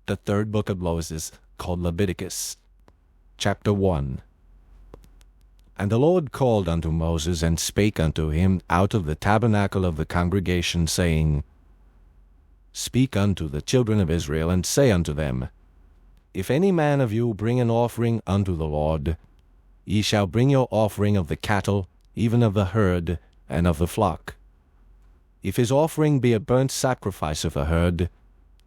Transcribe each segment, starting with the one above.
The third book of Moses, called Leviticus. Chapter 1. And the Lord called unto Moses, and spake unto him out of the tabernacle of the congregation, saying, Speak unto the children of Israel, and say unto them, If any man of you bring an offering unto the Lord, ye shall bring your offering of the cattle, even of the herd, and of the flock. If his offering be a burnt sacrifice of the herd,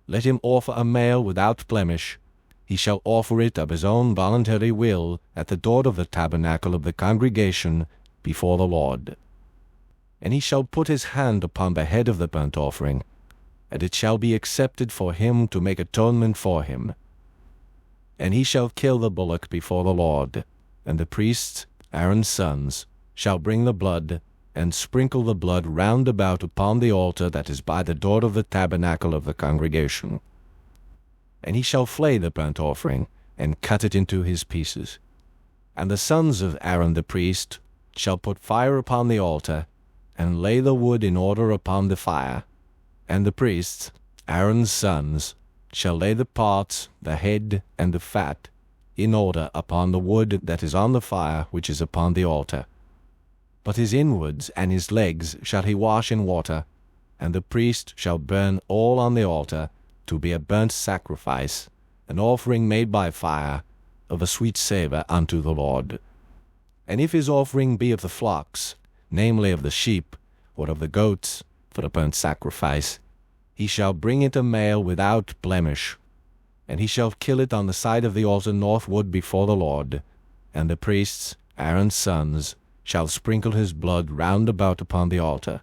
let him offer a male without blemish. He shall offer it of his own voluntary will at the door of the tabernacle of the congregation before the Lord. And he shall put his hand upon the head of the burnt offering, and it shall be accepted for him to make atonement for him. And he shall kill the bullock before the Lord, and the priests, Aaron's sons, shall bring the blood, and sprinkle the blood round about upon the altar that is by the door of the tabernacle of the congregation. And he shall flay the burnt offering, and cut it into his pieces. And the sons of Aaron the priest shall put fire upon the altar, and lay the wood in order upon the fire. And the priests, Aaron's sons, shall lay the parts, the head, and the fat, in order upon the wood that is on the fire which is upon the altar. But his inwards and his legs shall he wash in water, and the priest shall burn all on the altar, to be a burnt sacrifice, an offering made by fire, of a sweet savour unto the Lord. And if his offering be of the flocks, namely of the sheep, or of the goats, for a burnt sacrifice, he shall bring it a male without blemish, and he shall kill it on the side of the altar northward before the Lord. And the priests, Aaron's sons, shall sprinkle his blood round about upon the altar.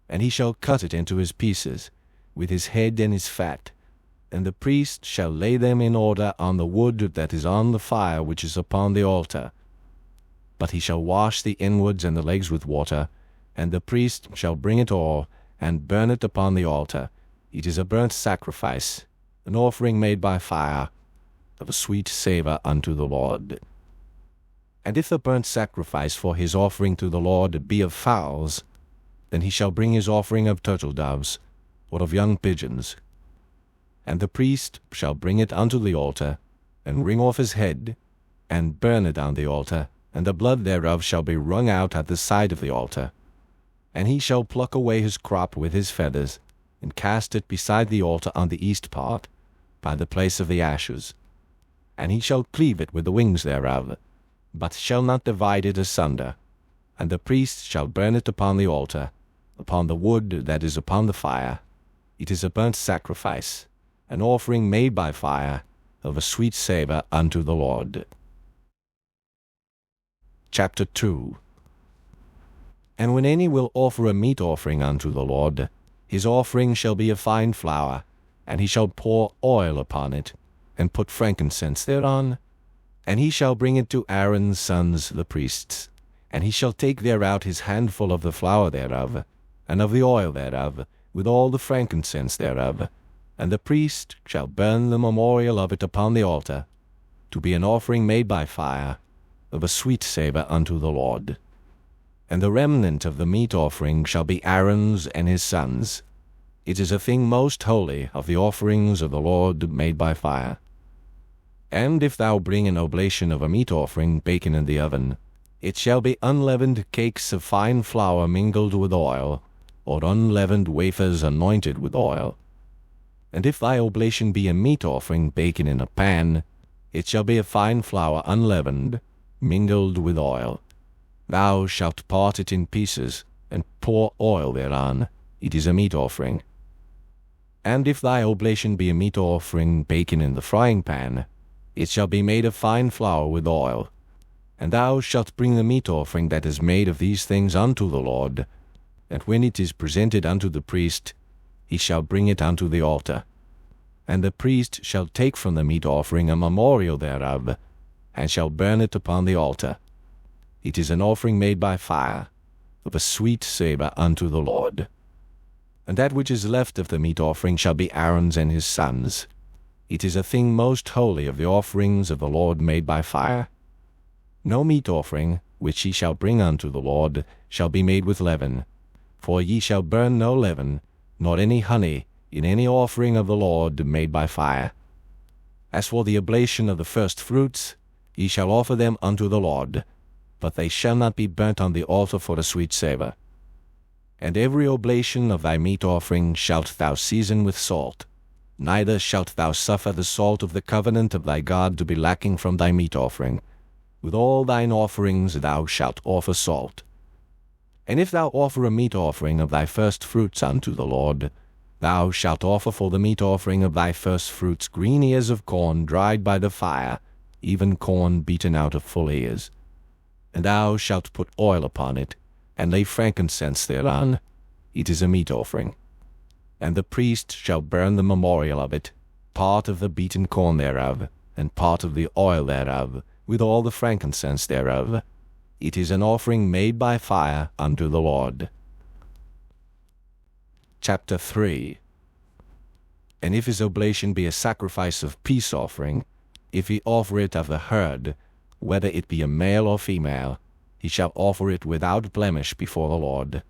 And he shall cut it into his pieces, with his head and his fat, and the priest shall lay them in order on the wood that is on the fire which is upon the altar. But he shall wash the inwards and the legs with water, and the priest shall bring it all, and burn it upon the altar. It is a burnt sacrifice, an offering made by fire, of a sweet savour unto the Lord. And if the burnt sacrifice for his offering to the Lord be of fowls, then he shall bring his offering of turtle-doves, or of young pigeons. And the priest shall bring it unto the altar, and wring off his head, and burn it on the altar, and the blood thereof shall be wrung out at the side of the altar. And he shall pluck away his crop with his feathers, and cast it beside the altar on the east part, by the place of the ashes. And he shall cleave it with the wings thereof, but shall not divide it asunder. And the priest shall burn it upon the altar, upon the wood that is upon the fire. It is a burnt sacrifice, an offering made by fire, of a sweet savour unto the Lord. Chapter 2. And when any will offer a meat offering unto the Lord, his offering shall be of fine flour, and he shall pour oil upon it, and put frankincense thereon. And he shall bring it to Aaron's sons the priests, and he shall take thereout his handful of the flour thereof, and of the oil thereof, with all the frankincense thereof. And the priest shall burn the memorial of it upon the altar, to be an offering made by fire, of a sweet savour unto the Lord. And the remnant of the meat offering shall be Aaron's and his sons. It is a thing most holy of the offerings of the Lord made by fire. And if thou bring an oblation of a meat offering baken in the oven, it shall be unleavened cakes of fine flour mingled with oil, or unleavened wafers anointed with oil. And if thy oblation be a meat offering baken in a pan, it shall be a fine flour unleavened, mingled with oil. Thou shalt part it in pieces, and pour oil thereon. It is a meat offering. And if thy oblation be a meat offering baken in the frying pan, it shall be made of fine flour with oil. And thou shalt bring the meat offering that is made of these things unto the Lord, and when it is presented unto the priest, he shall bring it unto the altar. And the priest shall take from the meat offering a memorial thereof, and shall burn it upon the altar. It is an offering made by fire, of a sweet savour unto the Lord. And that which is left of the meat offering shall be Aaron's and his sons. It is a thing most holy of the offerings of the Lord made by fire. No meat offering, which ye shall bring unto the Lord, shall be made with leaven. For ye shall burn no leaven, nor any honey, in any offering of the Lord made by fire. As for the oblation of the first fruits, ye shall offer them unto the Lord, but they shall not be burnt on the altar for a sweet savour. And every oblation of thy meat offering shalt thou season with salt, neither shalt thou suffer the salt of the covenant of thy God to be lacking from thy meat offering. With all thine offerings thou shalt offer salt. And if thou offer a meat offering of thy first fruits unto the Lord, thou shalt offer for the meat offering of thy first fruits green ears of corn dried by the fire, even corn beaten out of full ears. And thou shalt put oil upon it, and lay frankincense thereon. It is a meat offering. And the priest shall burn the memorial of it, part of the beaten corn thereof, and part of the oil thereof, with all the frankincense thereof. It is an offering made by fire unto the Lord. Chapter 3. And if his oblation be a sacrifice of peace offering, if he offer it of the herd, whether it be a male or female, he shall offer it without blemish before the Lord.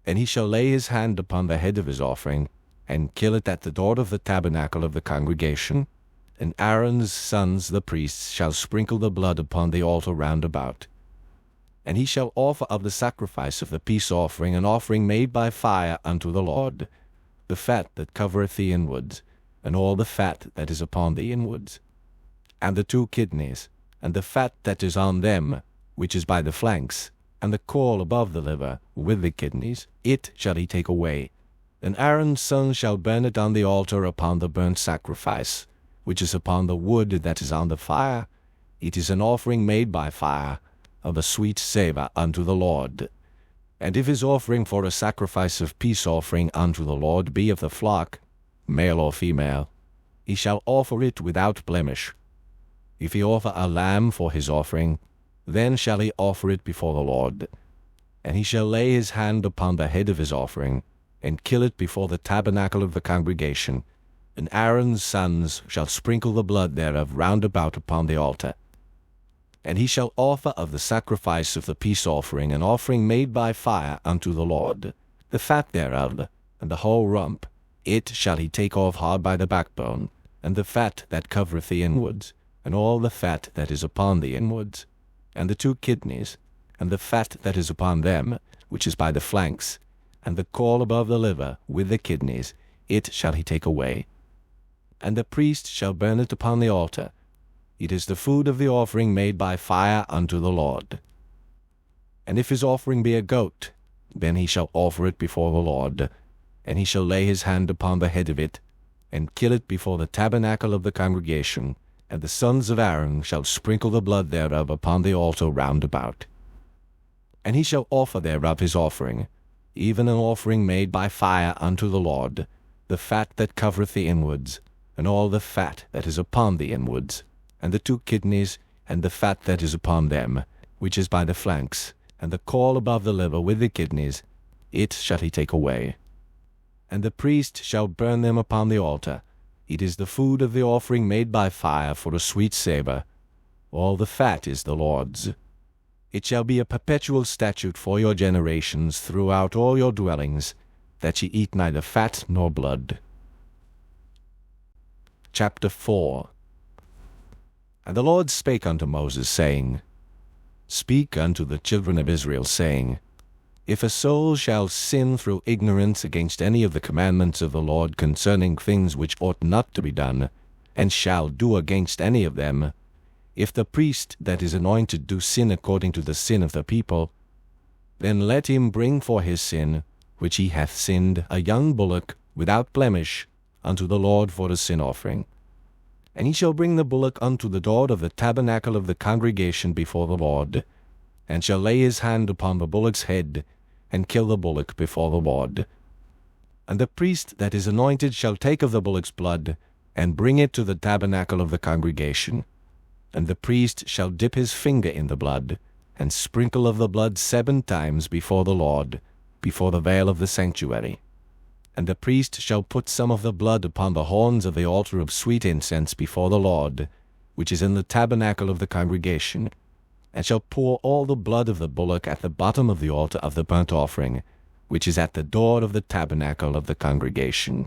And he shall lay his hand upon the head of his offering, and kill it at the door of the tabernacle of the congregation. And Aaron's sons the priests shall sprinkle the blood upon the altar round about. And he shall offer of the sacrifice of the peace offering an offering made by fire unto the Lord, the fat that covereth the inwards, and all the fat that is upon the inwards, and the 2 kidneys, and the fat that is on them, which is by the flanks, and the caul above the liver, with the kidneys, it shall he take away. And Aaron's sons shall burn it on the altar upon the burnt sacrifice, which is upon the wood that is on the fire. It is an offering made by fire, of a sweet savour unto the Lord. And if his offering for a sacrifice of peace offering unto the Lord be of the flock, male or female, he shall offer it without blemish. If he offer a lamb for his offering, then shall he offer it before the Lord. And he shall lay his hand upon the head of his offering, and kill it before the tabernacle of the congregation. And Aaron's sons shall sprinkle the blood thereof round about upon the altar. And he shall offer of the sacrifice of the peace offering an offering made by fire unto the Lord, the fat thereof, and the whole rump. It shall he take off hard by the backbone, and the fat that covereth the inwards, and all the fat that is upon the inwards, and the 2 kidneys, and the fat that is upon them, which is by the flanks, and the caul above the liver, with the kidneys, it shall he take away. And the priest shall burn it upon the altar. It is the food of the offering made by fire unto the Lord. And if his offering be a goat, then he shall offer it before the Lord, and he shall lay his hand upon the head of it, and kill it before the tabernacle of the congregation, and the sons of Aaron shall sprinkle the blood thereof upon the altar round about. And he shall offer thereof his offering, even an offering made by fire unto the Lord, the fat that covereth the inwards, and all the fat that is upon the inwards, and the 2 kidneys, and the fat that is upon them, which is by the flanks, and the caul above the liver with the kidneys, it shall he take away. And the priest shall burn them upon the altar. It is the food of the offering made by fire for a sweet savour. All the fat is the Lord's. It shall be a perpetual statute for your generations throughout all your dwellings, that ye eat neither fat nor blood. Chapter 4. And the Lord spake unto Moses, saying, Speak unto the children of Israel, saying, If a soul shall sin through ignorance against any of the commandments of the Lord concerning things which ought not to be done, and shall do against any of them, if the priest that is anointed do sin according to the sin of the people, then let him bring for his sin, which he hath sinned, a young bullock without blemish, unto the Lord for a sin offering. And he shall bring the bullock unto the door of the tabernacle of the congregation before the Lord, and shall lay his hand upon the bullock's head, and kill the bullock before the Lord. And the priest that is anointed shall take of the bullock's blood, and bring it to the tabernacle of the congregation. And the priest shall dip his finger in the blood, and sprinkle of the blood 7 times before the Lord, before the veil of the sanctuary. And the priest shall put some of the blood upon the horns of the altar of sweet incense before the Lord, which is in the tabernacle of the congregation, and shall pour all the blood of the bullock at the bottom of the altar of the burnt offering, which is at the door of the tabernacle of the congregation.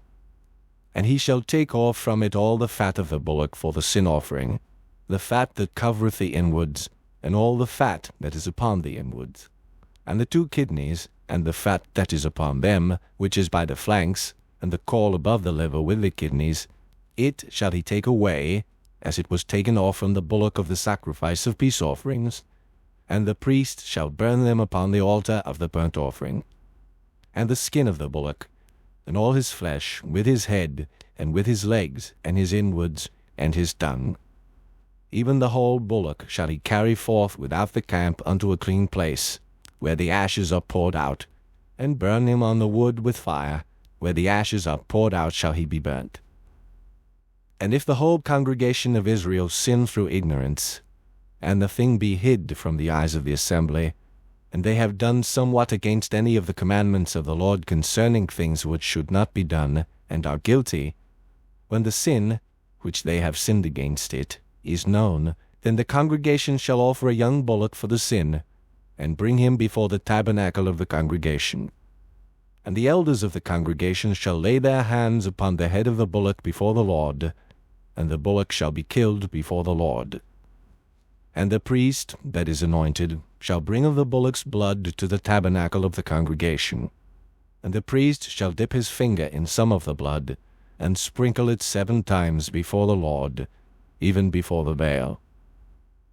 And he shall take off from it all the fat of the bullock for the sin offering, the fat that covereth the inwards, and all the fat that is upon the inwards, and the 2 kidneys, and the fat that is upon them, which is by the flanks, and the caul above the liver with the kidneys, it shall he take away, as it was taken off from the bullock of the sacrifice of peace offerings, and the priest shall burn them upon the altar of the burnt offering. And the skin of the bullock, and all his flesh, with his head, and with his legs, and his inwards, and his tongue. Even the whole bullock shall he carry forth without the camp unto a clean place, where the ashes are poured out, and burn him on the wood with fire, where the ashes are poured out shall he be burnt. And if the whole congregation of Israel sin through ignorance, and the thing be hid from the eyes of the assembly, and they have done somewhat against any of the commandments of the Lord concerning things which should not be done, and are guilty, when the sin, which they have sinned against it, is known, then the congregation shall offer a young bullock for the sin, and bring him before the tabernacle of the congregation. And the elders of the congregation shall lay their hands upon the head of the bullock before the Lord, and the bullock shall be killed before the Lord. And the priest that is anointed shall bring of the bullock's blood to the tabernacle of the congregation. And the priest shall dip his finger in some of the blood, and sprinkle it 7 times before the Lord, even before the veil.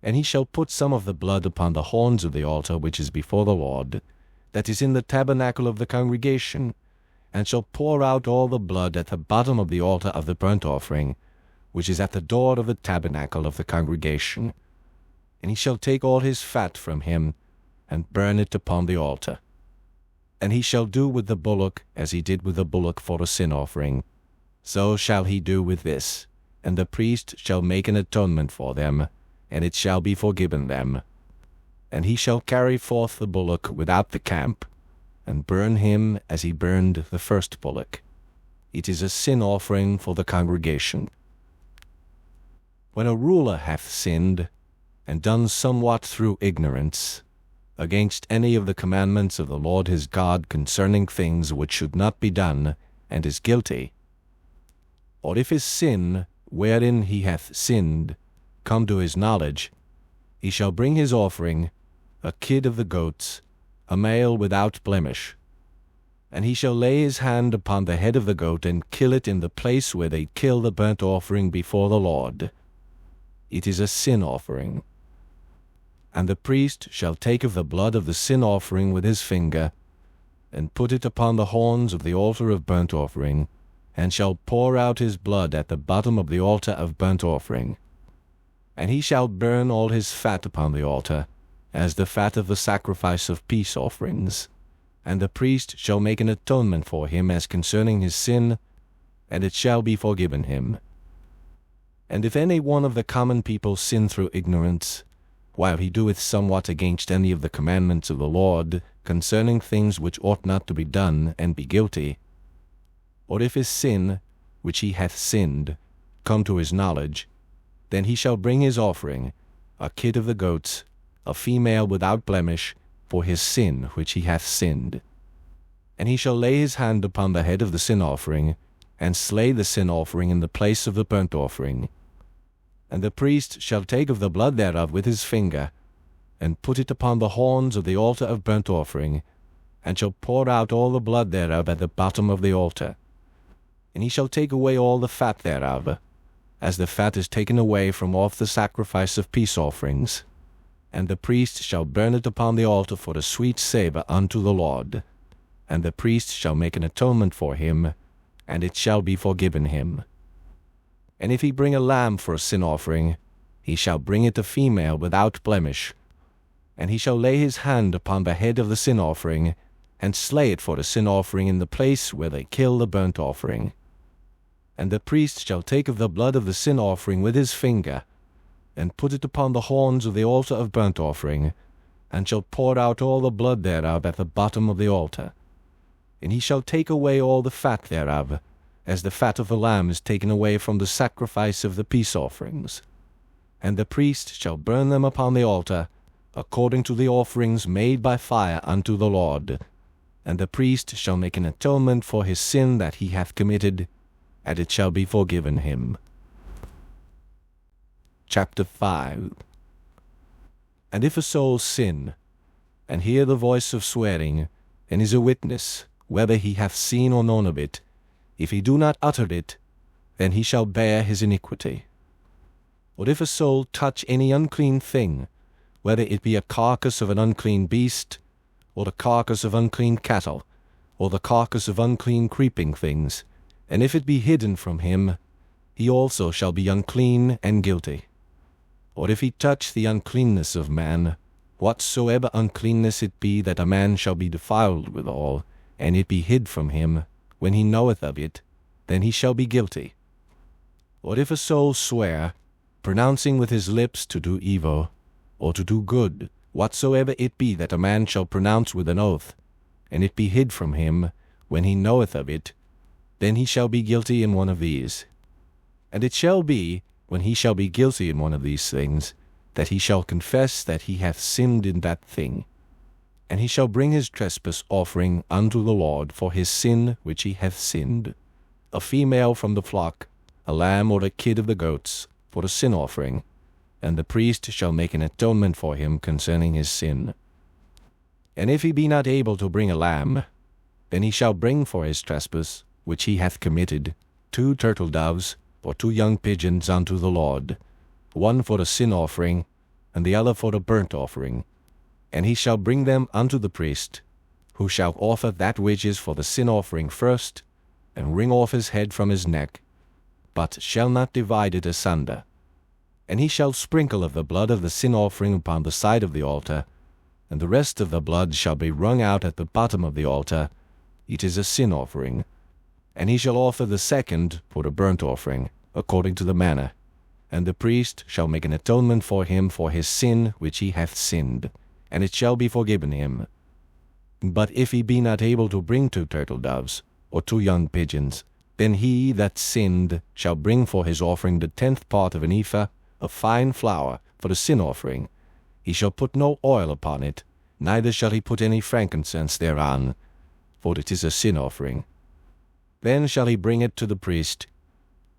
And he shall put some of the blood upon the horns of the altar which is before the Lord, that is in the tabernacle of the congregation, and shall pour out all the blood at the bottom of the altar of the burnt offering, which is at the door of the tabernacle of the congregation. And he shall take all his fat from him, and burn it upon the altar. And he shall do with the bullock as he did with the bullock for a sin offering. So shall he do with this, and the priest shall make an atonement for them, and it shall be forgiven them. And he shall carry forth the bullock without the camp, and burn him as he burned the first bullock. It is a sin offering for the congregation. When a ruler hath sinned, and done somewhat through ignorance, against any of the commandments of the Lord his God concerning things which should not be done, and is guilty, or if his sin, wherein he hath sinned, come to his knowledge, he shall bring his offering, a kid of the goats, a male without blemish. And he shall lay his hand upon the head of the goat, and kill it in the place where they kill the burnt offering before the Lord. It is a sin offering. And the priest shall take of the blood of the sin offering with his finger, and put it upon the horns of the altar of burnt offering, and shall pour out his blood at the bottom of the altar of burnt offering. And he shall burn all his fat upon the altar, as the fat of the sacrifice of peace offerings. And the priest shall make an atonement for him as concerning his sin, and it shall be forgiven him. And if any one of the common people sin through ignorance, while he doeth somewhat against any of the commandments of the Lord concerning things which ought not to be done, and be guilty, or if his sin, which he hath sinned, come to his knowledge, then he shall bring his offering, a kid of the goats, a female without blemish, for his sin which he hath sinned. And he shall lay his hand upon the head of the sin offering, and slay the sin offering in the place of the burnt offering. And the priest shall take of the blood thereof with his finger, and put it upon the horns of the altar of burnt offering, and shall pour out all the blood thereof at the bottom of the altar. And he shall take away all the fat thereof, as the fat is taken away from off the sacrifice of peace offerings. And the priest shall burn it upon the altar for a sweet savour unto the Lord. And the priest shall make an atonement for him, and it shall be forgiven him. And if he bring a lamb for a sin offering, he shall bring it a female without blemish. And he shall lay his hand upon the head of the sin offering, and slay it for the sin offering in the place where they kill the burnt offering. And the priest shall take of the blood of the sin offering with his finger, and put it upon the horns of the altar of burnt offering, and shall pour out all the blood thereof at the bottom of the altar. And he shall take away all the fat thereof, as the fat of the lamb is taken away from the sacrifice of the peace offerings. And the priest shall burn them upon the altar, according to the offerings made by fire unto the Lord. And the priest shall make an atonement for his sin that he hath committed, and it shall be forgiven him. Chapter 5. And if a soul sin, and hear the voice of swearing, and is a witness, whether he hath seen or known of it, if he do not utter it, then he shall bear his iniquity. Or if a soul touch any unclean thing, whether it be a carcass of an unclean beast, or the carcass of unclean cattle, or the carcass of unclean creeping things, and if it be hidden from him, he also shall be unclean and guilty. Or if he touch the uncleanness of man, whatsoever uncleanness it be that a man shall be defiled withal, and it be hid from him, when he knoweth of it, then he shall be guilty. Or if a soul swear, pronouncing with his lips to do evil, or to do good, whatsoever it be that a man shall pronounce with an oath, and it be hid from him, when he knoweth of it, then he shall be guilty in one of these. And it shall be, when he shall be guilty in one of these things, that he shall confess that he hath sinned in that thing. And he shall bring his trespass offering unto the Lord for his sin which he hath sinned, a female from the flock, a lamb or a kid of the goats, for the sin offering, and the priest shall make an atonement for him concerning his sin. And if he be not able to bring a lamb, then he shall bring for his trespass, which he hath committed, 2 turtle doves, or 2 young pigeons unto the Lord, one for the sin offering, and the other for the burnt offering. And he shall bring them unto the priest, who shall offer that which is for the sin offering first, and wring off his head from his neck, but shall not divide it asunder. And he shall sprinkle of the blood of the sin offering upon the side of the altar, and the rest of the blood shall be wrung out at the bottom of the altar. It is a sin offering. And he shall offer the second for the burnt offering, according to the manner. And the priest shall make an atonement for him for his sin which he hath sinned, and it shall be forgiven him. But if he be not able to bring 2 turtle doves, or 2 young pigeons, then he that sinned shall bring for his offering the 10th part of an ephah of fine flour for the sin offering. He shall put no oil upon it, neither shall he put any frankincense thereon, for it is a sin offering. Then shall he bring it to the priest,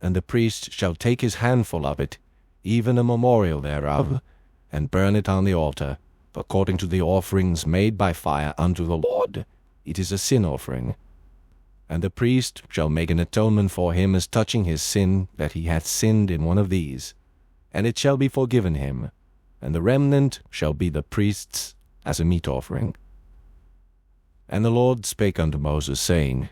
and the priest shall take his handful of it, even a memorial thereof, and burn it on the altar, according to the offerings made by fire unto the Lord. It is a sin offering. And the priest shall make an atonement for him as touching his sin, that he hath sinned in one of these, and it shall be forgiven him, and the remnant shall be the priest's as a meat offering. And the Lord spake unto Moses, saying,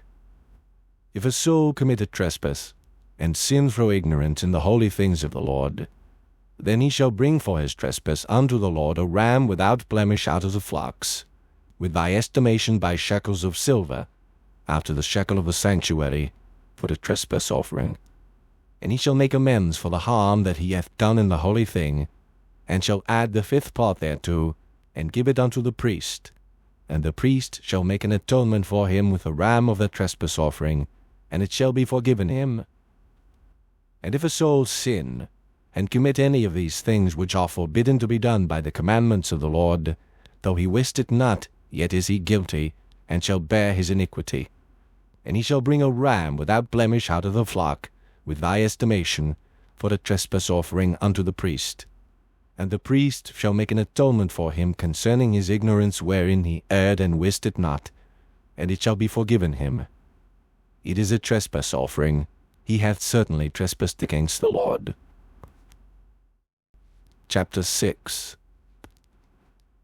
If a soul commit a trespass, and sin through ignorance in the holy things of the Lord, then he shall bring for his trespass unto the Lord a ram without blemish out of the flocks, with thy estimation by shekels of silver, after the shekel of the sanctuary, for the trespass offering. And he shall make amends for the harm that he hath done in the holy thing, and shall add the 5th part thereto, and give it unto the priest. And the priest shall make an atonement for him with a ram of the trespass offering, and it shall be forgiven him. And if a soul sin, and commit any of these things which are forbidden to be done by the commandments of the Lord, though he wist it not, yet is he guilty, and shall bear his iniquity. And he shall bring a ram without blemish out of the flock, with thy estimation, for the trespass offering unto the priest. And the priest shall make an atonement for him concerning his ignorance wherein he erred and wist it not, and it shall be forgiven him. It is a trespass offering. He hath certainly trespassed against the Lord. Chapter 6.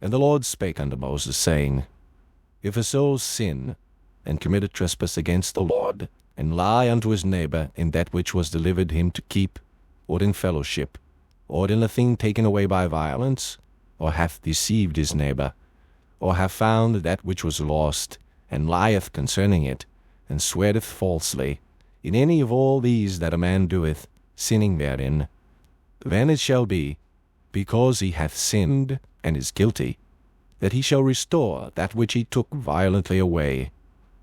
And the Lord spake unto Moses, saying, If a soul sin, and commit a trespass against the Lord, and lie unto his neighbor in that which was delivered him to keep, or in fellowship, or in a thing taken away by violence, or hath deceived his neighbor, or hath found that which was lost, and lieth concerning it, and sweareth falsely, in any of all these that a man doeth, sinning therein, then it shall be, because he hath sinned, and is guilty, that he shall restore that which he took violently away,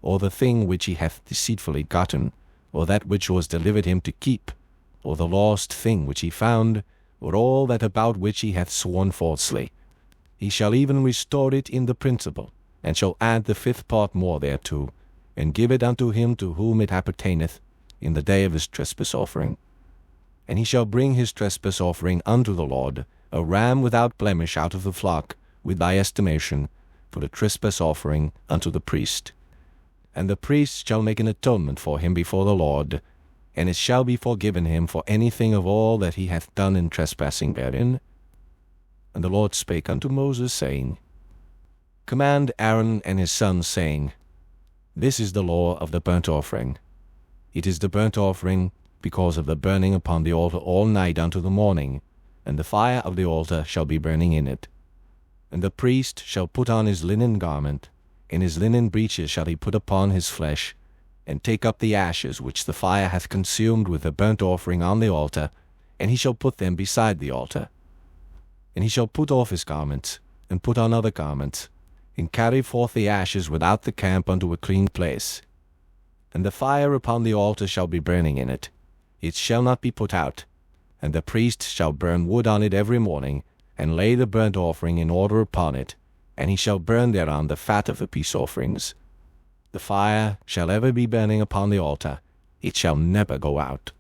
or the thing which he hath deceitfully gotten, or that which was delivered him to keep, or the lost thing which he found, or all that about which he hath sworn falsely. He shall even restore it in the principal, and shall add the 5th part more thereto, and give it unto him to whom it appertaineth, in the day of his trespass offering. And he shall bring his trespass offering unto the Lord, a ram without blemish out of the flock, with thy estimation, for the trespass offering unto the priest. And the priest shall make an atonement for him before the Lord, and it shall be forgiven him for anything of all that he hath done in trespassing therein. And the Lord spake unto Moses, saying, Command Aaron and his sons, saying, This is the law of the burnt offering. It is the burnt offering because of the burning upon the altar all night unto the morning, and the fire of the altar shall be burning in it. And the priest shall put on his linen garment, and his linen breeches shall he put upon his flesh, and take up the ashes which the fire hath consumed with the burnt offering on the altar, and he shall put them beside the altar. And he shall put off his garments, and put on other garments, and carry forth the ashes without the camp unto a clean place. And the fire upon the altar shall be burning in it. It shall not be put out. And the priest shall burn wood on it every morning, and lay the burnt offering in order upon it, and he shall burn thereon the fat of the peace offerings. The fire shall ever be burning upon the altar, it shall never go out.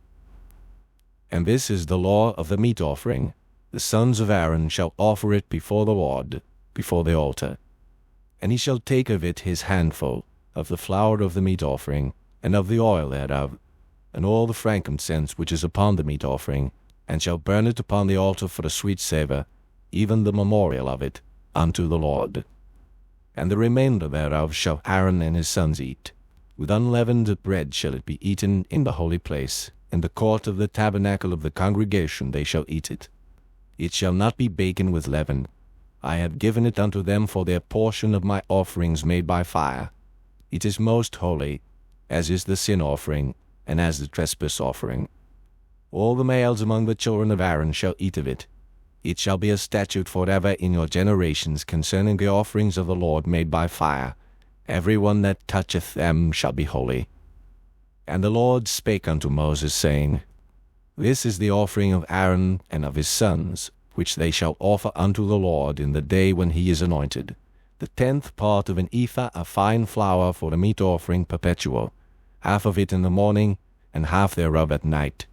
And this is the law of the meat offering. The sons of Aaron shall offer it before the Lord, before the altar. And he shall take of it his handful, of the flour of the meat offering, and of the oil thereof, and all the frankincense which is upon the meat offering, and shall burn it upon the altar for a sweet savour, even the memorial of it, unto the Lord. And the remainder thereof shall Aaron and his sons eat. With unleavened bread shall it be eaten in the holy place. In the court of the tabernacle of the congregation they shall eat it. It shall not be baken with leaven. I have given it unto them for their portion of my offerings made by fire. It is most holy, as is the sin offering, and as the trespass offering. All the males among the children of Aaron shall eat of it. It shall be a statute forever in your generations concerning the offerings of the Lord made by fire. Every one that toucheth them shall be holy. And the Lord spake unto Moses, saying, This is the offering of Aaron and of his sons, which they shall offer unto the Lord in the day when he is anointed, the 10th part of an ephah of fine flour for the meat offering perpetual, half of it in the morning, and half thereof at night.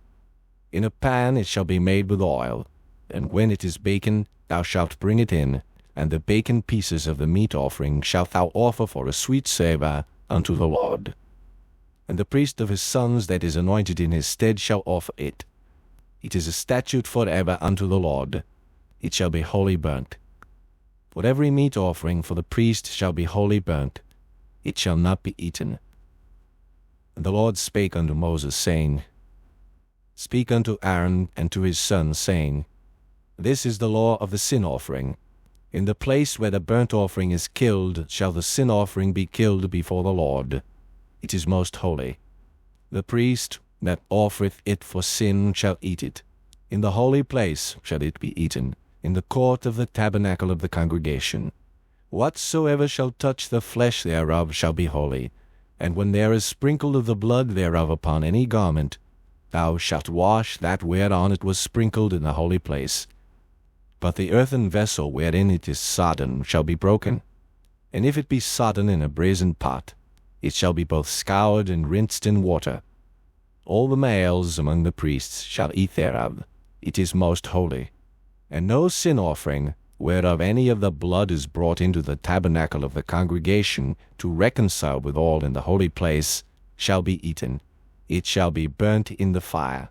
In a pan it shall be made with oil, and when it is baken, thou shalt bring it in, and the baken pieces of the meat offering shalt thou offer for a sweet savour unto the Lord. And the priest of his sons that is anointed in his stead shall offer it. It is a statute forever unto the Lord. It shall be wholly burnt. For every meat offering for the priest shall be wholly burnt. It shall not be eaten. And the Lord spake unto Moses, saying, Speak unto Aaron and to his sons, saying, This is the law of the sin offering. In the place where the burnt offering is killed shall the sin offering be killed before the Lord. It is most holy. The priest that offereth it for sin shall eat it. In the holy place shall it be eaten, in the court of the tabernacle of the congregation. Whatsoever shall touch the flesh thereof shall be holy. And when there is sprinkled of the blood thereof upon any garment, thou shalt wash that whereon it was sprinkled in the holy place. But the earthen vessel wherein it is sodden shall be broken. And if it be sodden in a brazen pot, it shall be both scoured and rinsed in water. All the males among the priests shall eat thereof. It is most holy. And no sin offering, whereof any of the blood is brought into the tabernacle of the congregation to reconcile withal in the holy place, shall be eaten. It shall be burnt in the fire.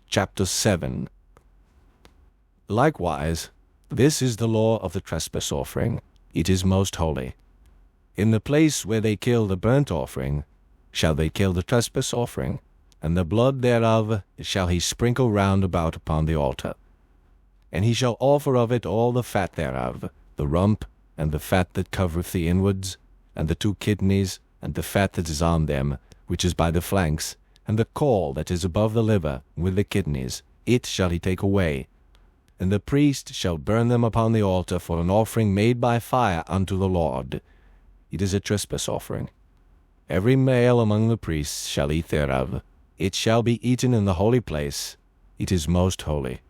Chapter 7. Likewise, this is the law of the trespass offering. It is most holy. In the place where they kill the burnt offering, shall they kill the trespass offering, and the blood thereof shall he sprinkle round about upon the altar. And he shall offer of it all the fat thereof, the rump, and the fat that covereth the inwards, and the 2 kidneys, and the fat that is on them, which is by the flanks, and the caul that is above the liver, with the kidneys, it shall he take away. And the priest shall burn them upon the altar for an offering made by fire unto the Lord. It is a trespass offering. Every male among the priests shall eat thereof. It shall be eaten in the holy place. It is most holy.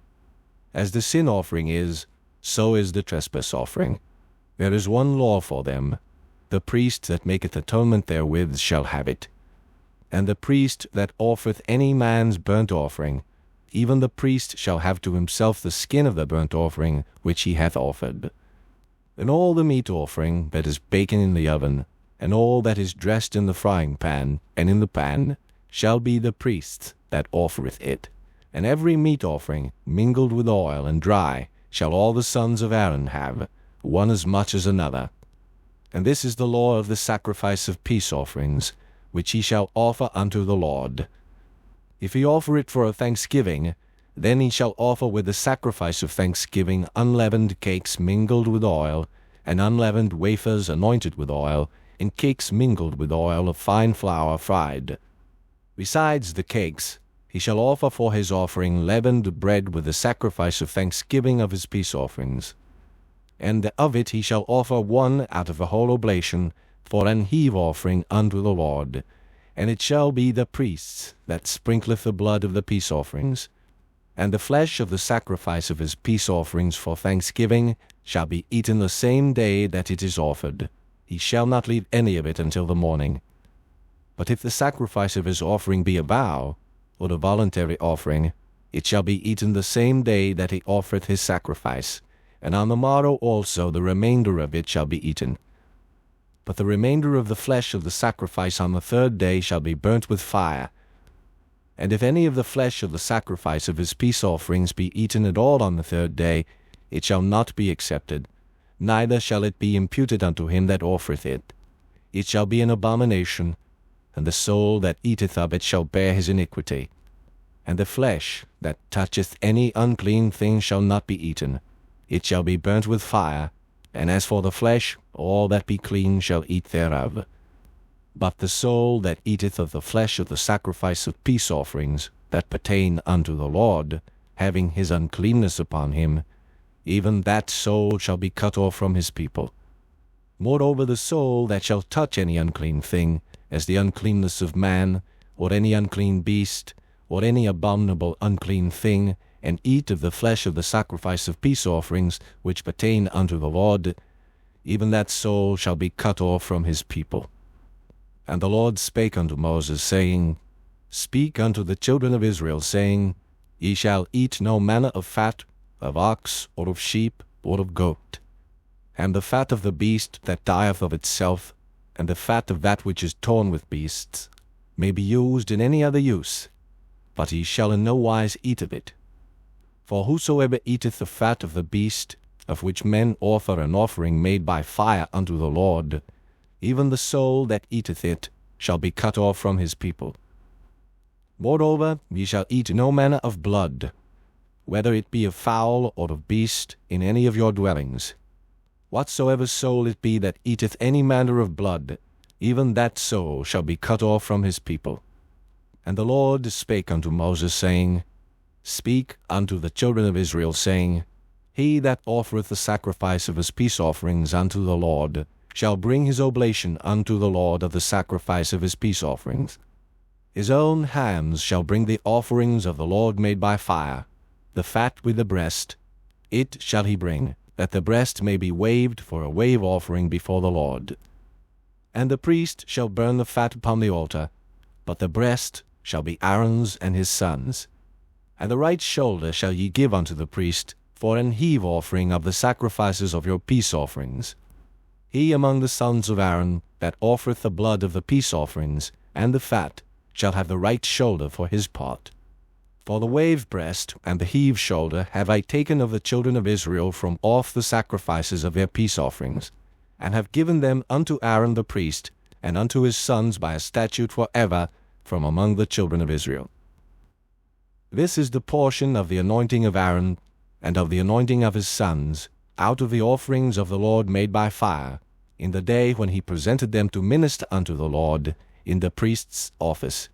As the sin offering is, so is the trespass offering. There is one law for them. The priest that maketh atonement therewith shall have it. And the priest that offereth any man's burnt offering, even the priest shall have to himself the skin of the burnt offering which he hath offered. And all the meat offering that is baken in the oven, and all that is dressed in the frying pan and in the pan, shall be the priest's that offereth it. And every meat offering mingled with oil and dry shall all the sons of Aaron have, one as much as another. And this is the law of the sacrifice of peace offerings, which he shall offer unto the Lord. If he offer it for a thanksgiving, then he shall offer with the sacrifice of thanksgiving unleavened cakes mingled with oil, and unleavened wafers anointed with oil, and cakes mingled with oil of fine flour fried. Besides the cakes, he shall offer for his offering leavened bread with the sacrifice of thanksgiving of his peace offerings. And of it he shall offer one out of the whole oblation for an heave offering unto the Lord. And it shall be the priest's that sprinkleth the blood of the peace offerings. And the flesh of the sacrifice of his peace offerings for thanksgiving shall be eaten the same day that it is offered. He shall not leave any of it until the morning. But if the sacrifice of his offering be a vow, or a voluntary offering, it shall be eaten the same day that he offereth his sacrifice, and on the morrow also the remainder of it shall be eaten. But the remainder of the flesh of the sacrifice on the third day shall be burnt with fire. And if any of the flesh of the sacrifice of his peace offerings be eaten at all on the third day, it shall not be accepted, neither shall it be imputed unto him that offereth it. It shall be an abomination, and the soul that eateth of it shall bear his iniquity. And the flesh that toucheth any unclean thing shall not be eaten. It shall be burnt with fire, and as for the flesh, all that be clean shall eat thereof. But the soul that eateth of the flesh of the sacrifice of peace offerings that pertain unto the Lord, having his uncleanness upon him, even that soul shall be cut off from his people. Moreover, the soul that shall touch any unclean thing, as the uncleanness of man, or any unclean beast, or any abominable unclean thing, and eat of the flesh of the sacrifice of peace offerings which pertain unto the Lord, even that soul shall be cut off from his people. And the Lord spake unto Moses, saying, Speak unto the children of Israel, saying, Ye shall eat no manner of fat, of ox, or of sheep, or of goat. And the fat of the beast that dieth of itself, and the fat of that which is torn with beasts, may be used in any other use, but ye shall in no wise eat of it. For whosoever eateth the fat of the beast, of which men offer an offering made by fire unto the Lord, even the soul that eateth it shall be cut off from his people. Moreover, ye shall eat no manner of blood, whether it be of fowl or of beast, in any of your dwellings. Whatsoever soul it be that eateth any manner of blood, even that soul shall be cut off from his people. And the Lord spake unto Moses, saying, Speak unto the children of Israel, saying, He that offereth the sacrifice of his peace offerings unto the Lord shall bring his oblation unto the Lord of the sacrifice of his peace offerings. His own hands shall bring the offerings of the Lord made by fire, the fat with the breast. It shall he bring, that the breast may be waved for a wave offering before the Lord. And the priest shall burn the fat upon the altar, but the breast shall be Aaron's and his sons'. And the right shoulder shall ye give unto the priest for an heave offering of the sacrifices of your peace offerings. He among the sons of Aaron that offereth the blood of the peace offerings and the fat shall have the right shoulder for his part. For the wave breast and the heave shoulder have I taken of the children of Israel from off the sacrifices of their peace offerings, and have given them unto Aaron the priest, and unto his sons by a statute for ever from among the children of Israel. This is the portion of the anointing of Aaron, and of the anointing of his sons, out of the offerings of the Lord made by fire, in the day when he presented them to minister unto the Lord in the priest's office,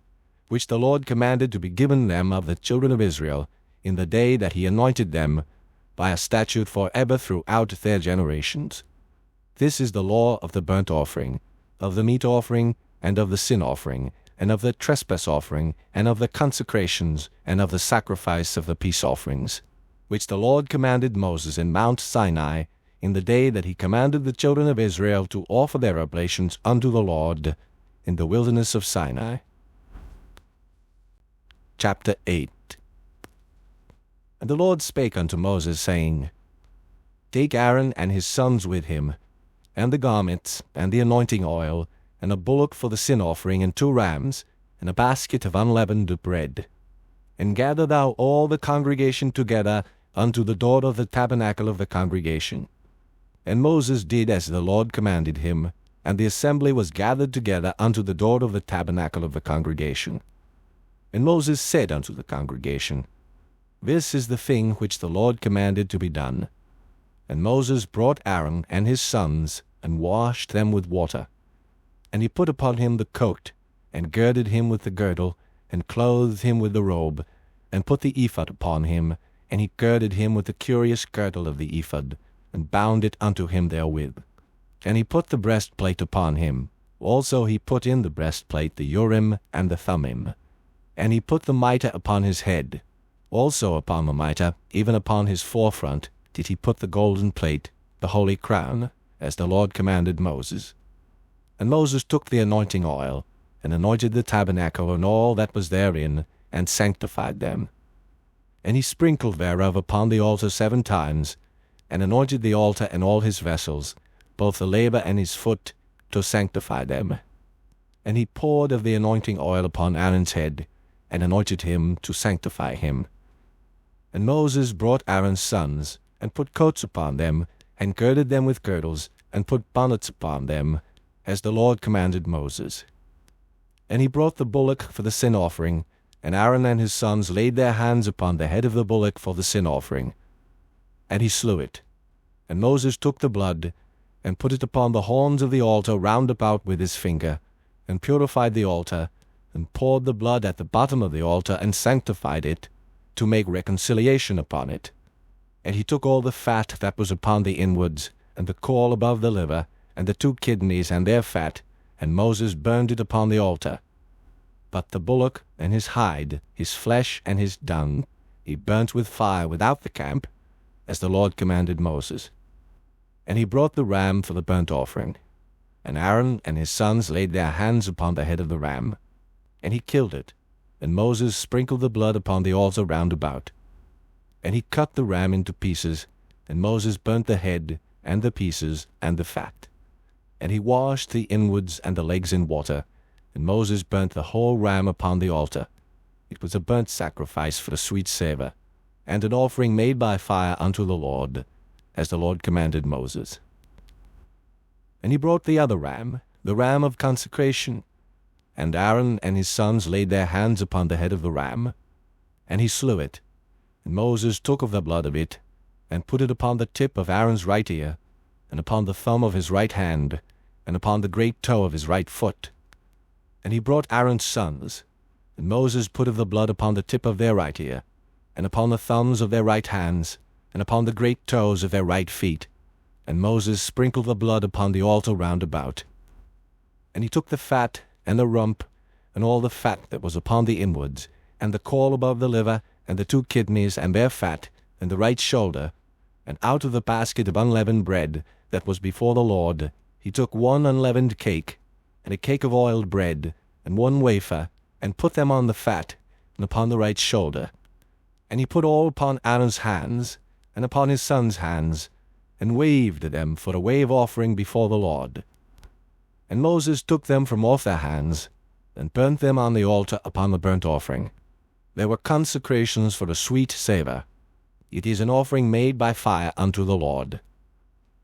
which the Lord commanded to be given them of the children of Israel, in the day that he anointed them, by a statute for ever throughout their generations. This is the law of the burnt offering, of the meat offering, and of the sin offering, and of the trespass offering, and of the consecrations, and of the sacrifice of the peace offerings, which the Lord commanded Moses in Mount Sinai, in the day that he commanded the children of Israel to offer their oblations unto the Lord in the wilderness of Sinai. Chapter 8. And the Lord spake unto Moses, saying, Take Aaron and his sons with him, and the garments, and the anointing oil, and a bullock for the sin offering, and 2 rams, and a basket of unleavened bread. And gather thou all the congregation together unto the door of the tabernacle of the congregation. And Moses did as the Lord commanded him, and the assembly was gathered together unto the door of the tabernacle of the congregation. And Moses said unto the congregation, This is the thing which the Lord commanded to be done. And Moses brought Aaron and his sons, and washed them with water. And he put upon him the coat, and girded him with the girdle, and clothed him with the robe, and put the ephod upon him, and he girded him with the curious girdle of the ephod, and bound it unto him therewith. And he put the breastplate upon him. Also he put in the breastplate the Urim and the Thummim. And he put the mitre upon his head. Also upon the mitre, even upon his forefront, did he put the golden plate, the holy crown, as the Lord commanded Moses. And Moses took the anointing oil, and anointed the tabernacle and all that was therein, and sanctified them. And he sprinkled thereof upon the altar 7 times, and anointed the altar and all his vessels, both the laver and his foot, to sanctify them. And he poured of the anointing oil upon Aaron's head, and anointed him to sanctify him. And Moses brought Aaron's sons, and put coats upon them, and girded them with girdles, and put bonnets upon them, as the Lord commanded Moses. And he brought the bullock for the sin offering, and Aaron and his sons laid their hands upon the head of the bullock for the sin offering. And he slew it. And Moses took the blood, and put it upon the horns of the altar round about with his finger, and purified the altar, and poured the blood at the bottom of the altar, and sanctified it, to make reconciliation upon it. And he took all the fat that was upon the inwards, and the caul above the liver, and the 2 kidneys and their fat, and Moses burned it upon the altar. But the bullock and his hide, his flesh and his dung, he burnt with fire without the camp, as the Lord commanded Moses. And he brought the ram for the burnt offering. And Aaron and his sons laid their hands upon the head of the ram. And he killed it, and Moses sprinkled the blood upon the altar round about. And he cut the ram into pieces, and Moses burnt the head, and the pieces, and the fat. And he washed the inwards and the legs in water, and Moses burnt the whole ram upon the altar. It was a burnt sacrifice for a sweet savour, and an offering made by fire unto the Lord, as the Lord commanded Moses. And he brought the other ram, the ram of consecration. And Aaron and his sons laid their hands upon the head of the ram, and he slew it. And Moses took of the blood of it, and put it upon the tip of Aaron's right ear, and upon the thumb of his right hand, and upon the great toe of his right foot. And he brought Aaron's sons, and Moses put of the blood upon the tip of their right ear, and upon the thumbs of their right hands, and upon the great toes of their right feet. And Moses sprinkled the blood upon the altar round about. And he took the fat, and the rump, and all the fat that was upon the inwards, and the caul above the liver, and the 2 kidneys, and their fat, and the right shoulder, and out of the basket of unleavened bread that was before the Lord, he took 1 unleavened cake, and a cake of oiled bread, and 1 wafer, and put them on the fat, and upon the right shoulder. And he put all upon Aaron's hands, and upon his sons' hands, and waved them for a wave offering before the Lord. And Moses took them from off their hands, and burnt them on the altar upon the burnt offering. They were consecrations for a sweet savour. It is an offering made by fire unto the Lord.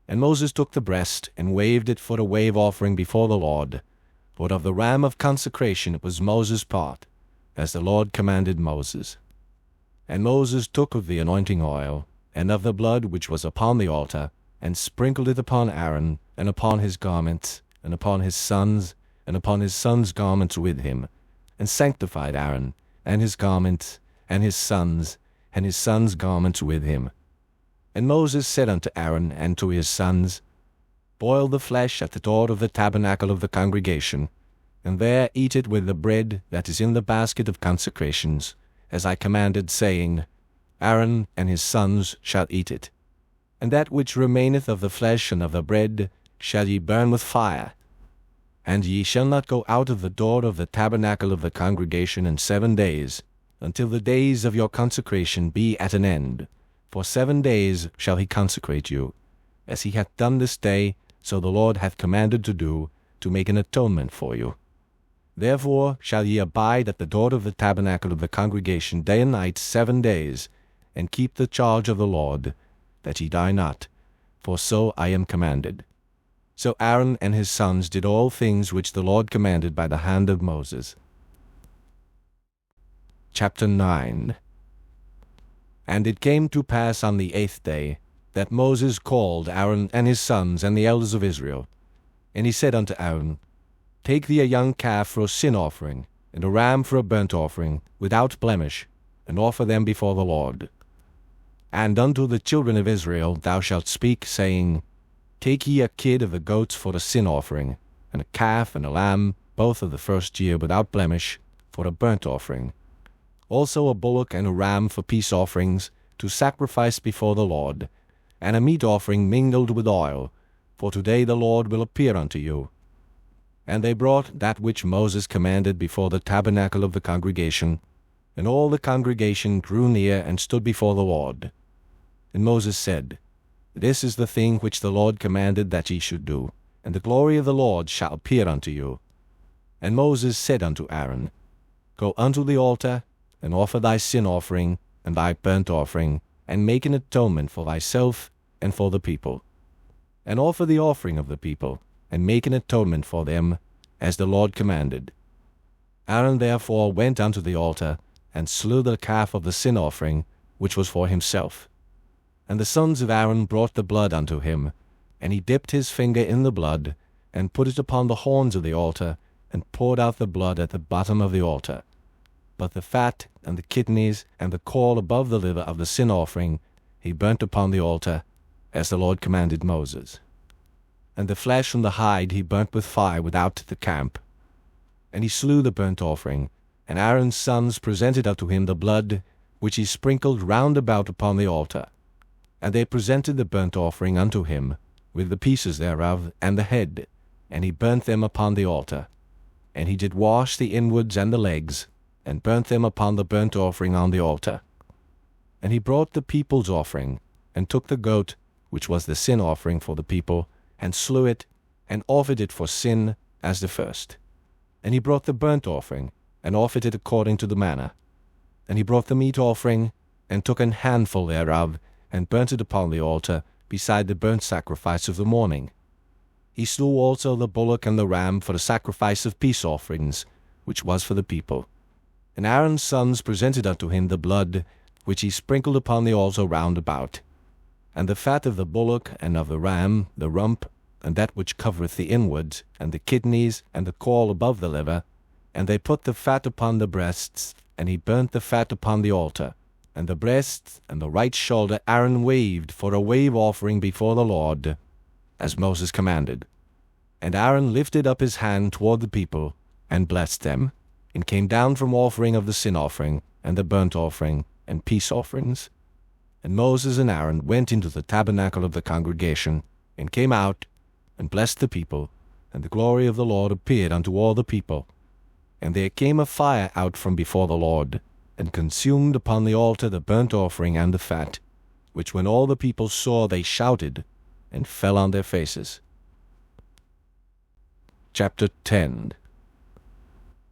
And Moses took the breast, and waved it for a wave offering before the Lord. But of the ram of consecration it was Moses' part, as the Lord commanded Moses. And Moses took of the anointing oil, and of the blood which was upon the altar, and sprinkled it upon Aaron, and upon his garments, and upon his sons, and upon his sons' garments with him, and sanctified Aaron, and his garments, and his sons' garments with him. And Moses said unto Aaron and to his sons, Boil the flesh at the door of the tabernacle of the congregation, and there eat it with the bread that is in the basket of consecrations, as I commanded, saying, Aaron and his sons shall eat it. And that which remaineth of the flesh and of the bread shall ye burn with fire. And ye shall not go out of the door of the tabernacle of the congregation in 7 days, until the days of your consecration be at an end. For 7 days shall he consecrate you, as he hath done this day, so the Lord hath commanded to do, to make an atonement for you. Therefore shall ye abide at the door of the tabernacle of the congregation day and night 7 days, and keep the charge of the Lord, that ye die not, for so I am commanded. So Aaron and his sons did all things which the Lord commanded by the hand of Moses. Chapter 9. And it came to pass on the 8th day, that Moses called Aaron and his sons and the elders of Israel. And he said unto Aaron, Take thee a young calf for a sin offering, and a ram for a burnt offering, without blemish, and offer them before the Lord. And unto the children of Israel thou shalt speak, saying, Take ye a kid of the goats for a sin offering, and a calf and a lamb, both of the first year without blemish, for a burnt offering. Also a bullock and a ram for peace offerings, to sacrifice before the Lord, and a meat offering mingled with oil, for today the Lord will appear unto you. And they brought that which Moses commanded before the tabernacle of the congregation, and all the congregation drew near and stood before the Lord. And Moses said, This is the thing which the Lord commanded that ye should do, and the glory of the Lord shall appear unto you. And Moses said unto Aaron, Go unto the altar, and offer thy sin offering, and thy burnt offering, and make an atonement for thyself and for the people. And offer the offering of the people, and make an atonement for them, as the Lord commanded. Aaron therefore went unto the altar, and slew the calf of the sin offering, which was for himself. And the sons of Aaron brought the blood unto him, and he dipped his finger in the blood, and put it upon the horns of the altar, and poured out the blood at the bottom of the altar. But the fat, and the kidneys, and the caul above the liver of the sin offering, he burnt upon the altar, as the Lord commanded Moses. And the flesh and the hide he burnt with fire without the camp. And he slew the burnt offering, and Aaron's sons presented unto him the blood, which he sprinkled round about upon the altar. And they presented the burnt offering unto him, with the pieces thereof, and the head, and he burnt them upon the altar. And he did wash the inwards and the legs, and burnt them upon the burnt offering on the altar. And he brought the people's offering, and took the goat, which was the sin offering for the people, and slew it, and offered it for sin, as the first. And he brought the burnt offering, and offered it according to the manner. And he brought the meat offering, and took an handful thereof, and burnt it upon the altar, beside the burnt sacrifice of the morning. He slew also the bullock and the ram for the sacrifice of peace offerings, which was for the people. And Aaron's sons presented unto him the blood, which he sprinkled upon the altar round about. And the fat of the bullock and of the ram, the rump, and that which covereth the inwards, and the kidneys, and the caul above the liver. And they put the fat upon the breasts, and he burnt the fat upon the altar. And the breasts and the right shoulder Aaron waved for a wave offering before the Lord, as Moses commanded. And Aaron lifted up his hand toward the people, and blessed them, and came down from offering of the sin offering, and the burnt offering, and peace offerings. And Moses and Aaron went into the tabernacle of the congregation, and came out, and blessed the people, and the glory of the Lord appeared unto all the people. And there came a fire out from before the Lord, and consumed upon the altar the burnt offering and the fat, which when all the people saw they shouted, and fell on their faces. Chapter 10.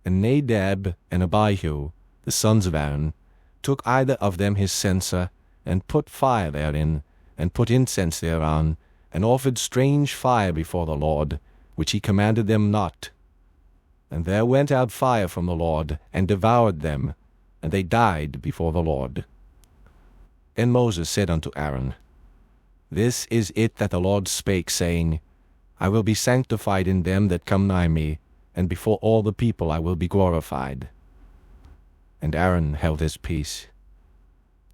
And Nadab and Abihu, the sons of Aaron, took either of them his censer, and put fire therein, and put incense thereon, and offered strange fire before the Lord, which he commanded them not. And there went out fire from the Lord, and devoured them, and they died before the Lord. And Moses said unto Aaron, This is it that the Lord spake, saying, I will be sanctified in them that come nigh me, and before all the people I will be glorified. And Aaron held his peace.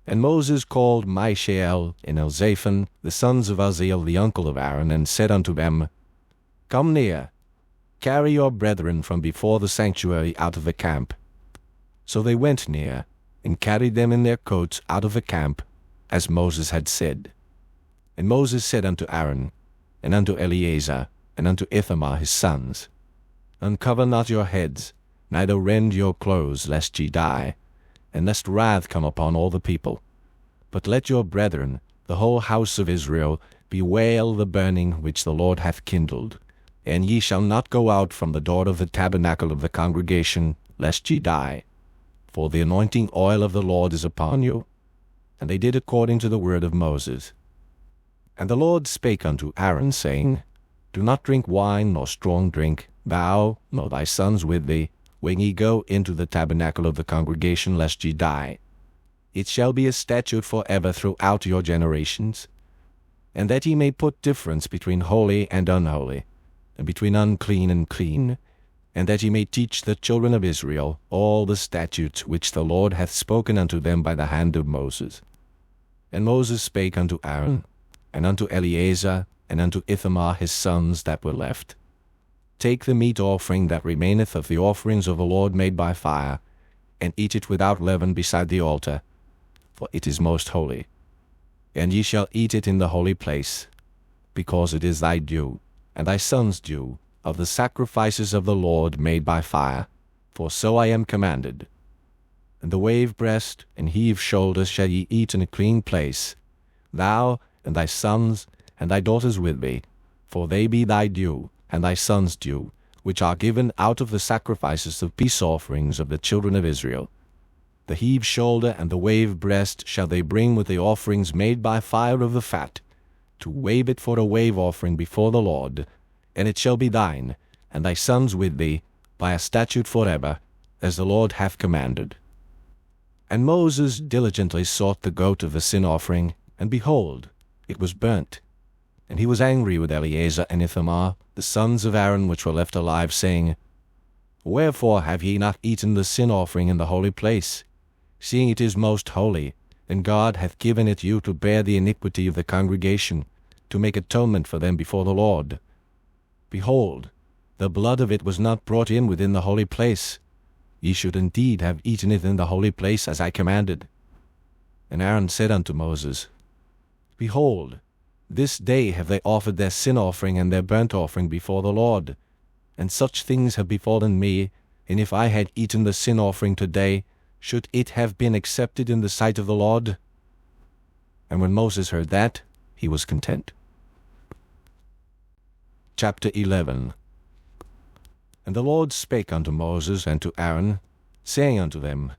And Moses called Mishael and Elzaphan, the sons of Uzziel the uncle of Aaron, and said unto them, Come near, carry your brethren from before the sanctuary out of the camp. So they went near, and carried them in their coats out of the camp, as Moses had said. And Moses said unto Aaron, and unto Eleazar, and unto Ithamar his sons, Uncover not your heads, neither rend your clothes, lest ye die. and lest wrath come upon all the people. But let your brethren, the whole house of Israel, bewail the burning which the Lord hath kindled. And ye shall not go out from the door of the tabernacle of the congregation, lest ye die. For the anointing oil of the Lord is upon you. And they did according to the word of Moses. And the Lord spake unto Aaron, saying, Do not drink wine nor strong drink, thou nor thy sons with thee, when ye go into the tabernacle of the congregation, lest ye die. It shall be a statute forever throughout your generations. And that ye may put difference between holy and unholy, and between unclean and clean, and that ye may teach the children of Israel all the statutes which the Lord hath spoken unto them by the hand of Moses. And Moses spake unto Aaron, and unto Eleazar, and unto Ithamar his sons that were left, Take the meat offering that remaineth of the offerings of the Lord made by fire, and eat it without leaven beside the altar, for it is most holy. And ye shall eat it in the holy place, because it is thy due, and thy son's due, of the sacrifices of the Lord made by fire, for so I am commanded. And the wave breast and heave shoulder shall ye eat in a clean place, thou and thy sons and thy daughters with thee, for they be thy due, and thy sons' due, which are given out of the sacrifices of peace offerings of the children of Israel. The heave shoulder and the wave breast shall they bring with the offerings made by fire of the fat, to wave it for a wave offering before the Lord, and it shall be thine, and thy sons with thee, by a statute forever, as the Lord hath commanded. And Moses diligently sought the goat of the sin offering, and behold, it was burnt. And he was angry with Eleazar and Ithamar, the sons of Aaron which were left alive, saying, Wherefore have ye not eaten the sin offering in the holy place, seeing it is most holy, and God hath given it you to bear the iniquity of the congregation, to make atonement for them before the Lord? Behold, the blood of it was not brought in within the holy place. Ye should indeed have eaten it in the holy place, as I commanded. And Aaron said unto Moses, Behold, this day have they offered their sin offering and their burnt offering before the Lord, and such things have befallen me, and if I had eaten the sin offering today, should it have been accepted in the sight of the Lord? And when Moses heard that, he was content. Chapter 11. And the Lord spake unto Moses and to Aaron, saying unto them,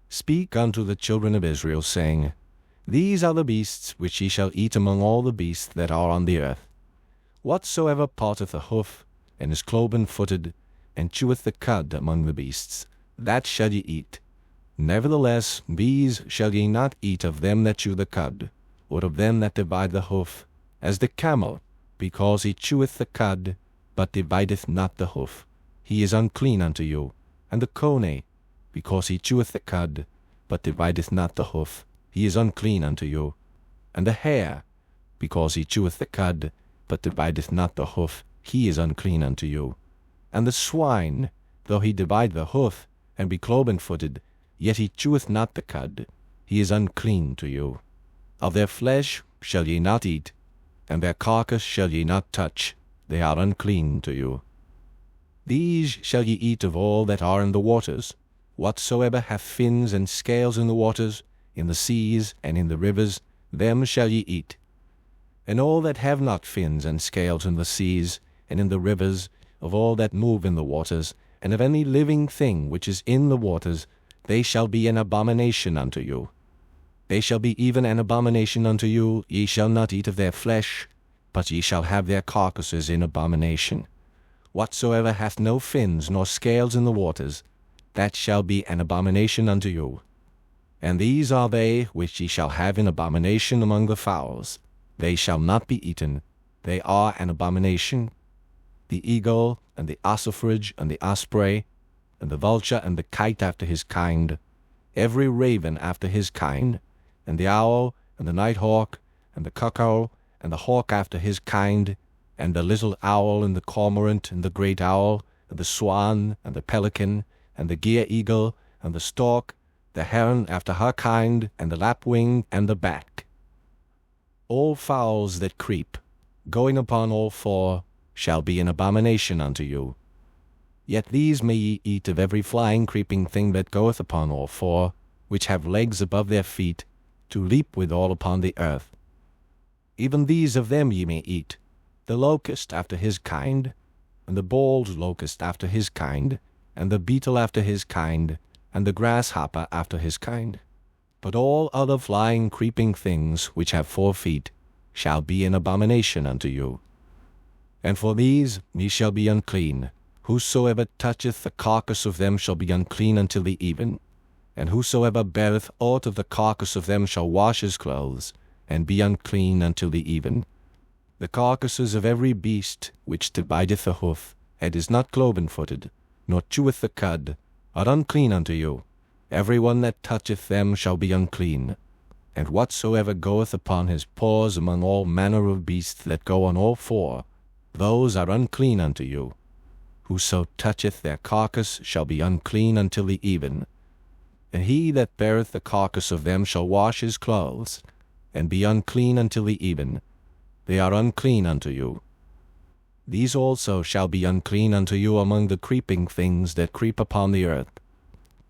Speak unto the children of Israel, saying, These are the beasts which ye shall eat among all the beasts that are on the earth. Whatsoever parteth a hoof, and is cloven-footed, and cheweth the cud among the beasts, that shall ye eat. Nevertheless, these shall ye not eat of them that chew the cud, or of them that divide the hoof, as the camel, because he cheweth the cud, but divideth not the hoof. He is unclean unto you. And the coney, because he cheweth the cud, but divideth not the hoof. He is unclean unto you. And the hare, because he cheweth the cud, but divideth not the hoof. He is unclean unto you. And the swine, though he divide the hoof, and be cloven-footed, yet he cheweth not the cud. He is unclean to you. Of their flesh shall ye not eat, and their carcass shall ye not touch. They are unclean to you. These shall ye eat of all that are in the waters, whatsoever hath fins and scales in the waters, in the seas and in the rivers, them shall ye eat. And all that have not fins and scales in the seas and in the rivers, of all that move in the waters, and of any living thing which is in the waters, they shall be an abomination unto you. They shall be even an abomination unto you. Ye shall not eat of their flesh, but ye shall have their carcasses in abomination. Whatsoever hath no fins nor scales in the waters, that shall be an abomination unto you. And these are they which ye shall have in abomination among the fowls. They shall not be eaten. They are an abomination. The eagle, and the ossifrage, and the osprey, and the vulture, and the kite after his kind, every raven after his kind, and the owl, and the nighthawk, and the cuckoo, and the hawk after his kind, and the little owl, and the cormorant, and the great owl, and the swan, and the pelican, and the gier eagle, and the stork, the heron after her kind, and the lapwing, and the bat. All fowls that creep, going upon all four, shall be an abomination unto you. Yet these may ye eat of every flying creeping thing that goeth upon all four, which have legs above their feet, to leap withal upon the earth. Even these of them ye may eat, the locust after his kind, and the bald locust after his kind, and the beetle after his kind, and the grasshopper after his kind. But all other flying creeping things which have 4 feet shall be an abomination unto you. And for these ye shall be unclean. Whosoever toucheth the carcass of them shall be unclean until the even. And whosoever beareth aught of the carcass of them shall wash his clothes, and be unclean until the even. The carcasses of every beast which divideth the hoof, and is not cloven-footed, nor cheweth the cud, are unclean unto you. Every one that toucheth them shall be unclean. And whatsoever goeth upon his paws among all manner of beasts that go on all 4, those are unclean unto you. Whoso toucheth their carcass shall be unclean until the even. And he that beareth the carcass of them shall wash his clothes, and be unclean until the even. They are unclean unto you. These also shall be unclean unto you among the creeping things that creep upon the earth,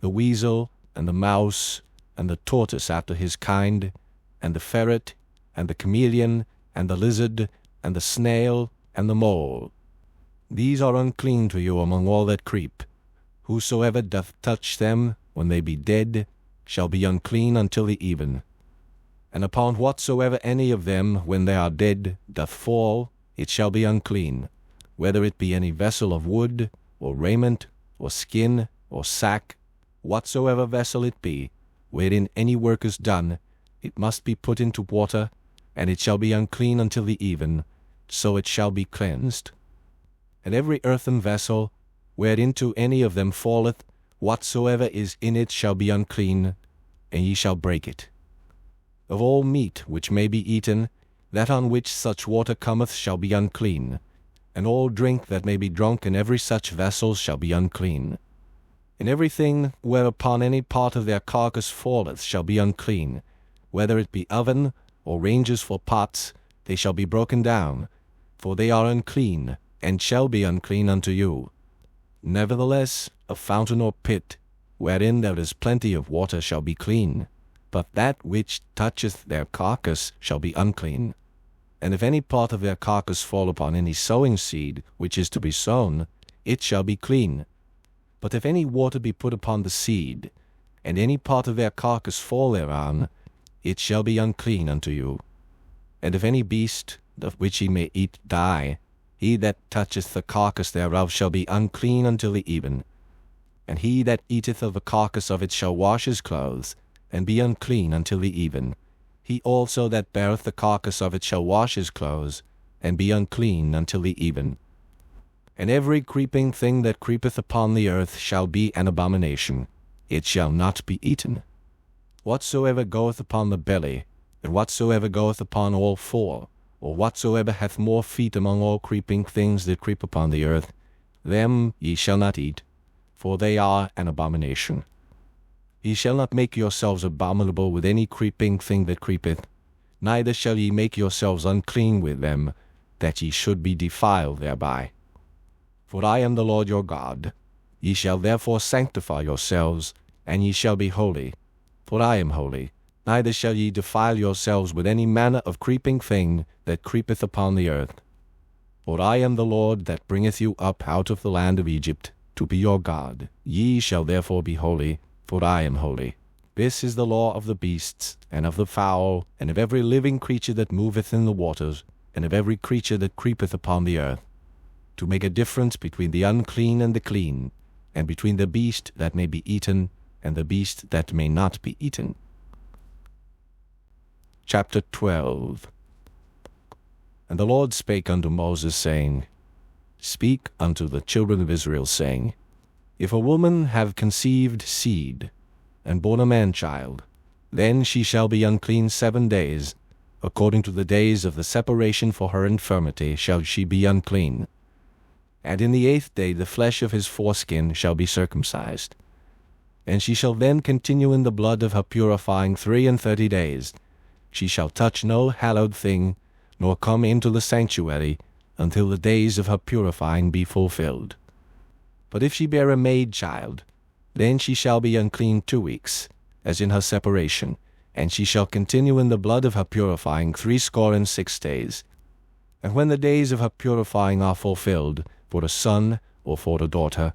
the weasel, and the mouse, and the tortoise after his kind, and the ferret, and the chameleon, and the lizard, and the snail, and the mole. These are unclean to you among all that creep. Whosoever doth touch them, when they be dead, shall be unclean until the even. And upon whatsoever any of them, when they are dead, doth fall, it shall be unclean, whether it be any vessel of wood, or raiment, or skin, or sack, whatsoever vessel it be, wherein any work is done, it must be put into water, and it shall be unclean until the even, so it shall be cleansed. And every earthen vessel, whereinto any of them falleth, whatsoever is in it shall be unclean, and ye shall break it. Of all meat which may be eaten, that on which such water cometh shall be unclean, and all drink that may be drunk in every such vessel shall be unclean. And everything whereupon any part of their carcass falleth shall be unclean, whether it be oven, or ranges for pots, they shall be broken down, for they are unclean, and shall be unclean unto you. Nevertheless, a fountain or pit, wherein there is plenty of water, shall be clean, but that which toucheth their carcass shall be unclean. And if any part of their carcass fall upon any sowing seed which is to be sown, it shall be clean. But if any water be put upon the seed, and any part of their carcass fall thereon, it shall be unclean unto you. And if any beast, of which ye may eat, die, he that toucheth the carcass thereof shall be unclean until the even. And he that eateth of the carcass of it shall wash his clothes, and be unclean until the even. He also that beareth the carcass of it shall wash his clothes, and be unclean until the even. And every creeping thing that creepeth upon the earth shall be an abomination. It shall not be eaten. Whatsoever goeth upon the belly, and whatsoever goeth upon all 4, or whatsoever hath more feet among all creeping things that creep upon the earth, them ye shall not eat, for they are an abomination. Ye shall not make yourselves abominable with any creeping thing that creepeth, neither shall ye make yourselves unclean with them, that ye should be defiled thereby. For I am the Lord your God. Ye shall therefore sanctify yourselves, and ye shall be holy, for I am holy. Neither shall ye defile yourselves with any manner of creeping thing that creepeth upon the earth. For I am the Lord that bringeth you up out of the land of Egypt, to be your God. Ye shall therefore be holy, for I am holy. This is the law of the beasts, and of the fowl, and of every living creature that moveth in the waters, and of every creature that creepeth upon the earth, to make a difference between the unclean and the clean, and between the beast that may be eaten, and the beast that may not be eaten. Chapter 12. And the Lord spake unto Moses, saying, Speak unto the children of Israel, saying, If a woman have conceived seed, and born a man-child, then she shall be unclean 7 days. According to the days of the separation for her infirmity shall she be unclean. And in the 8th day the flesh of his foreskin shall be circumcised. And she shall then continue in the blood of her purifying 33 days. She shall touch no hallowed thing, nor come into the sanctuary, until the days of her purifying be fulfilled. But if she bear a maid child, then she shall be unclean 2 weeks, as in her separation, and she shall continue in the blood of her purifying 66 days. And when the days of her purifying are fulfilled, for a son or for a daughter,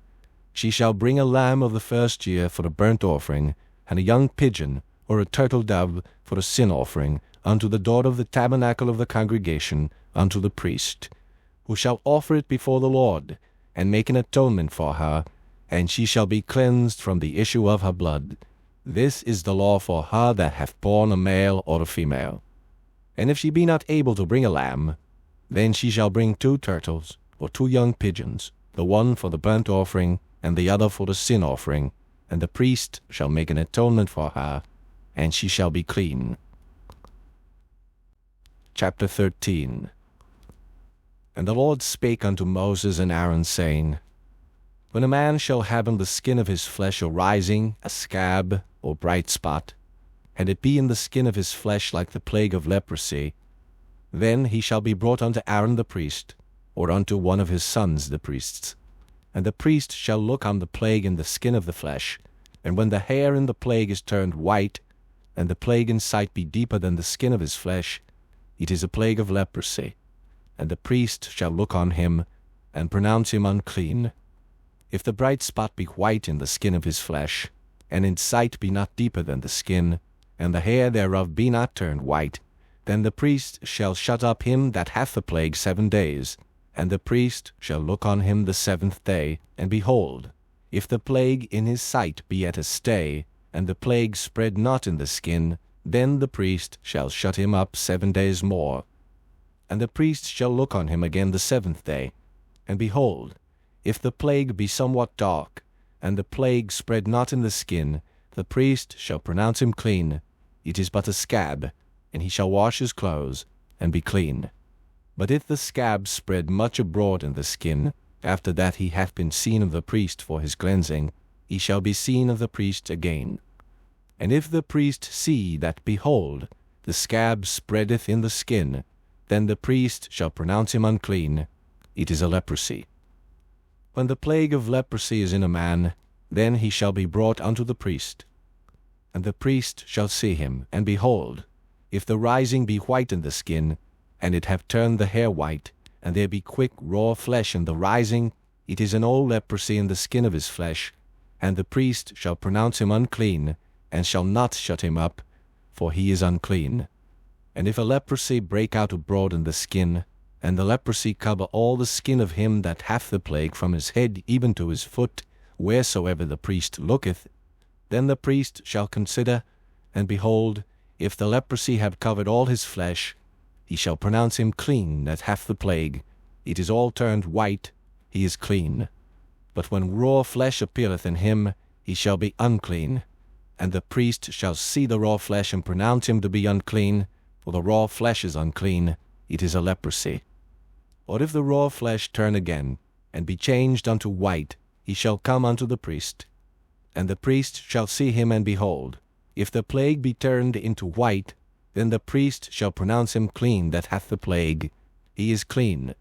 she shall bring a lamb of the first year for a burnt offering, and a young pigeon or a turtle dove for a sin offering, unto the door of the tabernacle of the congregation, unto the priest, who shall offer it before the Lord, and make an atonement for her, and she shall be cleansed from the issue of her blood. This is the law for her that hath borne a male or a female. And if she be not able to bring a lamb, then she shall bring 2 turtles, or 2 young pigeons, the one for the burnt offering, and the other for the sin offering, and the priest shall make an atonement for her, and she shall be clean. Chapter 13. And the Lord spake unto Moses and Aaron, saying, When a man shall have in the skin of his flesh a rising, a scab, or bright spot, and it be in the skin of his flesh like the plague of leprosy, then he shall be brought unto Aaron the priest, or unto one of his sons the priests. And the priest shall look on the plague in the skin of the flesh, and when the hair in the plague is turned white, and the plague in sight be deeper than the skin of his flesh, it is a plague of leprosy. And the priest shall look on him, and pronounce him unclean. If the bright spot be white in the skin of his flesh, and in sight be not deeper than the skin, and the hair thereof be not turned white, then the priest shall shut up him that hath the plague 7 days, and the priest shall look on him the 7th day, and behold, if the plague in his sight be at a stay, and the plague spread not in the skin, then the priest shall shut him up 7 days more. And the priest shall look on him again the 7th day, and behold, if the plague be somewhat dark, and the plague spread not in the skin, the priest shall pronounce him clean. It is but a scab, and he shall wash his clothes, and be clean. But if the scab spread much abroad in the skin, after that he hath been seen of the priest for his cleansing, he shall be seen of the priest again. And if the priest see that, behold, the scab spreadeth in the skin, then the priest shall pronounce him unclean. It is a leprosy. When the plague of leprosy is in a man, then he shall be brought unto the priest. And the priest shall see him, and behold, if the rising be white in the skin, and it have turned the hair white, and there be quick raw flesh in the rising, it is an old leprosy in the skin of his flesh, and the priest shall pronounce him unclean, and shall not shut him up, for he is unclean. And if a leprosy break out abroad in the skin, and the leprosy cover all the skin of him that hath the plague from his head even to his foot, wheresoever the priest looketh, then the priest shall consider, and behold, if the leprosy have covered all his flesh, he shall pronounce him clean that hath the plague. It is all turned white, he is clean. But when raw flesh appeareth in him, he shall be unclean. And the priest shall see the raw flesh, and pronounce him to be unclean, for the raw flesh is unclean, it is a leprosy. Or if the raw flesh turn again, and be changed unto white, he shall come unto the priest. And the priest shall see him, and behold, if the plague be turned into white, then the priest shall pronounce him clean that hath the plague. He is clean.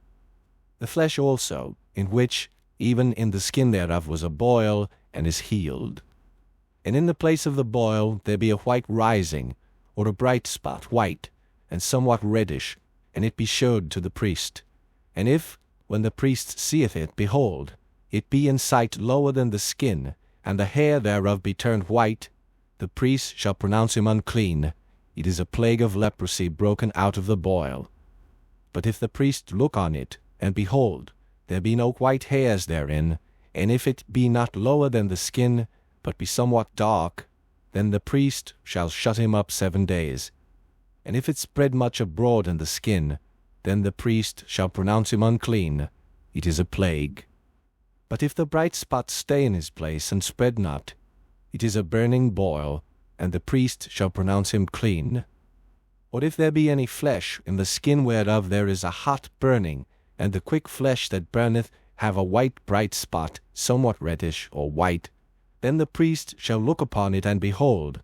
The flesh also, in which, even in the skin thereof, was a boil, and is healed. And in the place of the boil there be a white rising, or a bright spot, white, and somewhat reddish, and it be shewed to the priest. And if, when the priest seeth it, behold, it be in sight lower than the skin, and the hair thereof be turned white, the priest shall pronounce him unclean. It is a plague of leprosy broken out of the boil. But if the priest look on it, and behold, there be no white hairs therein, and if it be not lower than the skin, but be somewhat dark, then the priest shall shut him up 7 days. And if it spread much abroad in the skin, then the priest shall pronounce him unclean. It is a plague. But if the bright spot stay in his place, and spread not, it is a burning boil, and the priest shall pronounce him clean. Or if there be any flesh in the skin whereof there is a hot burning, and the quick flesh that burneth have a white bright spot, somewhat reddish or white, then the priest shall look upon it, and behold,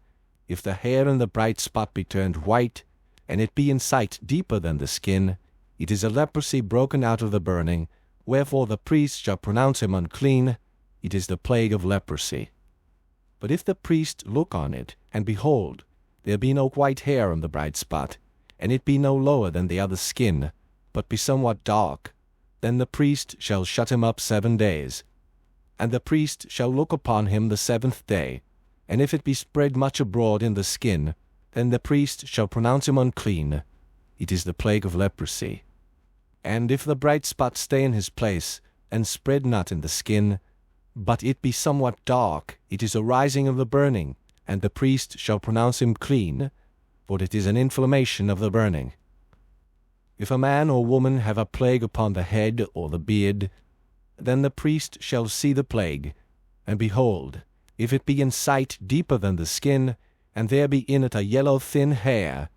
if the hair in the bright spot be turned white, and it be in sight deeper than the skin, it is a leprosy broken out of the burning, wherefore the priest shall pronounce him unclean. It is the plague of leprosy. But if the priest look on it, and behold, there be no white hair on the bright spot, and it be no lower than the other skin, but be somewhat dark, then the priest shall shut him up 7 days. And the priest shall look upon him the 7th day, and if it be spread much abroad in the skin, then the priest shall pronounce him unclean. It is the plague of leprosy. And if the bright spot stay in his place, and spread not in the skin, but it be somewhat dark, it is a rising of the burning, and the priest shall pronounce him clean, for it is an inflammation of the burning. If a man or woman have a plague upon the head or the beard, then the priest shall see the plague, and behold, if it be in sight deeper than the skin, and there be in it a yellow thin hair,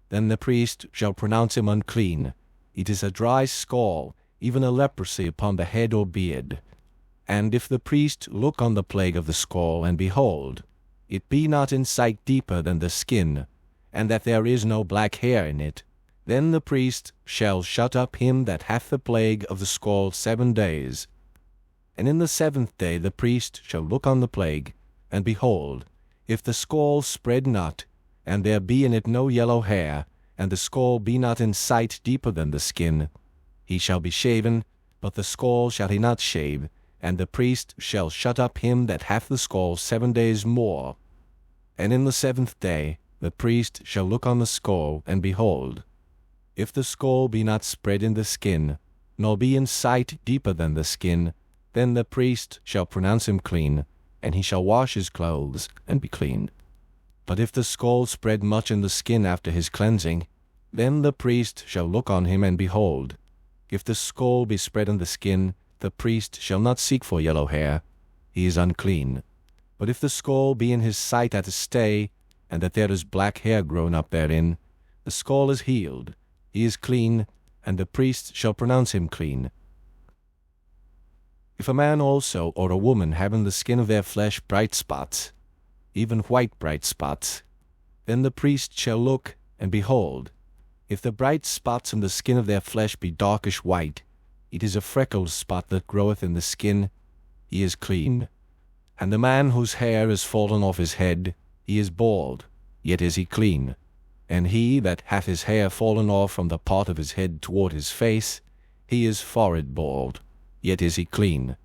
then the priest shall pronounce him unclean. It is a dry scall, even a leprosy upon the head or beard. And if the priest look on the plague of the scall, and behold, it be not in sight deeper than the skin, and that there is no black hair in it, then the priest shall shut up him that hath the plague of the scall 7 days. And in the 7th day the priest shall look on the plague, and behold, if the scall spread not, and there be in it no yellow hair, and the scall be not in sight deeper than the skin, he shall be shaven, but the scall shall he not shave, and the priest shall shut up him that hath the scall 7 days more. And in the 7th day the priest shall look on the scall, and behold, if the scall be not spread in the skin, nor be in sight deeper than the skin, then the priest shall pronounce him clean, and he shall wash his clothes, and be clean. But if the scall spread much in the skin after his cleansing, then the priest shall look on him, and behold, if the scall be spread in the skin, the priest shall not seek for yellow hair, he is unclean. But if the scall be in his sight at a stay, and that there is black hair grown up therein, the scall is healed, he is clean, and the priest shall pronounce him clean. If a man also or a woman have in the skin of their flesh bright spots, even white bright spots, then the priest shall look, and behold, if the bright spots in the skin of their flesh be darkish white, it is a freckled spot that groweth in the skin, he is clean. And the man whose hair is fallen off his head, he is bald, yet is he clean. And he that hath his hair fallen off from the part of his head toward his face, he is forehead bald, yet is he clean.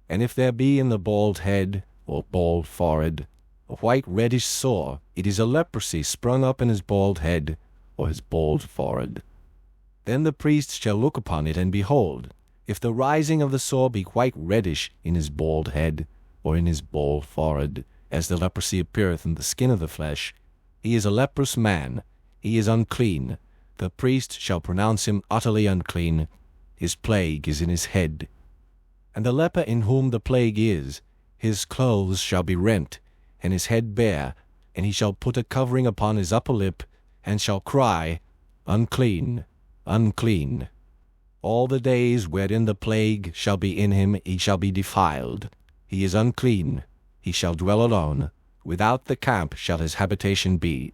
And if there be in the bald head, or bald forehead, a white reddish sore, it is a leprosy sprung up in his bald head, or his bald forehead. Then the priest shall look upon it, and behold, if the rising of the sore be white reddish in his bald head, or in his bald forehead, as the leprosy appeareth in the skin of the flesh, he is a leprous man, he is unclean. The priest shall pronounce him utterly unclean. His plague is in his head. And the leper in whom the plague is, his clothes shall be rent, and his head bare, and he shall put a covering upon his upper lip, and shall cry, Unclean, unclean. All the days wherein the plague shall be in him he shall be defiled. He is unclean, he shall dwell alone. Without the camp shall his habitation be.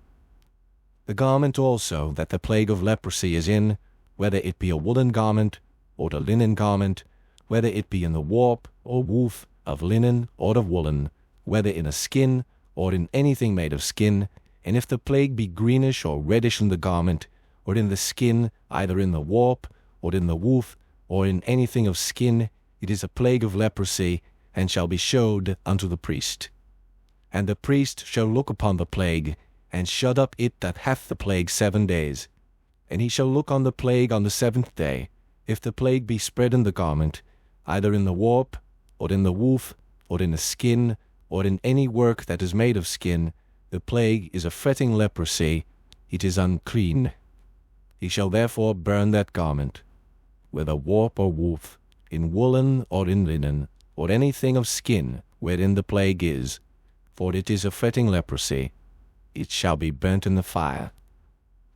The garment also that the plague of leprosy is in, whether it be a woolen garment, or a linen garment, whether it be in the warp or woof of linen or of woolen, whether in a skin or in anything made of skin, and if the plague be greenish or reddish in the garment, or in the skin, either in the warp, or in the woof, or in anything of skin, it is a plague of leprosy, and shall be showed unto the priest. And the priest shall look upon the plague, and shut up it that hath the plague 7 days. And he shall look on the plague on the 7th day. If the plague be spread in the garment, either in the warp, or in the woof, or in the skin, or in any work that is made of skin, the plague is a fretting leprosy, it is unclean. He shall therefore burn that garment, whether warp or woof, in woolen or in linen, or anything of skin wherein the plague is, for it is a fretting leprosy, it shall be burnt in the fire.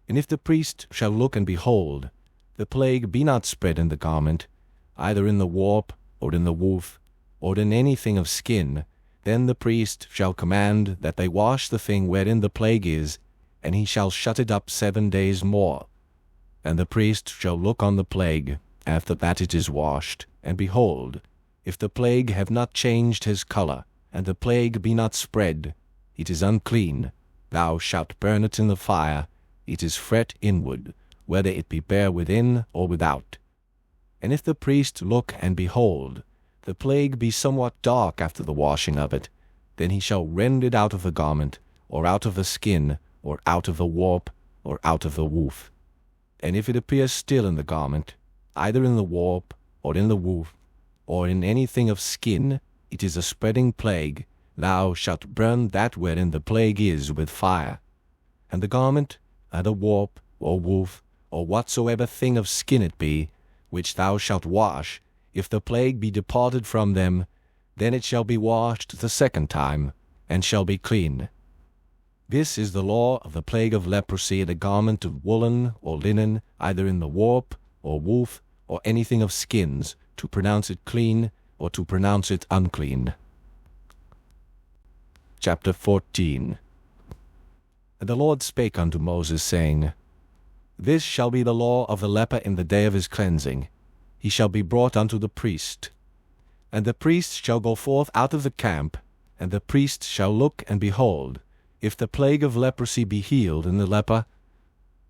And if the priest shall look and behold, the plague be not spread in the garment, either in the warp, or in the woof, or in anything of skin, then the priest shall command that they wash the thing wherein the plague is, and he shall shut it up 7 days more. And the priest shall look on the plague, after that it is washed, and behold, if the plague have not changed his color, and the plague be not spread, it is unclean, thou shalt burn it in the fire. It is fret inward, whether it be bare within or without. And if the priest look and behold, the plague be somewhat dark after the washing of it, then he shall rend it out of the garment, or out of the skin, or out of the warp, or out of the woof. And if it appear still in the garment, either in the warp, or in the woof, or in anything of skin, it is a spreading plague. Thou shalt burn that wherein the plague is with fire. And the garment, either warp, or woof, or whatsoever thing of skin it be, which thou shalt wash, if the plague be departed from them, then it shall be washed the second time, and shall be clean. This is the law of the plague of leprosy in a garment of woolen or linen, either in the warp, or woof, or anything of skins, to pronounce it clean, or to pronounce it unclean. Chapter 14. And the Lord spake unto Moses, saying, This shall be the law of the leper in the day of his cleansing. He shall be brought unto the priest. And the priest shall go forth out of the camp, and the priest shall look and behold, if the plague of leprosy be healed in the leper.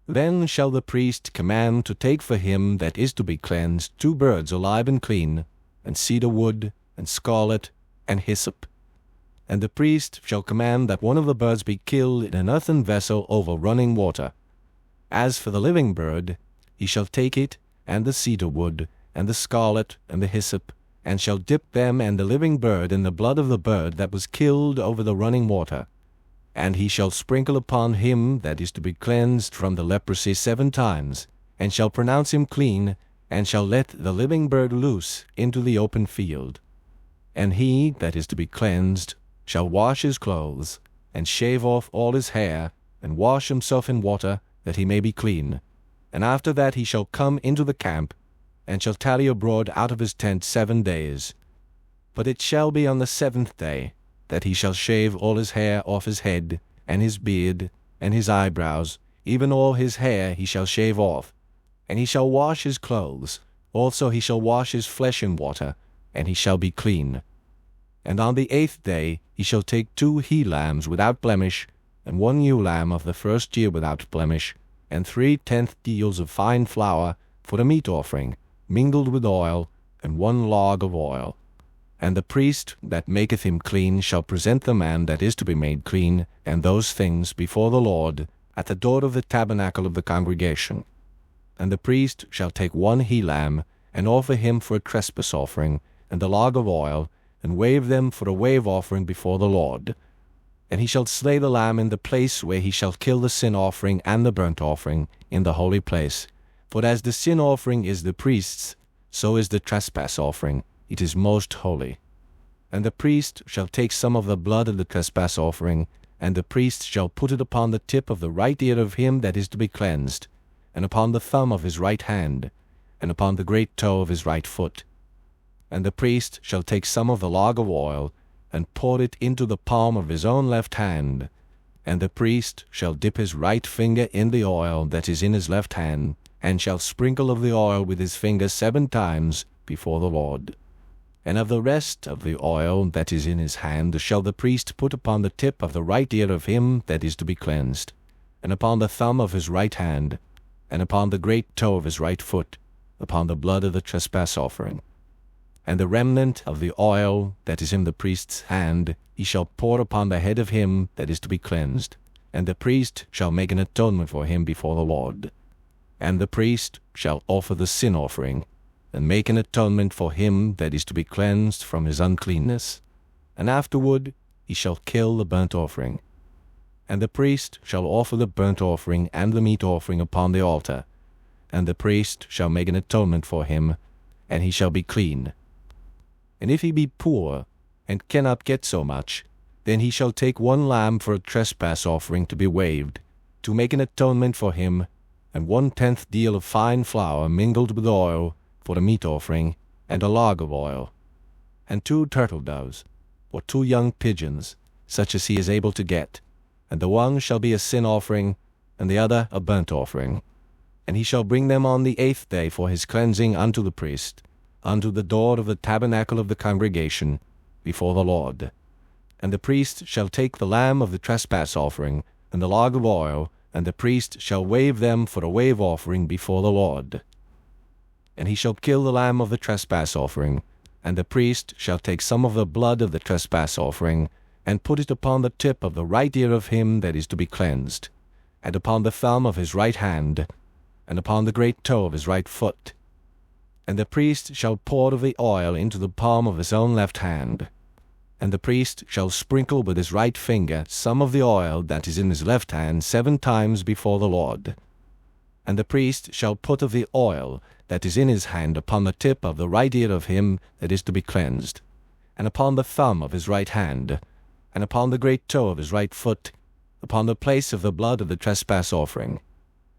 Then shall the priest command to take for him that is to be cleansed 2 birds alive and clean, and cedar wood, and scarlet, and hyssop. And the priest shall command that one of the birds be killed in an earthen vessel over running water. As for the living bird, he shall take it, and the cedar wood, and the scarlet, and the hyssop, and shall dip them and the living bird in the blood of the bird that was killed over the running water. And he shall sprinkle upon him that is to be cleansed from the leprosy 7 times, and shall pronounce him clean, and shall let the living bird loose into the open field. And he that is to be cleansed shall wash his clothes, and shave off all his hair, and wash himself in water, that he may be clean. And after that he shall come into the camp, and shall tarry abroad out of his tent 7 days. But it shall be on the 7th day, that he shall shave all his hair off his head, and his beard, and his eyebrows, even all his hair he shall shave off. And he shall wash his clothes, also he shall wash his flesh in water, and he shall be clean. And on the 8th day he shall take 2 he-lambs without blemish, and 1 ewe lamb of the first year without blemish, and 3/10 deals of fine flour for a meat offering, mingled with oil, and 1 log of oil. And the priest that maketh him clean shall present the man that is to be made clean, and those things before the Lord, at the door of the tabernacle of the congregation. And the priest shall take 1 he-lamb, and offer him for a trespass offering, and a log of oil, and wave them for a wave offering before the Lord. And he shall slay the lamb in the place where he shall kill the sin offering and the burnt offering, in the holy place. For as the sin offering is the priest's, so is the trespass offering. It is most holy. And the priest shall take some of the blood of the trespass offering, and the priest shall put it upon the tip of the right ear of him that is to be cleansed, and upon the thumb of his right hand, and upon the great toe of his right foot. And the priest shall take some of the log of oil, and pour it into the palm of his own left hand. And the priest shall dip his right finger in the oil that is in his left hand, and shall sprinkle of the oil with his finger 7 times before the Lord. And of the rest of the oil that is in his hand shall the priest put upon the tip of the right ear of him that is to be cleansed, and upon the thumb of his right hand, and upon the great toe of his right foot, upon the blood of the trespass offering. And the remnant of the oil that is in the priest's hand he shall pour upon the head of him that is to be cleansed, and the priest shall make an atonement for him before the Lord. And the priest shall offer the sin offering, and make an atonement for him that is to be cleansed from his uncleanness, and afterward he shall kill the burnt offering. And the priest shall offer the burnt offering and the meat offering upon the altar, and the priest shall make an atonement for him, and he shall be clean. And if he be poor, and cannot get so much, then he shall take 1 lamb for a trespass offering to be waved, to make an atonement for him, and 1/10 deal of fine flour mingled with oil, for a meat offering, and a log of oil, and 2 turtle doves, or 2 young pigeons, such as he is able to get, and the one shall be a sin offering, and the other a burnt offering. And he shall bring them on the 8th day for his cleansing unto the priest, unto the door of the tabernacle of the congregation, before the Lord. And the priest shall take the lamb of the trespass offering, and the log of oil, and the priest shall wave them for a wave offering before the Lord. And he shall kill the lamb of the trespass offering, and the priest shall take some of the blood of the trespass offering, and put it upon the tip of the right ear of him that is to be cleansed, and upon the thumb of his right hand, and upon the great toe of his right foot. And the priest shall pour of the oil into the palm of his own left hand. And the priest shall sprinkle with his right finger some of the oil that is in his left hand 7 times before the Lord. And the priest shall put of the oil that is in his hand upon the tip of the right ear of him that is to be cleansed, and upon the thumb of his right hand, and upon the great toe of his right foot, upon the place of the blood of the trespass offering.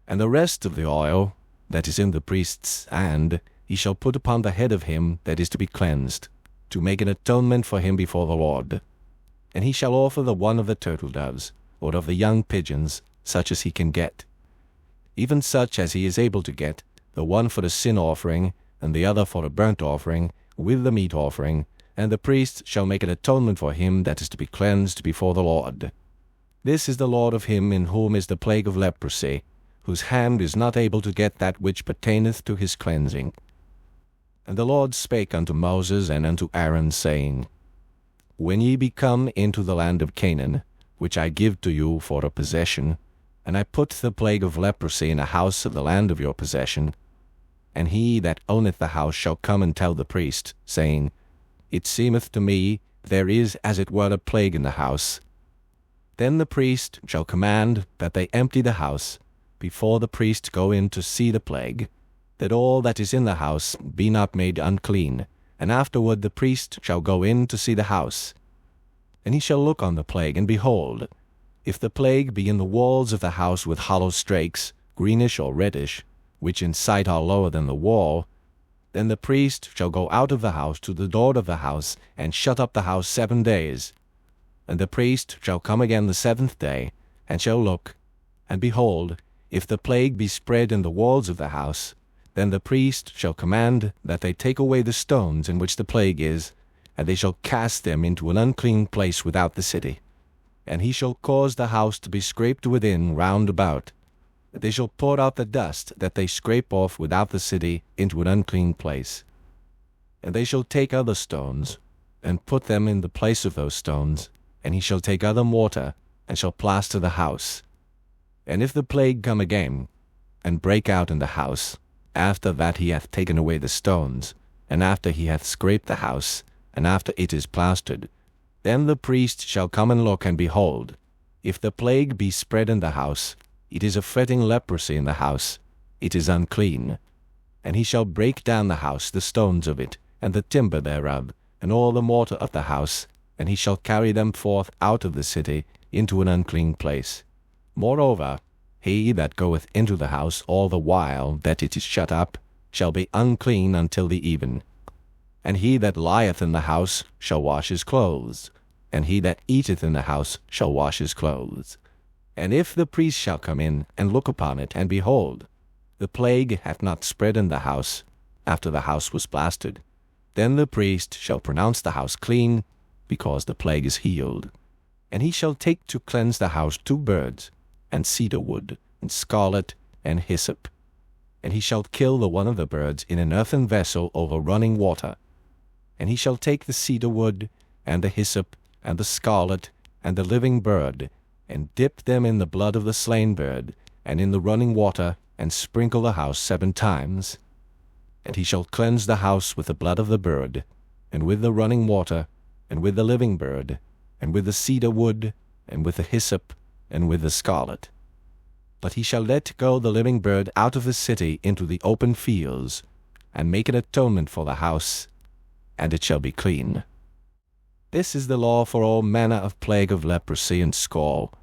And the rest of the oil that is in the priest's hand he shall put upon the head of him that is to be cleansed, to make an atonement for him before the Lord. And he shall offer the one of the turtle doves, or of the young pigeons, such as he can get, even such as he is able to get, the one for the sin offering, and the other for a burnt offering, with the meat offering, and the priest shall make an atonement for him that is to be cleansed before the Lord. This is the law of him in whom is the plague of leprosy, whose hand is not able to get that which pertaineth to his cleansing. And the Lord spake unto Moses and unto Aaron, saying, When ye be come into the land of Canaan, which I give to you for a possession, and I put the plague of leprosy in a house of the land of your possession, and he that owneth the house shall come and tell the priest, saying, It seemeth to me there is as it were a plague in the house. Then the priest shall command that they empty the house, before the priest go in to see the plague, that all that is in the house be not made unclean, and afterward the priest shall go in to see the house. And he shall look on the plague, and behold, if the plague be in the walls of the house with hollow strakes, greenish or reddish, which in sight are lower than the wall, then the priest shall go out of the house to the door of the house, and shut up the house 7 days. And the priest shall come again the 7th day, and shall look, and behold, if the plague be spread in the walls of the house, then the priest shall command that they take away the stones in which the plague is, and they shall cast them into an unclean place without the city. And he shall cause the house to be scraped within round about. They shall pour out the dust that they scrape off without the city into an unclean place. And they shall take other stones, and put them in the place of those stones, and he shall take other mortar, and shall plaster the house. And if the plague come again, and break out in the house, after that he hath taken away the stones, and after he hath scraped the house, and after it is plastered, then the priest shall come and look, and behold, if the plague be spread in the house, it is a fretting leprosy in the house, it is unclean. And he shall break down the house, the stones of it, and the timber thereof, and all the mortar of the house, and he shall carry them forth out of the city into an unclean place. Moreover, he that goeth into the house all the while that it is shut up shall be unclean until the even. And he that lieth in the house shall wash his clothes, and he that eateth in the house shall wash his clothes. And if the priest shall come in and look upon it, and behold, the plague hath not spread in the house, after the house was plastered, then the priest shall pronounce the house clean, because the plague is healed. And he shall take to cleanse the house 2 birds, and cedar wood, and scarlet, and hyssop. And he shall kill the one of the birds in an earthen vessel over running water. And he shall take the cedar wood, and the hyssop, and the scarlet, and the living bird, and dip them in the blood of the slain bird, and in the running water, and sprinkle the house 7 times. And he shall cleanse the house with the blood of the bird, and with the running water, and with the living bird, and with the cedar wood, and with the hyssop, and with the scarlet. But he shall let go the living bird out of the city into the open fields, and make an atonement for the house, and it shall be clean. This is the law for all manner of plague of leprosy and scall,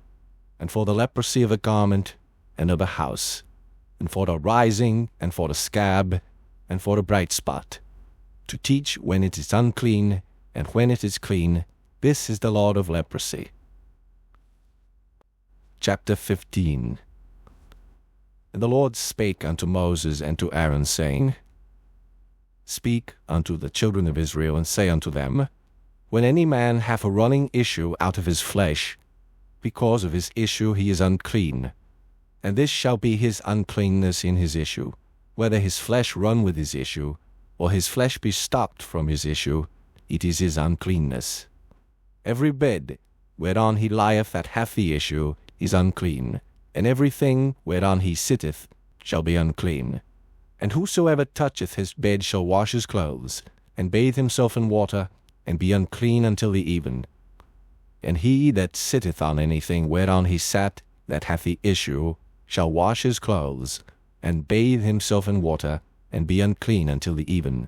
and for the leprosy of a garment, and of a house, and for the rising, and for the scab, and for the bright spot, to teach when it is unclean, and when it is clean. This is the law of leprosy. Chapter 15. And the Lord spake unto Moses and to Aaron, saying, Speak unto the children of Israel, and say unto them, When any man hath a running issue out of his flesh, because of his issue he is unclean. And this shall be his uncleanness in his issue, whether his flesh run with his issue, or his flesh be stopped from his issue, it is his uncleanness. Every bed whereon he lieth that hath the issue is unclean, and everything whereon he sitteth shall be unclean. And whosoever toucheth his bed shall wash his clothes, and bathe himself in water, and be unclean until the even. And he that sitteth on anything whereon he sat that hath the issue shall wash his clothes, and bathe himself in water, and be unclean until the even.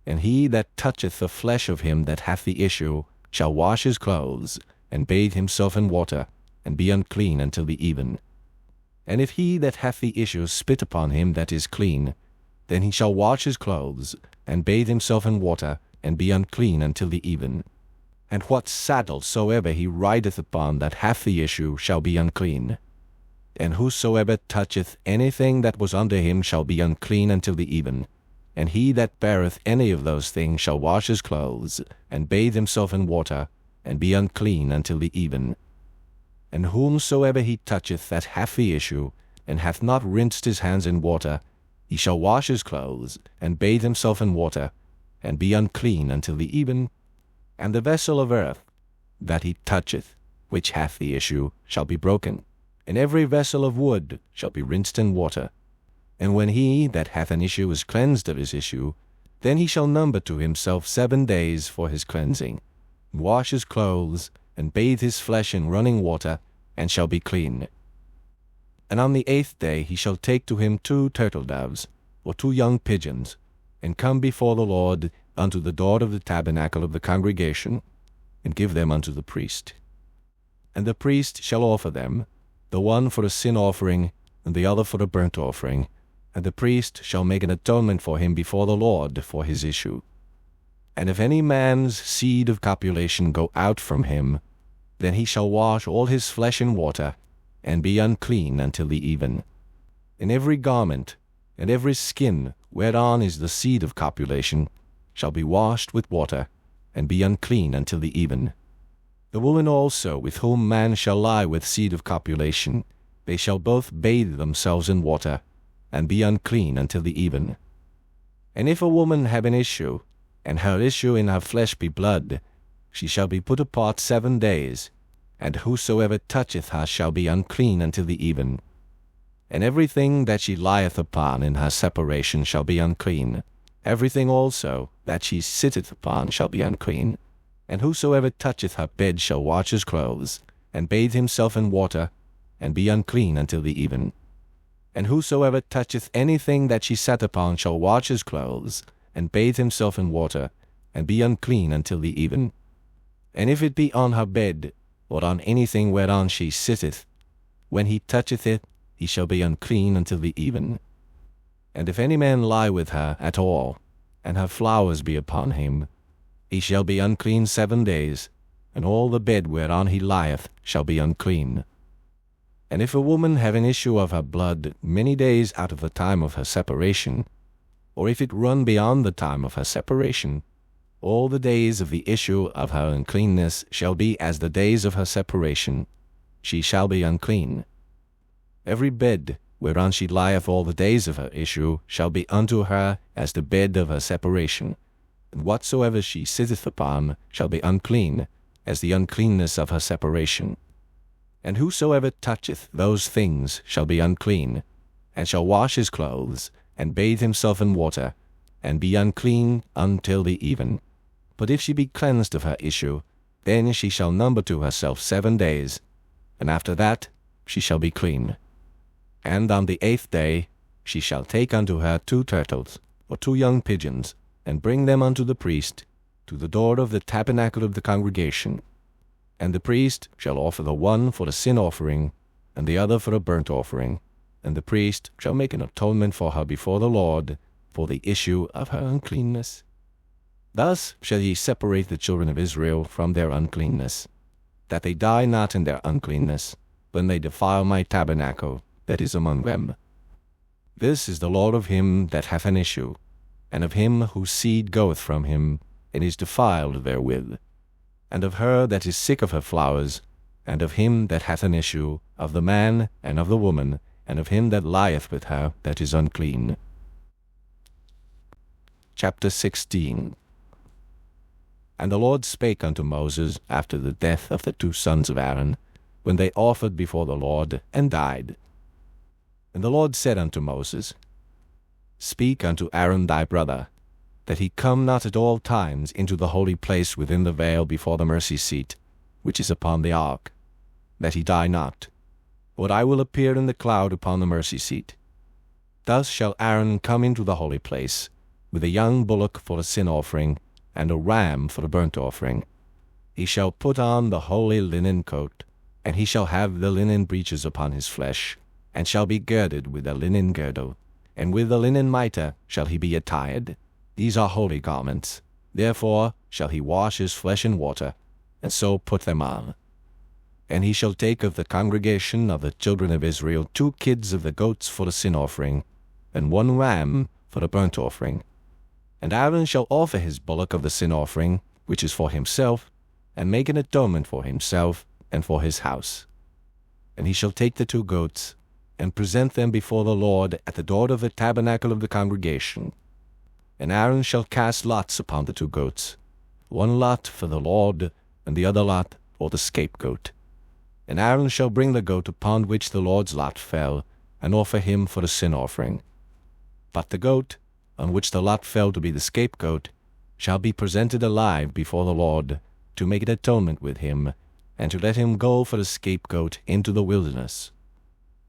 And he that toucheth the flesh of him that hath the issue shall wash his clothes, and bathe himself in water, and be unclean until the even. And if he that hath the issue spit upon him that is clean, then he shall wash his clothes, and bathe himself in water, and be unclean until the even. And what saddle soever he rideth upon that hath the issue shall be unclean. And whosoever toucheth anything that was under him shall be unclean until the even. And he that beareth any of those things shall wash his clothes, and bathe himself in water, and be unclean until the even. And whomsoever he toucheth that hath the issue, and hath not rinsed his hands in water, he shall wash his clothes, and bathe himself in water, and be unclean until the even. And the vessel of earth that he toucheth, which hath the issue, shall be broken, and every vessel of wood shall be rinsed in water. And when he that hath an issue is cleansed of his issue, then he shall number to himself 7 days for his cleansing, wash his clothes, and bathe his flesh in running water, and shall be clean. And on the 8th day he shall take to him 2 turtle doves, or 2 young pigeons, and come before the Lord unto the door of the tabernacle of the congregation, and give them unto the priest. And the priest shall offer them, the one for a sin offering, and the other for a burnt offering, and the priest shall make an atonement for him before the Lord for his issue. And if any man's seed of copulation go out from him, then he shall wash all his flesh in water, and be unclean until the even. And every garment, and every skin whereon is the seed of copulation, shall be washed with water, and be unclean until the even. The woman also with whom man shall lie with seed of copulation, they shall both bathe themselves in water, and be unclean until the even. And if a woman have an issue, and her issue in her flesh be blood, she shall be put apart 7 days, and whosoever toucheth her shall be unclean until the even. And everything that she lieth upon in her separation shall be unclean. Everything also that she sitteth upon shall be unclean. And whosoever toucheth her bed shall wash his clothes, and bathe himself in water, and be unclean until the even. And whosoever toucheth anything that she sat upon shall wash his clothes, and bathe himself in water, and be unclean until the even. And if it be on her bed, or on anything whereon she sitteth, when he toucheth it, he shall be unclean until the even. And if any man lie with her at all, and her flowers be upon him, he shall be unclean 7 days, and all the bed whereon he lieth shall be unclean. And if a woman have an issue of her blood many days out of the time of her separation, or if it run beyond the time of her separation, all the days of the issue of her uncleanness shall be as the days of her separation. She shall be unclean. Every bed whereon she lieth all the days of her issue shall be unto her as the bed of her separation, and whatsoever she sitteth upon shall be unclean, as the uncleanness of her separation. And whosoever toucheth those things shall be unclean, and shall wash his clothes, and bathe himself in water, and be unclean until the even. But if she be cleansed of her issue, then she shall number to herself 7 days, and after that she shall be clean. And on the 8th day she shall take unto her 2 turtles, or 2 young pigeons, and bring them unto the priest, to the door of the tabernacle of the congregation. And the priest shall offer the one for a sin offering, and the other for a burnt offering, and the priest shall make an atonement for her before the Lord, for the issue of her uncleanness. Thus shall ye separate the children of Israel from their uncleanness, that they die not in their uncleanness, when they defile my tabernacle that is among them. This is the law of him that hath an issue, and of him whose seed goeth from him, and is defiled therewith, and of her that is sick of her flowers, and of him that hath an issue, of the man, and of the woman, and of him that lieth with her that is unclean. Chapter 16. And the Lord spake unto Moses after the death of the 2 sons of Aaron, when they offered before the Lord, and died. And the Lord said unto Moses, Speak unto Aaron thy brother, that he come not at all times into the holy place within the veil before the mercy seat, which is upon the ark, that he die not. For I will appear in the cloud upon the mercy seat. Thus shall Aaron come into the holy place, with a young bullock for a sin offering, and a ram for a burnt offering. He shall put on the holy linen coat, and he shall have the linen breeches upon his flesh, and shall be girded with a linen girdle, and with the linen mitre shall he be attired. These are holy garments. Therefore shall he wash his flesh in water, and so put them on. And he shall take of the congregation of the children of Israel 2 kids of the goats for a sin offering, and 1 ram for a burnt offering. And Aaron shall offer his bullock of the sin offering, which is for himself, and make an atonement for himself and for his house. And he shall take the 2 goats, and present them before the Lord at the door of the tabernacle of the congregation. And Aaron shall cast lots upon the 2 goats, 1 lot for the Lord, and the other lot for the scapegoat. And Aaron shall bring the goat upon which the Lord's lot fell, and offer him for a sin offering. But the goat, on which the lot fell to be the scapegoat, shall be presented alive before the Lord, to make an atonement with him, and to let him go for a scapegoat into the wilderness.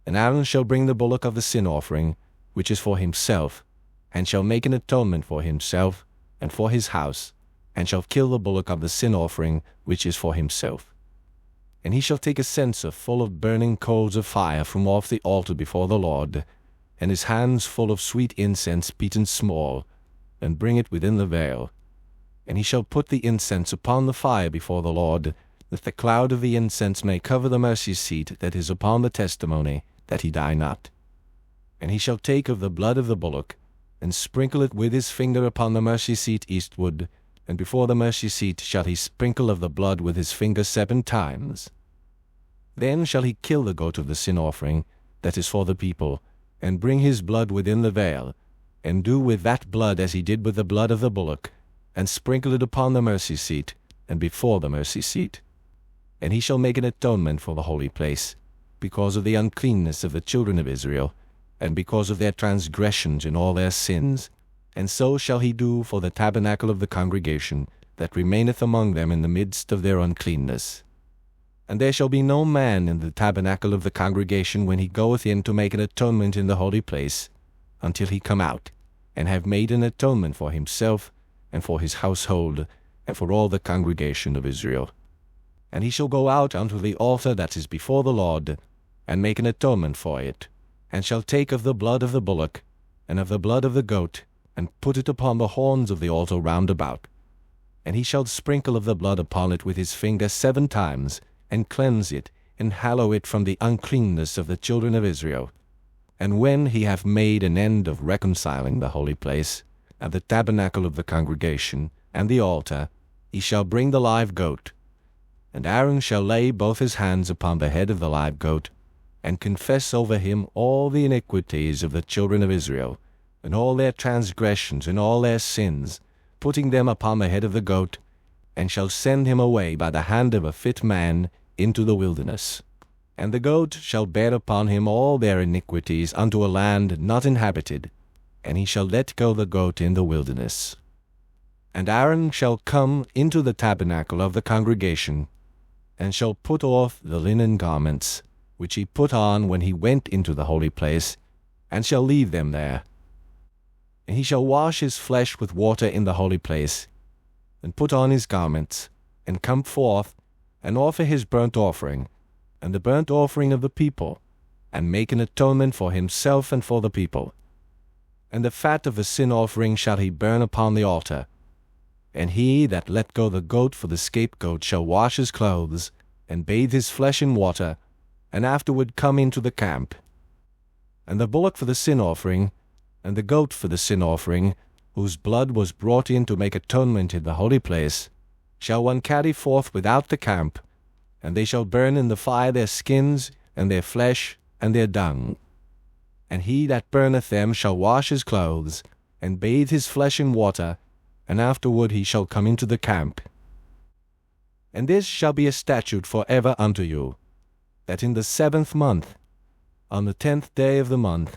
And Aaron shall bring the bullock of the sin offering, which is for himself, and shall make an atonement for himself and for his house, and shall kill the bullock of the sin offering, which is for himself. And he shall take a censer full of burning coals of fire from off the altar before the Lord, and his hands full of sweet incense beaten small, and bring it within the veil. And he shall put the incense upon the fire before the Lord, that the cloud of the incense may cover the mercy seat that is upon the testimony, that he die not. And he shall take of the blood of the bullock, and sprinkle it with his finger upon the mercy seat eastward, and before the mercy seat shall he sprinkle of the blood with his finger 7 times. Then shall he kill the goat of the sin offering, that is for the people, and bring his blood within the veil, and do with that blood as he did with the blood of the bullock, and sprinkle it upon the mercy seat, and before the mercy seat. And he shall make an atonement for the holy place, because of the uncleanness of the children of Israel, and because of their transgressions and all their sins. And so shall he do for the tabernacle of the congregation, that remaineth among them in the midst of their uncleanness. And there shall be no man in the tabernacle of the congregation when he goeth in to make an atonement in the holy place, until he come out, and have made an atonement for himself, and for his household, and for all the congregation of Israel. And he shall go out unto the altar that is before the Lord, and make an atonement for it, and shall take of the blood of the bullock, and of the blood of the goat, and put it upon the horns of the altar round about. And he shall sprinkle of the blood upon it with his finger 7 times, and cleanse it, and hallow it from the uncleanness of the children of Israel. And when he hath made an end of reconciling the holy place, and the tabernacle of the congregation, and the altar, he shall bring the live goat. And Aaron shall lay both his hands upon the head of the live goat, and confess over him all the iniquities of the children of Israel, and all their transgressions and all their sins, putting them upon the head of the goat, and shall send him away by the hand of a fit man into the wilderness. And the goat shall bear upon him all their iniquities unto a land not inhabited, and he shall let go the goat in the wilderness. And Aaron shall come into the tabernacle of the congregation, and shall put off the linen garments, which he put on when he went into the holy place, and shall leave them there. And he shall wash his flesh with water in the holy place, and put on his garments, and come forth, and offer his burnt offering, and the burnt offering of the people, and make an atonement for himself and for the people. And the fat of the sin offering shall he burn upon the altar. And he that let go the goat for the scapegoat shall wash his clothes, and bathe his flesh in water, and afterward come into the camp. And the bullock for the sin offering, and the goat for the sin offering, whose blood was brought in to make atonement in the holy place, shall one carry forth without the camp, and they shall burn in the fire their skins, and their flesh, and their dung. And he that burneth them shall wash his clothes, and bathe his flesh in water, and afterward he shall come into the camp. And this shall be a statute for ever unto you, that in the 7th month, on the 10th day of the month,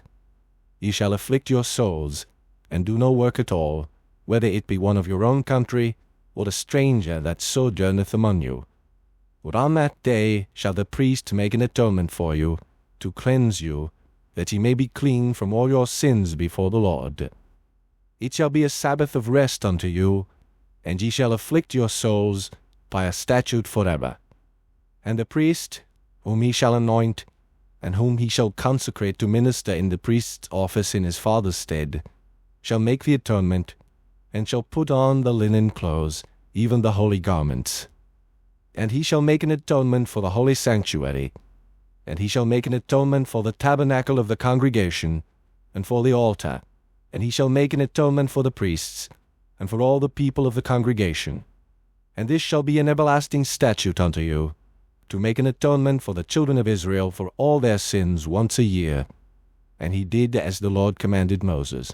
ye shall afflict your souls, and do no work at all, whether it be one of your own country, or a stranger that sojourneth among you. For on that day shall the priest make an atonement for you, to cleanse you, that ye may be clean from all your sins before the Lord. It shall be a Sabbath of rest unto you, and ye shall afflict your souls by a statute forever. And the priest, whom he shall anoint, and whom he shall consecrate to minister in the priest's office in his father's stead, shall make the atonement, and shall put on the linen clothes, even the holy garments. And he shall make an atonement for the holy sanctuary, and he shall make an atonement for the tabernacle of the congregation, and for the altar, and he shall make an atonement for the priests, and for all the people of the congregation. And this shall be an everlasting statute unto you, to make an atonement for the children of Israel for all their sins once a year. And he did as the Lord commanded Moses.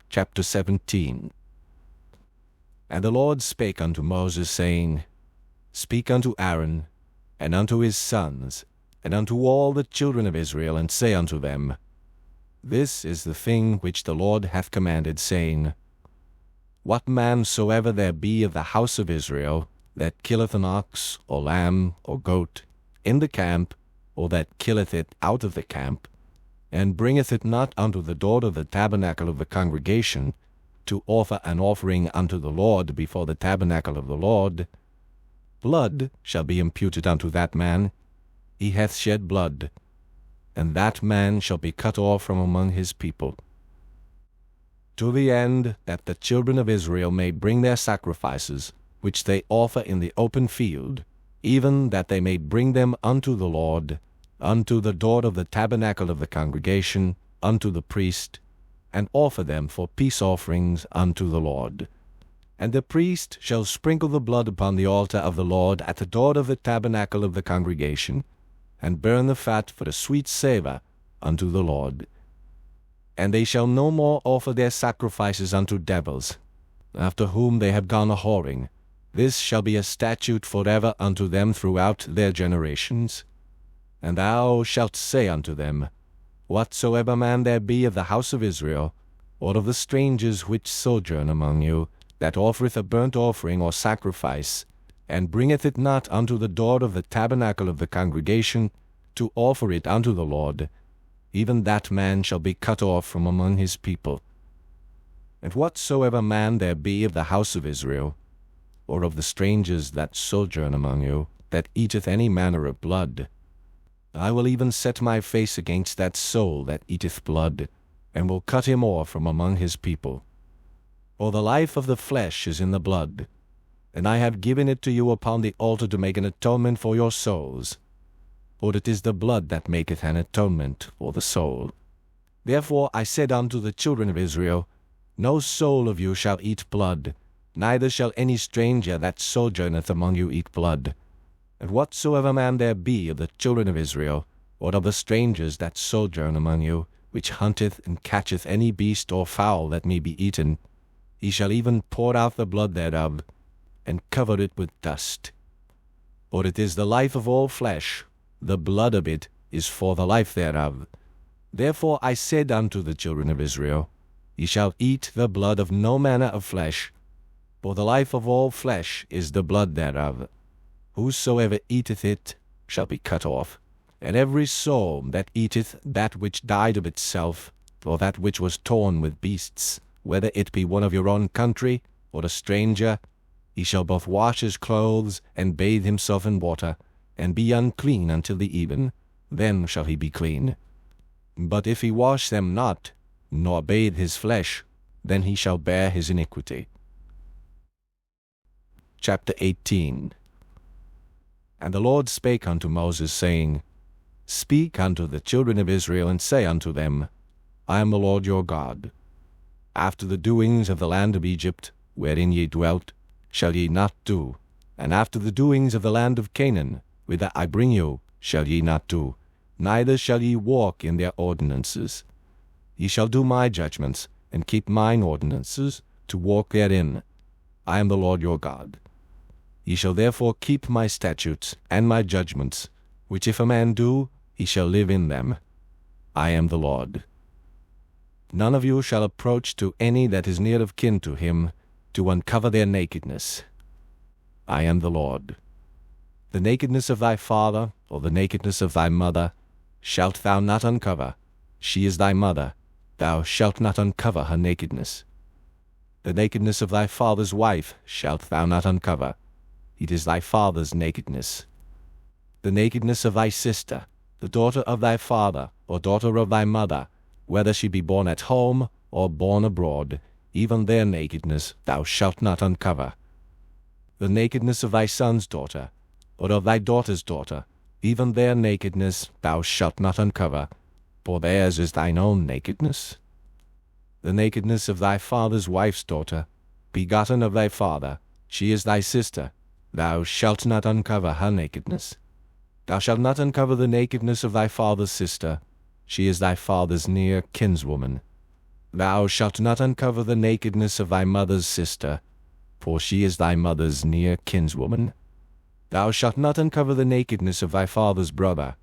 Chapter 17. And the Lord spake unto Moses, saying, Speak unto Aaron, and unto his sons, and unto all the children of Israel, and say unto them, This is the thing which the Lord hath commanded, saying, What man soever there be of the house of Israel, that killeth an ox, or lamb, or goat, in the camp, or that killeth it out of the camp, and bringeth it not unto the door of the tabernacle of the congregation, to offer an offering unto the Lord before the tabernacle of the Lord, blood shall be imputed unto that man. He hath shed blood, and that man shall be cut off from among his people. To the end that the children of Israel may bring their sacrifices, which they offer in the open field, even that they may bring them unto the Lord, unto the door of the tabernacle of the congregation, unto the priest, and offer them for peace offerings unto the Lord. And the priest shall sprinkle the blood upon the altar of the Lord at the door of the tabernacle of the congregation, and burn the fat for a sweet savour unto the Lord. And they shall no more offer their sacrifices unto devils, after whom they have gone a-whoring. This shall be a statute forever unto them throughout their generations. And thou shalt say unto them, Whatsoever man there be of the house of Israel, or of the strangers which sojourn among you, that offereth a burnt offering or sacrifice, and bringeth it not unto the door of the tabernacle of the congregation, to offer it unto the Lord, even that man shall be cut off from among his people. And whatsoever man there be of the house of Israel, or of the strangers that sojourn among you, that eateth any manner of blood, I will even set my face against that soul that eateth blood, and will cut him off from among his people. For the life of the flesh is in the blood, and I have given it to you upon the altar to make an atonement for your souls. For it is the blood that maketh an atonement for the soul. Therefore I said unto the children of Israel, No soul of you shall eat blood, neither shall any stranger that sojourneth among you eat blood. And whatsoever man there be of the children of Israel, or of the strangers that sojourn among you, which hunteth and catcheth any beast or fowl that may be eaten, he shall even pour out the blood thereof, and cover it with dust. For it is the life of all flesh, the blood of it is for the life thereof. Therefore I said unto the children of Israel, Ye shall eat the blood of no manner of flesh, for the life of all flesh is the blood thereof. Whosoever eateth it shall be cut off. And every soul that eateth that which died of itself, or that which was torn with beasts, whether it be one of your own country, or a stranger, he shall both wash his clothes, and bathe himself in water, and be unclean until the even, then shall he be clean. But if he wash them not, nor bathe his flesh, then he shall bear his iniquity. Chapter 18. And the Lord spake unto Moses, saying, Speak unto the children of Israel, and say unto them, I am the Lord your God. After the doings of the land of Egypt, wherein ye dwelt, shall ye not do, and after the doings of the land of Canaan, whither I bring you, shall ye not do, neither shall ye walk in their ordinances. Ye shall do my judgments, and keep mine ordinances, to walk therein. I am the Lord your God. Ye shall therefore keep my statutes and my judgments, which if a man do, he shall live in them. I am the Lord. None of you shall approach to any that is near of kin to him, to uncover their nakedness. I am the Lord. The nakedness of thy father, or the nakedness of thy mother, shalt thou not uncover. She is thy mother. Thou shalt not uncover her nakedness. The nakedness of thy father's wife shalt thou not uncover. It is thy father's nakedness. The nakedness of thy sister, the daughter of thy father, or daughter of thy mother, whether she be born at home or born abroad, even their nakedness thou shalt not uncover. The nakedness of thy son's daughter, or of thy daughter's daughter, even their nakedness thou shalt not uncover, for theirs is thine own nakedness. The nakedness of thy father's wife's daughter, begotten of thy father, she is thy sister, thou shalt not uncover her nakedness. Thou shalt not uncover the nakedness of thy father's sister, she is thy father's near kinswoman. Thou shalt not uncover the nakedness of thy mother's sister, for she is thy mother's near kinswoman. Thou shalt not uncover the nakedness of thy father's brother.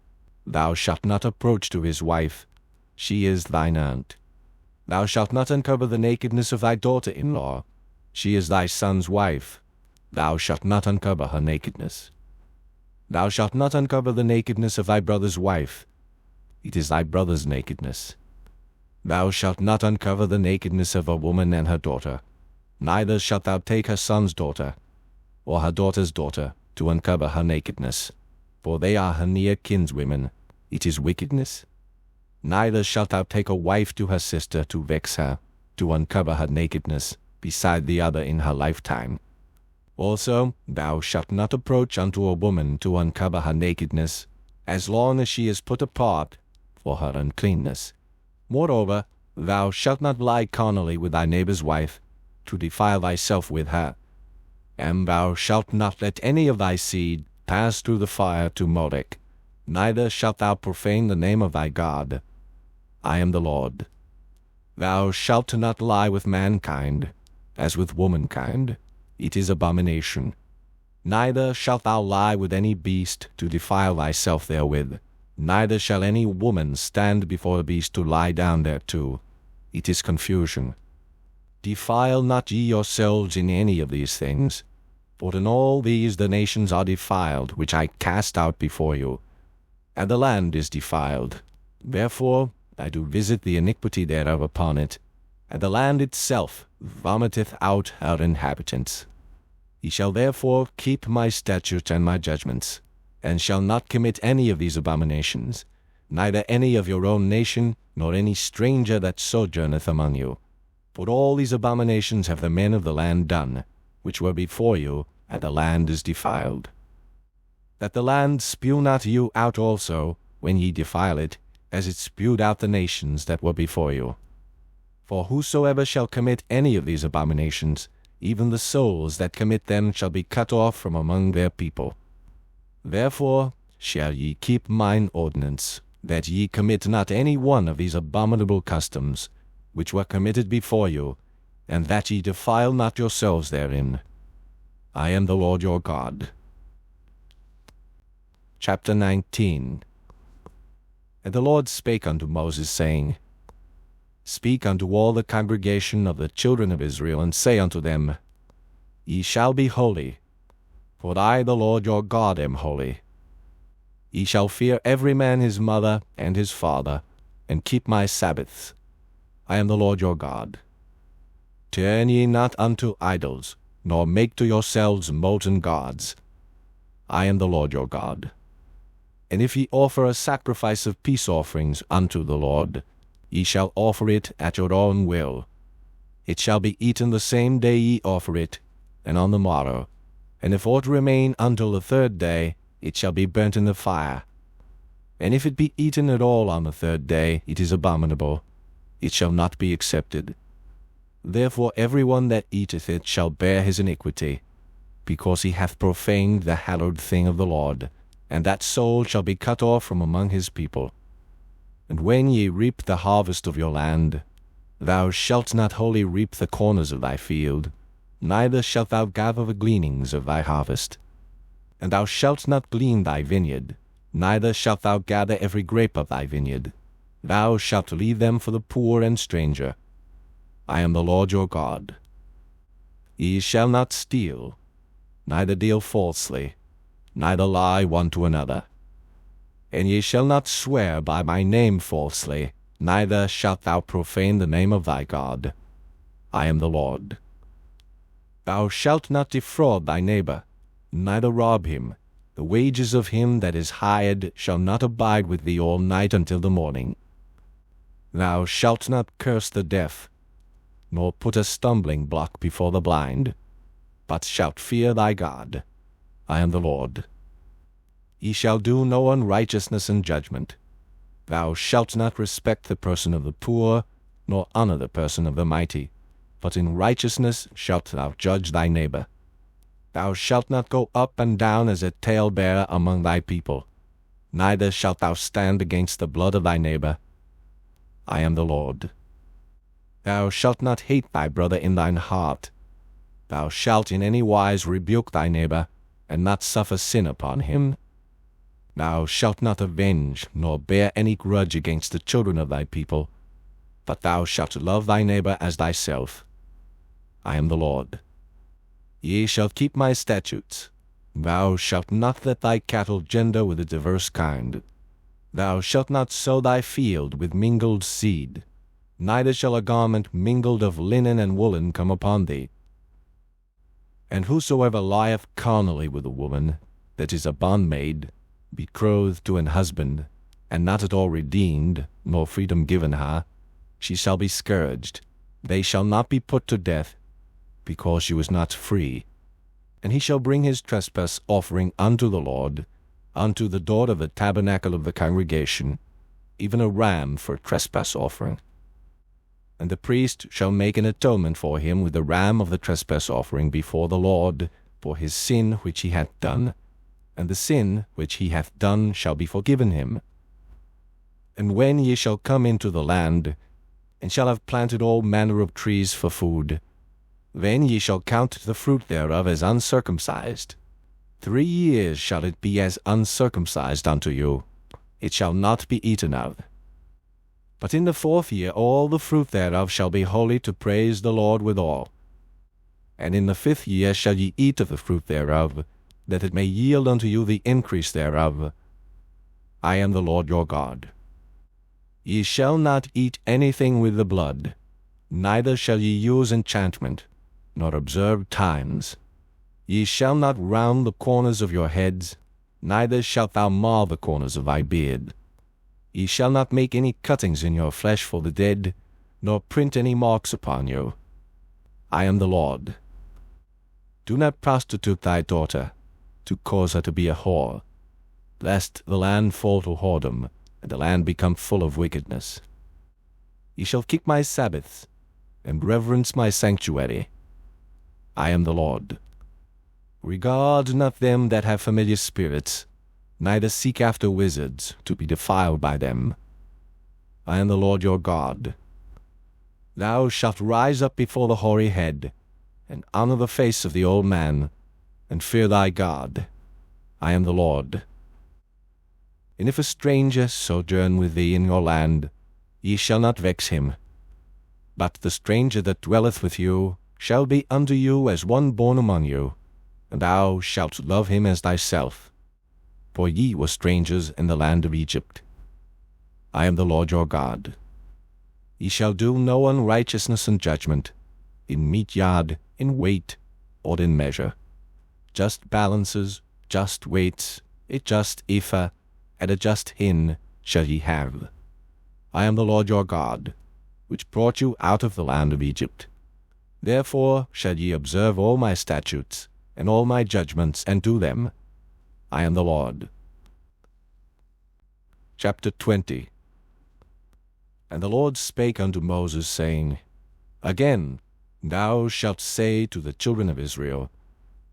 Thou shalt not approach to his wife, she is thine aunt. Thou shalt not uncover the nakedness of thy daughter-in-law, she is thy son's wife. Thou shalt not uncover her nakedness. Thou shalt not uncover the nakedness of thy brother's wife, it is thy brother's nakedness. Thou shalt not uncover the nakedness of a woman and her daughter, neither shalt thou take her son's daughter, or her daughter's daughter, to uncover her nakedness, for they are her near kinswomen, it is wickedness. Neither shalt thou take a wife to her sister to vex her, to uncover her nakedness, beside the other in her lifetime. Also thou shalt not approach unto a woman to uncover her nakedness, as long as she is put apart for her uncleanness. Moreover, thou shalt not lie carnally with thy neighbor's wife, to defile thyself with her. And thou shalt not let any of thy seed pass through the fire to Molech, neither shalt thou profane the name of thy God. I am the Lord. Thou shalt not lie with mankind, as with womankind, it is abomination. Neither shalt thou lie with any beast to defile thyself therewith, neither shall any woman stand before a beast to lie down thereto, it is confusion. Defile not ye yourselves in any of these things, for in all these the nations are defiled, which I cast out before you, and the land is defiled. Therefore I do visit the iniquity thereof upon it, and the land itself vomiteth out her inhabitants. Ye shall therefore keep my statutes and my judgments, and shall not commit any of these abominations, neither any of your own nation, nor any stranger that sojourneth among you. For all these abominations have the men of the land done, which were before you, and the land is defiled. That the land spew not you out also, when ye defile it, as it spewed out the nations that were before you. For whosoever shall commit any of these abominations, even the souls that commit them shall be cut off from among their people. Therefore shall ye keep mine ordinance, that ye commit not any one of these abominable customs, which were committed before you, and that ye defile not yourselves therein. I am the Lord your God. Chapter 19. And the Lord spake unto Moses, saying, Speak unto all the congregation of the children of Israel, and say unto them, Ye shall be holy, for I the Lord your God am holy. Ye shall fear every man his mother and his father, and keep my Sabbaths. I am the Lord your God. Turn ye not unto idols, nor make to yourselves molten gods. I am the Lord your God. And if ye offer a sacrifice of peace offerings unto the Lord, ye shall offer it at your own will. It shall be eaten the same day ye offer it, and on the morrow. And if aught remain until the third day, it shall be burnt in the fire. And if it be eaten at all on the third day, it is abominable. It shall not be accepted. Therefore every one that eateth it shall bear his iniquity. because he hath profaned the hallowed thing of the Lord, and that soul shall be cut off from among his people. And when ye reap the harvest of your land, thou shalt not wholly reap the corners of thy field, neither shalt thou gather the gleanings of thy harvest. And thou shalt not glean thy vineyard, neither shalt thou gather every grape of thy vineyard. Thou shalt leave them for the poor and stranger. I am the Lord your God. Ye shall not steal, neither deal falsely, neither lie one to another. And ye shall not swear by my name falsely, neither shalt thou profane the name of thy God. I am the Lord. Thou shalt not defraud thy neighbor, neither rob him. The wages of him that is hired shall not abide with thee all night until the morning. Thou shalt not curse the deaf, nor put a stumbling block before the blind, but shalt fear thy God. I am the Lord. Ye shall do no unrighteousness in judgment. Thou shalt not respect the person of the poor, nor honor the person of the mighty, but in righteousness shalt thou judge thy neighbor. Thou shalt not go up and down as a talebearer among thy people, neither shalt thou stand against the blood of thy neighbor. I am the Lord. Thou shalt not hate thy brother in thine heart. Thou shalt in any wise rebuke thy neighbor, and not suffer sin upon him. Thou shalt not avenge, nor bear any grudge against the children of thy people, but thou shalt love thy neighbor as thyself. I am the Lord. Ye shall keep my statutes. Thou shalt not let thy cattle gender with a diverse kind. Thou shalt not sow thy field with mingled seed, neither shall a garment mingled of linen and woolen come upon thee. And whosoever lieth carnally with a woman, that is a bondmaid, betrothed to an husband, and not at all redeemed, nor freedom given her, she shall be scourged. They shall not be put to death, because she was not free. And he shall bring his trespass offering unto the Lord, unto the door of the tabernacle of the congregation, even a ram for trespass offering. And the priest shall make an atonement for him with the ram of the trespass offering before the Lord, for his sin which he hath done, and the sin which he hath done shall be forgiven him. And when ye shall come into the land, and shall have planted all manner of trees for food, then ye shall count the fruit thereof as uncircumcised. 3 years shall it be as uncircumcised unto you. It shall not be eaten of. But in the 4th year all the fruit thereof shall be holy to praise the Lord withal. And in the 5th year shall ye eat of the fruit thereof, that it may yield unto you the increase thereof. I am the Lord your God. Ye shall not eat anything with the blood, neither shall ye use enchantment, nor observe times. Ye shall not round the corners of your heads, neither shalt thou mar the corners of thy beard. Ye shall not make any cuttings in your flesh for the dead, nor print any marks upon you. I am the Lord. Do not prostitute thy daughter, to cause her to be a whore, lest the land fall to whoredom, and the land become full of wickedness. Ye shall keep my Sabbaths, and reverence my sanctuary. I am the Lord. Regard not them that have familiar spirits, neither seek after wizards, to be defiled by them. I am the Lord your God. Thou shalt rise up before the hoary head, and honor the face of the old man, and fear thy God. I am the Lord. And if a stranger sojourn with thee in your land, ye shall not vex him. But the stranger that dwelleth with you shall be unto you as one born among you, and thou shalt love him as thyself. For ye were strangers in the land of Egypt. I am the Lord your God. Ye shall do no unrighteousness in judgment, in meat yard, in weight, or in measure. Just balances, just weights, a just ephah, and a just hin shall ye have. I am the Lord your God, which brought you out of the land of Egypt. Therefore shall ye observe all my statutes, and all my judgments, and do them. I am the Lord. Chapter 20. And the Lord spake unto Moses, saying, Again, thou shalt say to the children of Israel,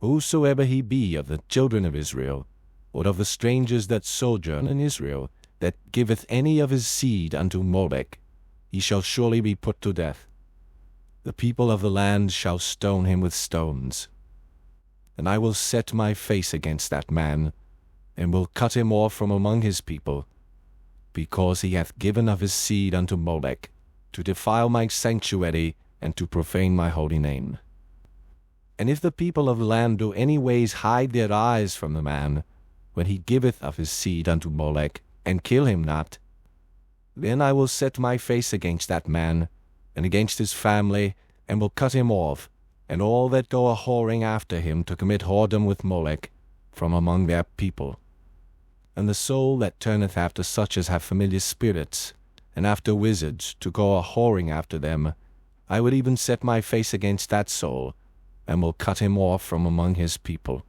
whosoever he be of the children of Israel, or of the strangers that sojourn in Israel, that giveth any of his seed unto Molech, he shall surely be put to death. The people of the land shall stone him with stones. And I will set my face against that man, and will cut him off from among his people, because he hath given of his seed unto Molech, to defile my sanctuary, and to profane my holy name. And if the people of the land do any ways hide their eyes from the man, when he giveth of his seed unto Molech, and kill him not, then I will set my face against that man, and against his family, and will cut him off, and all that go a-whoring after him to commit whoredom with Molech, from among their people. And the soul that turneth after such as have familiar spirits, and after wizards, to go a-whoring after them, I will even set my face against that soul, and will cut him off from among his people.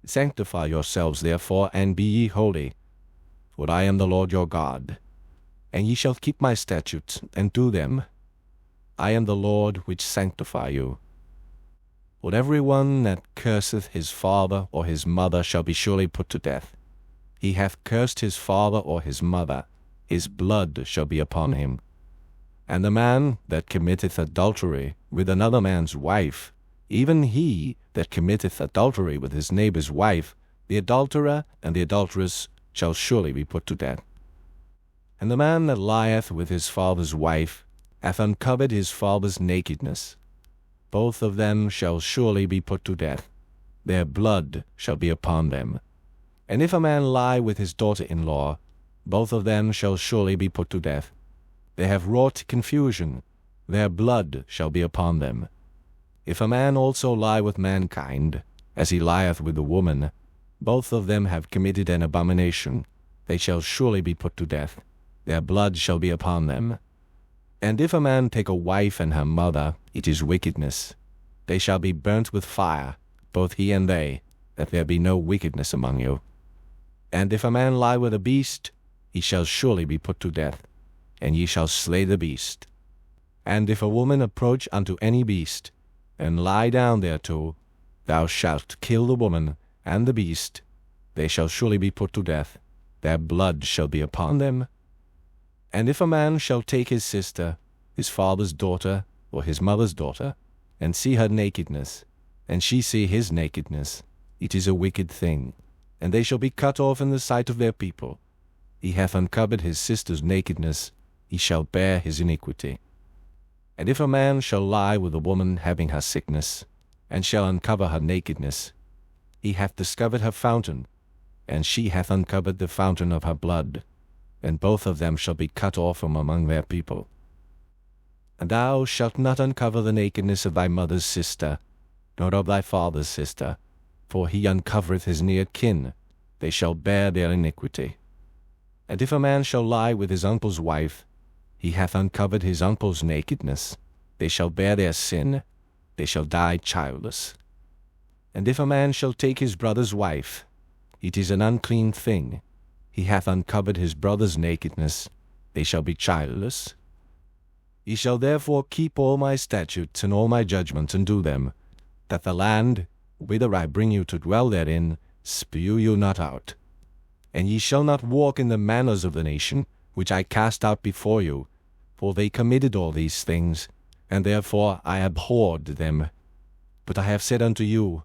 Sanctify yourselves therefore, and be ye holy, for I am the Lord your God. And ye shall keep my statutes, and do them. I am the Lord which sanctify you. For every one that curseth his father or his mother shall be surely put to death. He hath cursed his father or his mother, his blood shall be upon him. And the man that committeth adultery with another man's wife, even he that committeth adultery with his neighbor's wife, the adulterer and the adulteress shall surely be put to death. And the man that lieth with his father's wife hath uncovered his father's nakedness. Both of them shall surely be put to death. Their blood shall be upon them. And if a man lie with his daughter-in-law, both of them shall surely be put to death. They have wrought confusion. Their blood shall be upon them. If a man also lie with mankind, as he lieth with a woman, both of them have committed an abomination. They shall surely be put to death. Their blood shall be upon them. And if a man take a wife and her mother, it is wickedness. They shall be burnt with fire, both he and they, that there be no wickedness among you. And if a man lie with a beast, he shall surely be put to death, and ye shall slay the beast. And if a woman approach unto any beast, and lie down thereto, thou shalt kill the woman and the beast. They shall surely be put to death. Their blood shall be upon them. And if a man shall take his sister, his father's daughter, or his mother's daughter, and see her nakedness, and she see his nakedness, it is a wicked thing, and they shall be cut off in the sight of their people. He hath uncovered his sister's nakedness, he shall bear his iniquity. And if a man shall lie with a woman having her sickness, and shall uncover her nakedness, he hath discovered her fountain, and she hath uncovered the fountain of her blood, and both of them shall be cut off from among their people. And thou shalt not uncover the nakedness of thy mother's sister, nor of thy father's sister, for he uncovereth his near kin. They shall bear their iniquity. And if a man shall lie with his uncle's wife, he hath uncovered his uncle's nakedness. They shall bear their sin. They shall die childless. And if a man shall take his brother's wife, it is an unclean thing. He hath uncovered his brother's nakedness. They shall be childless. Ye shall therefore keep all my statutes and all my judgments, and do them, that the land, whither I bring you to dwell therein, spew you not out. And ye shall not walk in the manners of the nation, which I cast out before you, for they committed all these things, and therefore I abhorred them. But I have said unto you,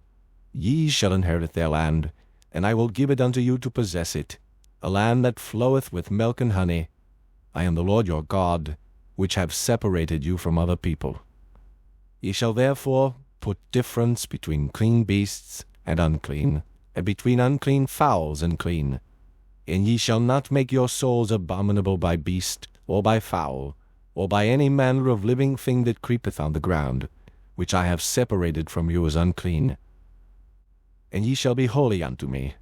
Ye shall inherit their land, and I will give it unto you to possess it, a land that floweth with milk and honey. I am the Lord your God, which have separated you from other people. Ye shall therefore put difference between clean beasts and unclean, and between unclean fowls and clean. And ye shall not make your souls abominable by beast, or by fowl, or by any manner of living thing that creepeth on the ground, which I have separated from you as unclean. And ye shall be holy unto me.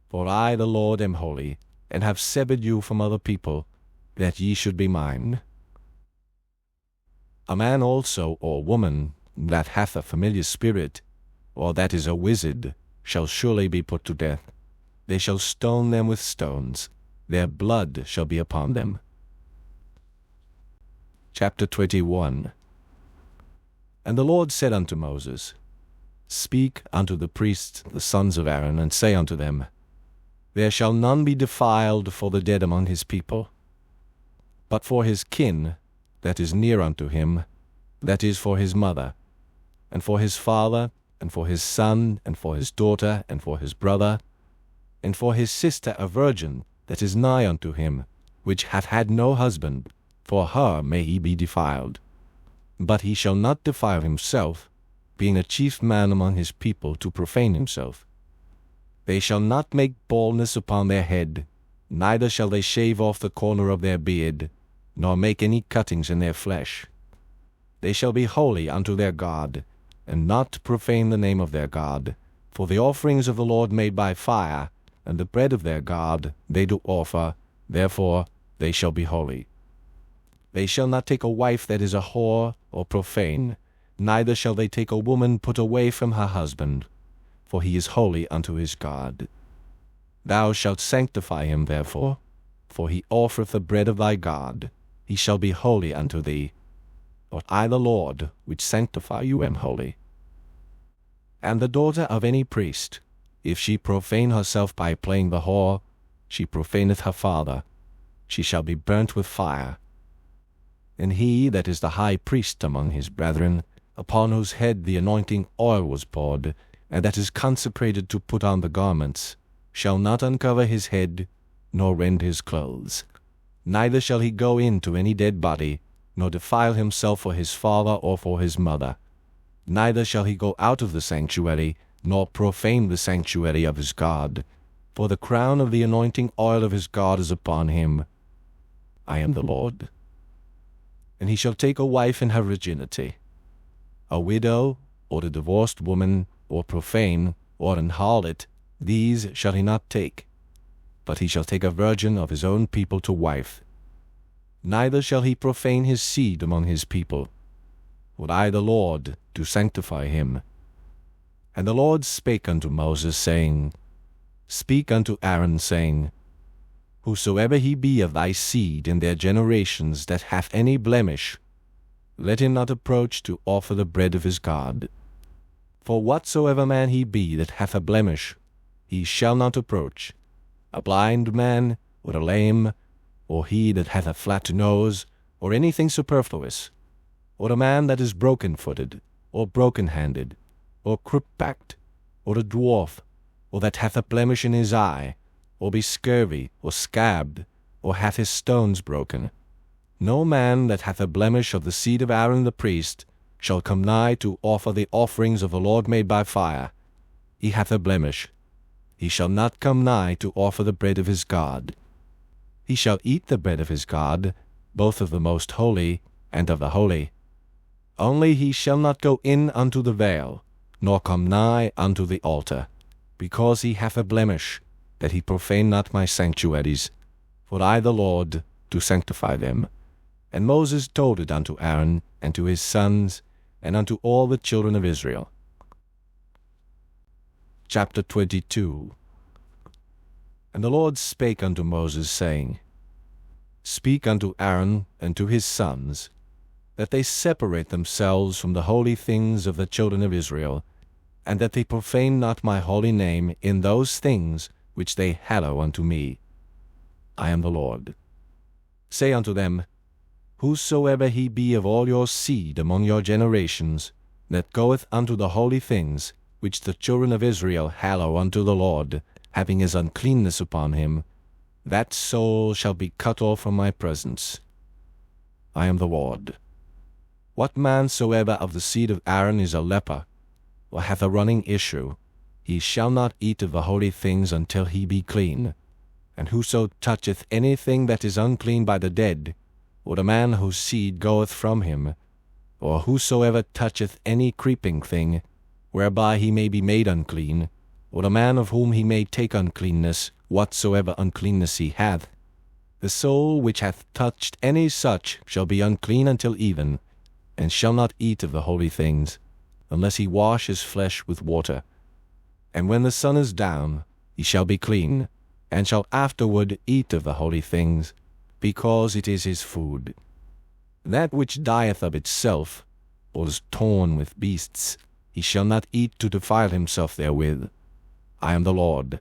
For I, the Lord, am holy, and have severed you from other people, that ye should be mine. A man also, or woman, that hath a familiar spirit, or that is a wizard, shall surely be put to death. They shall stone them with stones. Their blood shall be upon them. Chapter 21. And the Lord said unto Moses, Speak unto the priests, the sons of Aaron, and say unto them, There shall none be defiled for the dead among his people, but for his kin that is near unto him, that is for his mother, and for his father, and for his son, and for his daughter, and for his brother, and for his sister a virgin that is nigh unto him, which hath had no husband, for her may he be defiled. But he shall not defile himself, being a chief man among his people, to profane himself. They shall not make baldness upon their head, neither shall they shave off the corner of their beard, nor make any cuttings in their flesh. They shall be holy unto their God, and not profane the name of their God, for the offerings of the Lord made by fire, and the bread of their God they do offer, therefore they shall be holy. They shall not take a wife that is a whore or profane, neither shall they take a woman put away from her husband, for he is holy unto his God. Thou shalt sanctify him therefore, for he offereth the bread of thy God, he shall be holy unto thee. But I the Lord, which sanctify you, am holy. And the daughter of any priest, if she profane herself by playing the whore, she profaneth her father, she shall be burnt with fire. And he that is the high priest among his brethren, upon whose head the anointing oil was poured, and that is consecrated to put on the garments, shall not uncover his head, nor rend his clothes. Neither shall he go in to any dead body, nor defile himself for his father or for his mother. Neither shall he go out of the sanctuary, nor profane the sanctuary of his God, for the crown of the anointing oil of his God is upon him. I am the Lord. And he shall take a wife in her virginity. A widow, or a divorced woman, or profane, or an harlot, these shall he not take, but he shall take a virgin of his own people to wife. Neither shall he profane his seed among his people, for I the Lord do sanctify him. And the Lord spake unto Moses, saying, Speak unto Aaron, saying, Whosoever he be of thy seed in their generations that hath any blemish, let him not approach to offer the bread of his God. For whatsoever man he be that hath a blemish, he shall not approach, a blind man, or a lame, or he that hath a flat nose, or anything superfluous, or a man that is broken-footed, or broken-handed, or crook-backed, or a dwarf, or that hath a blemish in his eye, or be scurvy, or scabbed, or hath his stones broken. No man that hath a blemish of the seed of Aaron the priest shall come nigh to offer the offerings of the Lord made by fire. He hath a blemish. He shall not come nigh to offer the bread of his God. He shall eat the bread of his God, both of the most holy and of the holy. Only he shall not go in unto the veil, nor come nigh unto the altar, because he hath a blemish, that he profane not my sanctuaries, for I the Lord do sanctify them. And Moses told it unto Aaron, and to his sons, and unto all the children of Israel. Chapter 22. And the Lord spake unto Moses, saying, Speak unto Aaron and to his sons, that they separate themselves from the holy things of the children of Israel, and that they profane not my holy name in those things which they hallow unto me. I am the Lord. Say unto them, Whosoever he be of all your seed among your generations, that goeth unto the holy things, which the children of Israel hallow unto the Lord, having his uncleanness upon him, that soul shall be cut off from my presence. I am the Lord. What man soever of the seed of Aaron is a leper, or hath a running issue, he shall not eat of the holy things until he be clean. And whoso toucheth anything that is unclean by the dead, or a man whose seed goeth from him, or whosoever toucheth any creeping thing, whereby he may be made unclean, or a man of whom he may take uncleanness, whatsoever uncleanness he hath, the soul which hath touched any such shall be unclean until even, and shall not eat of the holy things, unless he wash his flesh with water. And when the sun is down, he shall be clean, and shall afterward eat of the holy things, because it is his food. That which dieth of itself, or is torn with beasts, he shall not eat to defile himself therewith. I am the Lord.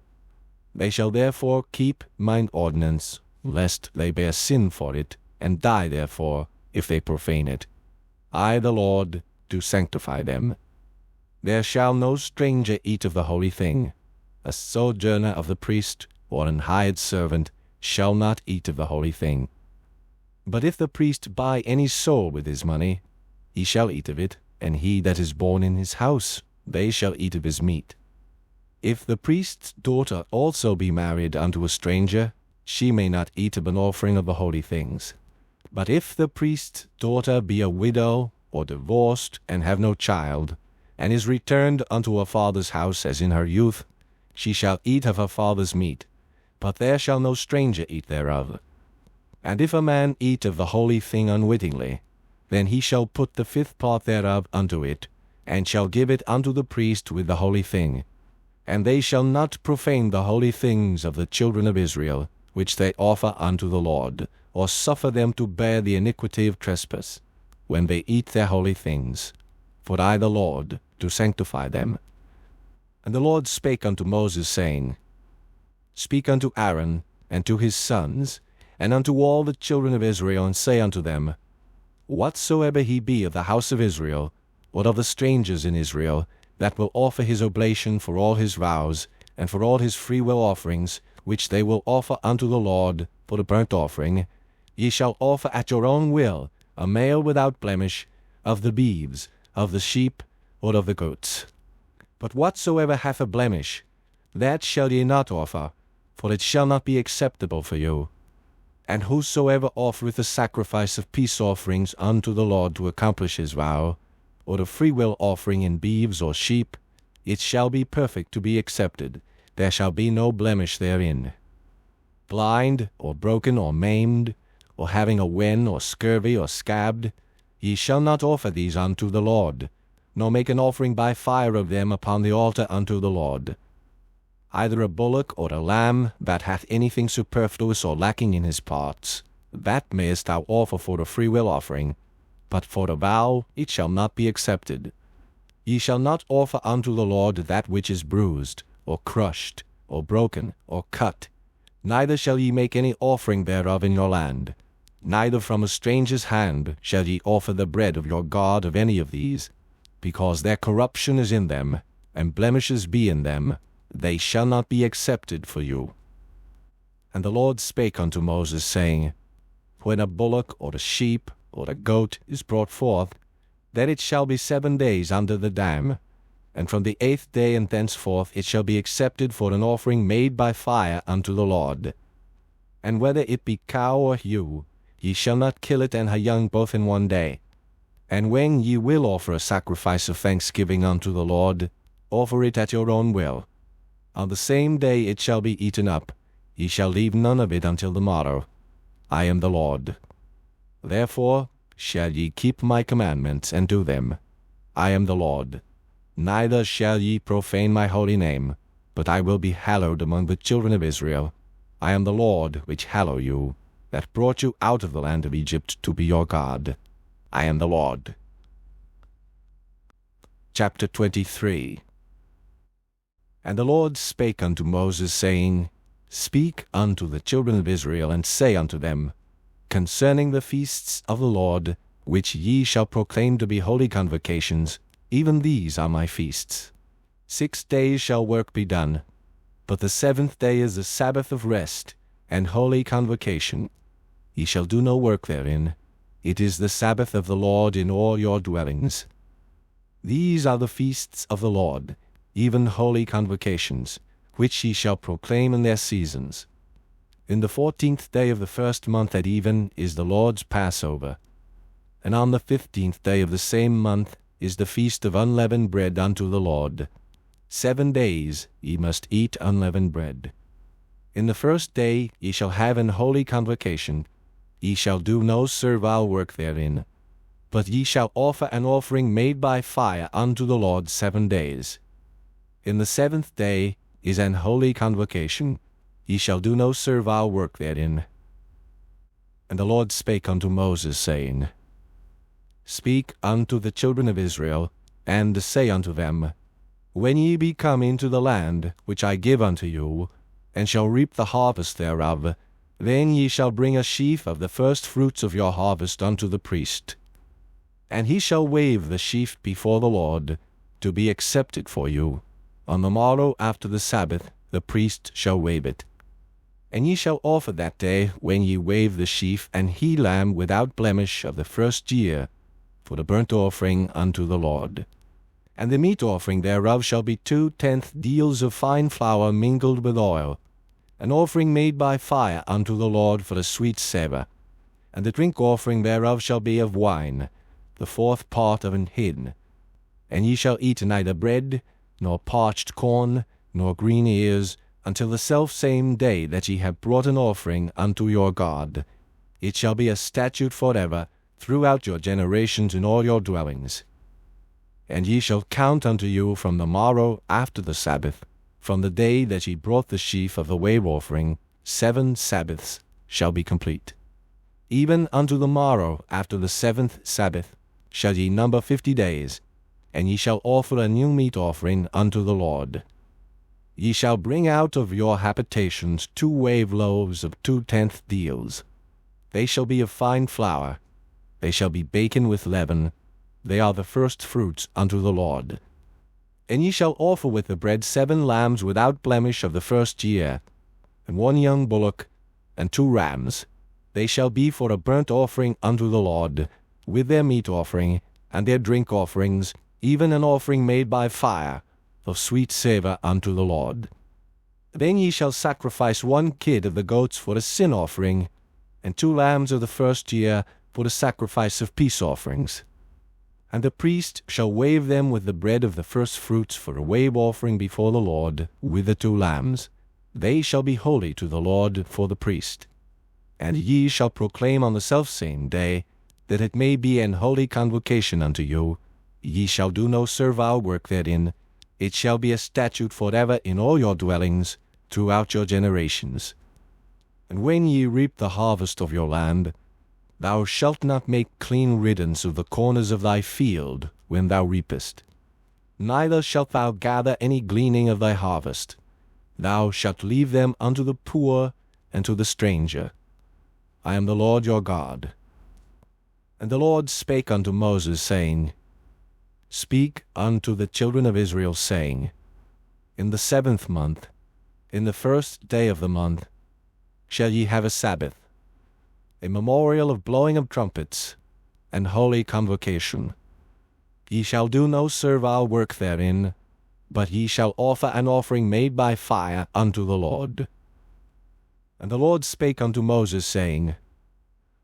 They shall therefore keep mine ordinance, lest they bear sin for it, and die therefore, if they profane it. I, the Lord, do sanctify them. There shall no stranger eat of the holy thing. A sojourner of the priest, or an hired servant, shall not eat of the holy thing. But if the priest buy any soul with his money, he shall eat of it, and he that is born in his house, they shall eat of his meat. If the priest's daughter also be married unto a stranger, she may not eat of an offering of the holy things. But if the priest's daughter be a widow, or divorced, and have no child, and is returned unto her father's house as in her youth, she shall eat of her father's meat, but there shall no stranger eat thereof. And if a man eat of the holy thing unwittingly, then he shall put the fifth part thereof unto it, and shall give it unto the priest with the holy thing. And they shall not profane the holy things of the children of Israel, which they offer unto the Lord, or suffer them to bear the iniquity of trespass, when they eat their holy things. For I, the Lord, do sanctify them. And the Lord spake unto Moses, saying, Speak unto Aaron, and to his sons, and unto all the children of Israel, and say unto them, Whatsoever he be of the house of Israel, or of the strangers in Israel, that will offer his oblation for all his vows, and for all his freewill offerings, which they will offer unto the Lord for the burnt offering, ye shall offer at your own will a male without blemish, of the beeves, of the sheep, or of the goats. But whatsoever hath a blemish, that shall ye not offer, for it shall not be acceptable for you. And whosoever offereth a sacrifice of peace offerings unto the Lord to accomplish his vow, or a freewill offering in beeves or sheep, it shall be perfect to be accepted. There shall be no blemish therein. Blind, or broken, or maimed, or having a wen, or scurvy, or scabbed, ye shall not offer these unto the Lord, nor make an offering by fire of them upon the altar unto the Lord. Either a bullock or a lamb that hath anything superfluous or lacking in his parts, that mayest thou offer for a freewill offering, but for a vow it shall not be accepted. Ye shall not offer unto the Lord that which is bruised, or crushed, or broken, or cut. Neither shall ye make any offering thereof in your land. Neither from a stranger's hand shall ye offer the bread of your God of any of these, because their corruption is in them, and blemishes be in them. They shall not be accepted for you. And the Lord spake unto Moses, saying, When a bullock, or a sheep, or a goat is brought forth, then it shall be 7 days under the dam, and from the 8th day and thenceforth it shall be accepted for an offering made by fire unto the Lord. And whether it be cow or ewe, ye shall not kill it and her young both in 1 day. And when ye will offer a sacrifice of thanksgiving unto the Lord, offer it at your own will. On the same day it shall be eaten up. Ye shall leave none of it until the morrow. I am the Lord. Therefore shall ye keep my commandments, and do them. I am the Lord. Neither shall ye profane my holy name, but I will be hallowed among the children of Israel. I am the Lord which hallow you, that brought you out of the land of Egypt to be your God. I am the Lord. Chapter 23. And the Lord spake unto Moses, saying, Speak unto the children of Israel, and say unto them, Concerning the feasts of the Lord, which ye shall proclaim to be holy convocations, even these are my feasts. 6 days shall work be done, but the 7th day is the Sabbath of rest, and holy convocation. Ye shall do no work therein. It is the Sabbath of the Lord in all your dwellings. These are the feasts of the Lord, even holy convocations, which ye shall proclaim in their seasons. In the 14th day of the 1st month at even is the Lord's Passover, and on the 15th day of the same month is the feast of unleavened bread unto the Lord. 7 days ye must eat unleavened bread. In the 1st day ye shall have an holy convocation. Ye shall do no servile work therein, but ye shall offer an offering made by fire unto the Lord 7 days. In the 7th day is an holy convocation. Ye shall do no servile work therein. And the Lord spake unto Moses, saying, Speak unto the children of Israel, and say unto them, When ye be come into the land which I give unto you, and shall reap the harvest thereof, then ye shall bring a sheaf of the first fruits of your harvest unto the priest. And he shall wave the sheaf before the Lord, to be accepted for you. On the morrow after the Sabbath the priest shall wave it. And ye shall offer that day, when ye wave the sheaf, an he lamb without blemish of the first year, for the burnt offering unto the Lord. And the meat offering thereof shall be 2/10 deals of fine flour mingled with oil, an offering made by fire unto the Lord for a sweet savour. And the drink offering thereof shall be of wine, the 4th part of an hin. And ye shall eat neither bread, nor parched corn, nor green ears, until the selfsame day that ye have brought an offering unto your God. It shall be a statute forever throughout your generations in all your dwellings. And ye shall count unto you from the morrow after the Sabbath, from the day that ye brought the sheaf of the wave offering, 7 Sabbaths shall be complete. Even unto the morrow after the 7th Sabbath shall ye number 50 days, and ye shall offer a new meat offering unto the Lord. Ye shall bring out of your habitations 2 wave loaves of 2/10 deals. They shall be of fine flour. They shall be baken with leaven. They are the first fruits unto the Lord. And ye shall offer with the bread 7 lambs without blemish of the first year, and 1 young bullock, and 2 rams. They shall be for a burnt offering unto the Lord, with their meat offering, and their drink offerings, even an offering made by fire, of sweet savour unto the Lord. Then ye shall sacrifice 1 kid of the goats for a sin offering, and 2 lambs of the first year for the sacrifice of peace offerings. And the priest shall wave them with the bread of the first fruits for a wave offering before the Lord, with the 2 lambs. They shall be holy to the Lord for the priest. And ye shall proclaim on the selfsame day, that it may be an holy convocation unto you. Ye shall do no servile work therein. It shall be a statute forever in all your dwellings, throughout your generations. And when ye reap the harvest of your land, thou shalt not make clean riddance of the corners of thy field when thou reapest. Neither shalt thou gather any gleaning of thy harvest. Thou shalt leave them unto the poor and to the stranger. I am the Lord your God. And the Lord spake unto Moses, saying, Speak unto the children of Israel, saying, In the 7th month, in the 1st day of the month, shall ye have a Sabbath, a memorial of blowing of trumpets, and holy convocation. Ye shall do no servile work therein, but ye shall offer an offering made by fire unto the Lord. And the Lord spake unto Moses, saying,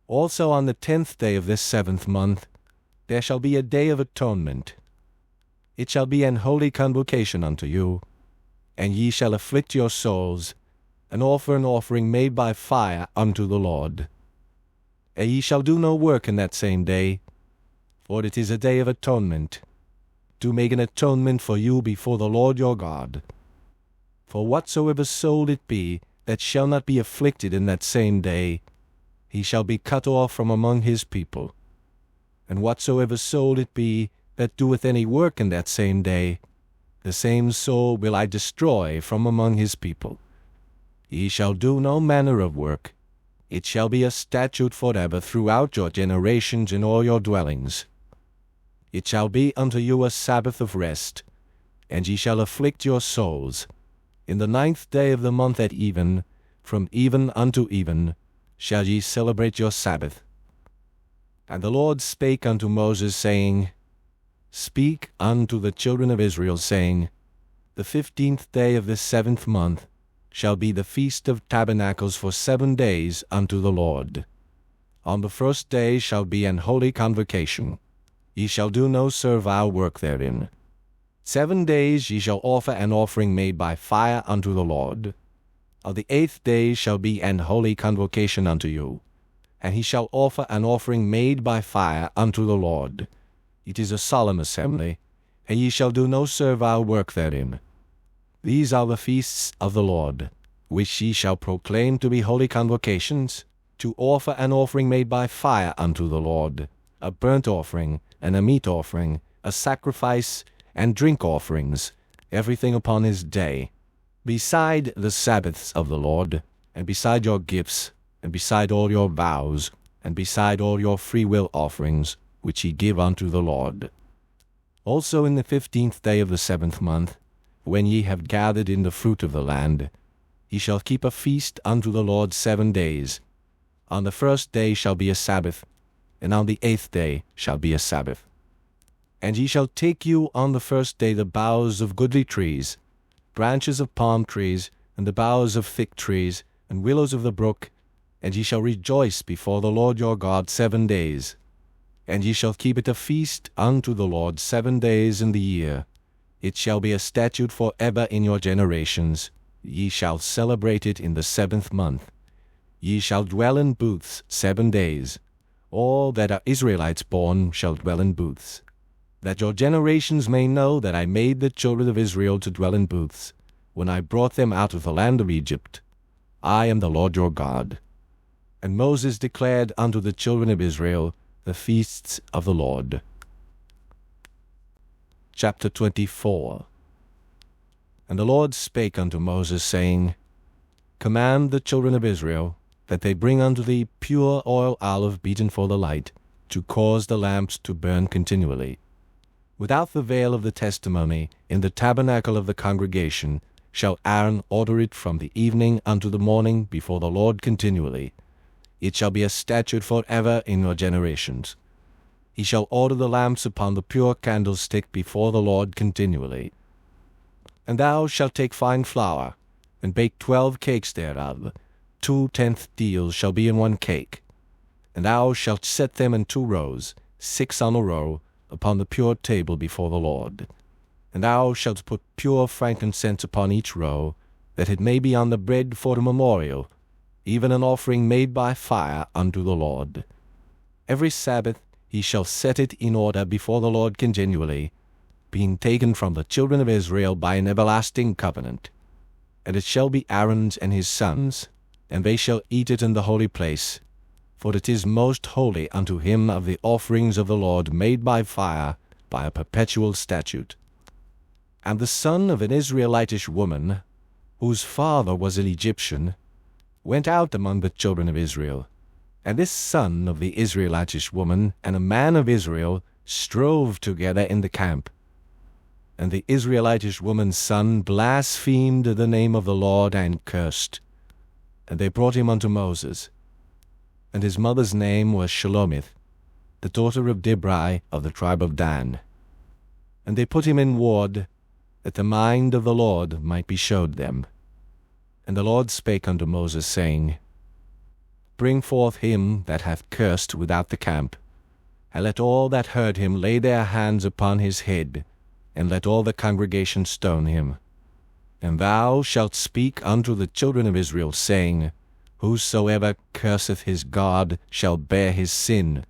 Also on the 10th day of this 7th month there shall be a day of atonement. It shall be an holy convocation unto you, and ye shall afflict your souls, and offer an offering made by fire unto the Lord. And ye shall do no work in that same day, for it is a day of atonement, to make an atonement for you before the Lord your God. For whatsoever soul it be that shall not be afflicted in that same day, he shall be cut off from among his people. And whatsoever soul it be that doeth any work in that same day, the same soul will I destroy from among his people. Ye shall do no manner of work. It shall be a statute forever throughout your generations in all your dwellings. It shall be unto you a Sabbath of rest, and ye shall afflict your souls. In the 9th day of the month at even, from even unto even, shall ye celebrate your Sabbath. And the Lord spake unto Moses, saying, Speak unto the children of Israel, saying, The 15th day of this 7th month shall be the feast of tabernacles for 7 days unto the Lord. On the 1st day shall be an holy convocation. Ye shall do no servile work therein. 7 days ye shall offer an offering made by fire unto the Lord. On the 8th day shall be an holy convocation unto you, and he shall offer an offering made by fire unto the Lord. It is a solemn assembly, and ye shall do no servile work therein. These are the feasts of the Lord, which ye shall proclaim to be holy convocations, to offer an offering made by fire unto the Lord, a burnt offering, and a meat offering, a sacrifice, and drink offerings, everything upon his day, beside the Sabbaths of the Lord, and beside your gifts, and beside all your vows, and beside all your freewill offerings, which ye give unto the Lord. Also in the 15th day of the 7th month, when ye have gathered in the fruit of the land, ye shall keep a feast unto the Lord 7 days. On the 1st day shall be a Sabbath, and on the 8th day shall be a Sabbath. And ye shall take you on the 1st day the boughs of goodly trees, branches of palm trees, and the boughs of thick trees, and willows of the brook, and ye shall rejoice before the Lord your God 7 days. And ye shall keep it a feast unto the Lord 7 days in the year. It shall be a statute for ever in your generations. Ye shall celebrate it in the 7th month. Ye shall dwell in booths 7 days. All that are Israelites born shall dwell in booths. That your generations may know that I made the children of Israel to dwell in booths, when I brought them out of the land of Egypt. I am the Lord your God. And Moses declared unto the children of Israel the feasts of the Lord. Chapter 24. And the Lord spake unto Moses, saying, Command the children of Israel, that they bring unto thee pure oil olive beaten for the light, to cause the lamps to burn continually. Without the veil of the testimony, in the tabernacle of the congregation, shall Aaron order it from the evening unto the morning before the Lord continually. It shall be a statute for ever in your generations. He shall order the lamps upon the pure candlestick before the Lord continually. And thou shalt take fine flour, and bake 12 cakes thereof. 2/10 deals shall be in 1 cake. And thou shalt set them in 2 rows, 6 on a row, upon the pure table before the Lord. And thou shalt put pure frankincense upon each row, that it may be on the bread for a memorial, even an offering made by fire unto the Lord. Every Sabbath he shall set it in order before the Lord continually, being taken from the children of Israel by an everlasting covenant. And it shall be Aaron's and his sons, and they shall eat it in the holy place, for it is most holy unto him of the offerings of the Lord made by fire, by a perpetual statute. And the son of an Israelitish woman, whose father was an Egyptian, went out among the children of Israel. And this son of the Israelitish woman and a man of Israel strove together in the camp. And the Israelitish woman's son blasphemed the name of the Lord and cursed. And they brought him unto Moses. And his mother's name was Shelomith, the daughter of Dibri of the tribe of Dan. And they put him in ward, that the mind of the Lord might be showed them. And the Lord spake unto Moses, saying, Bring forth him that hath cursed without the camp, and let all that heard him lay their hands upon his head, and let all the congregation stone him. And thou shalt speak unto the children of Israel, saying, Whosoever curseth his God shall bear his sin,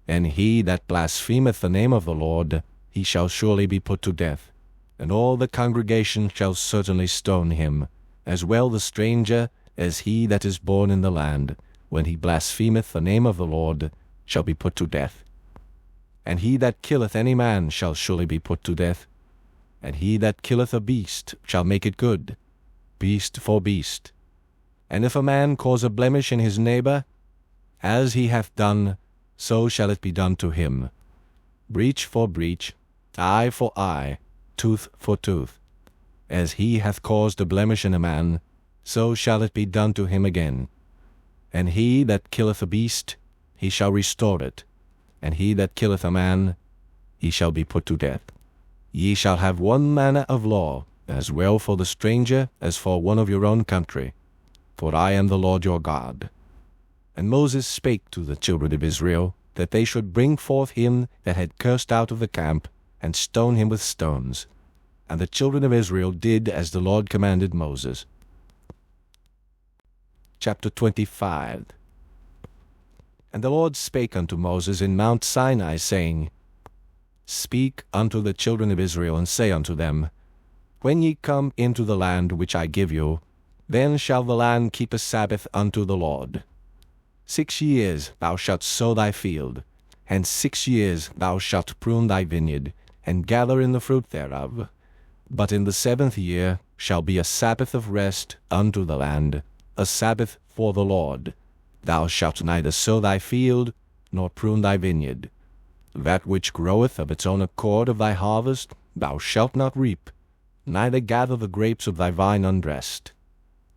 and he that blasphemeth the name of the Lord, he shall surely be put to death. And all the congregation shall certainly stone him, as well the stranger as he that is born in the land, when he blasphemeth the name of the Lord, shall be put to death. And he that killeth any man shall surely be put to death. And he that killeth a beast shall make it good, beast for beast. And if a man cause a blemish in his neighbor, as he hath done, so shall it be done to him. Breach for breach, eye for eye, tooth for tooth. As he hath caused a blemish in a man, so shall it be done to him again. And he that killeth a beast, he shall restore it. And he that killeth a man, he shall be put to death. Ye shall have one manner of law, as well for the stranger as for one of your own country. For I am the Lord your God. And Moses spake to the children of Israel, that they should bring forth him that had cursed out of the camp, and stone him with stones. And the children of Israel did as the Lord commanded Moses. Chapter 25. And the Lord spake unto Moses in Mount Sinai, saying, Speak unto the children of Israel, and say unto them, When ye come into the land which I give you, then shall the land keep a Sabbath unto the Lord. 6 years thou shalt sow thy field, and 6 years thou shalt prune thy vineyard, and gather in the fruit thereof. But in the 7th year shall be a Sabbath of rest unto the land, a Sabbath for the Lord. Thou shalt neither sow thy field, nor prune thy vineyard. That which groweth of its own accord of thy harvest thou shalt not reap, neither gather the grapes of thy vine undressed.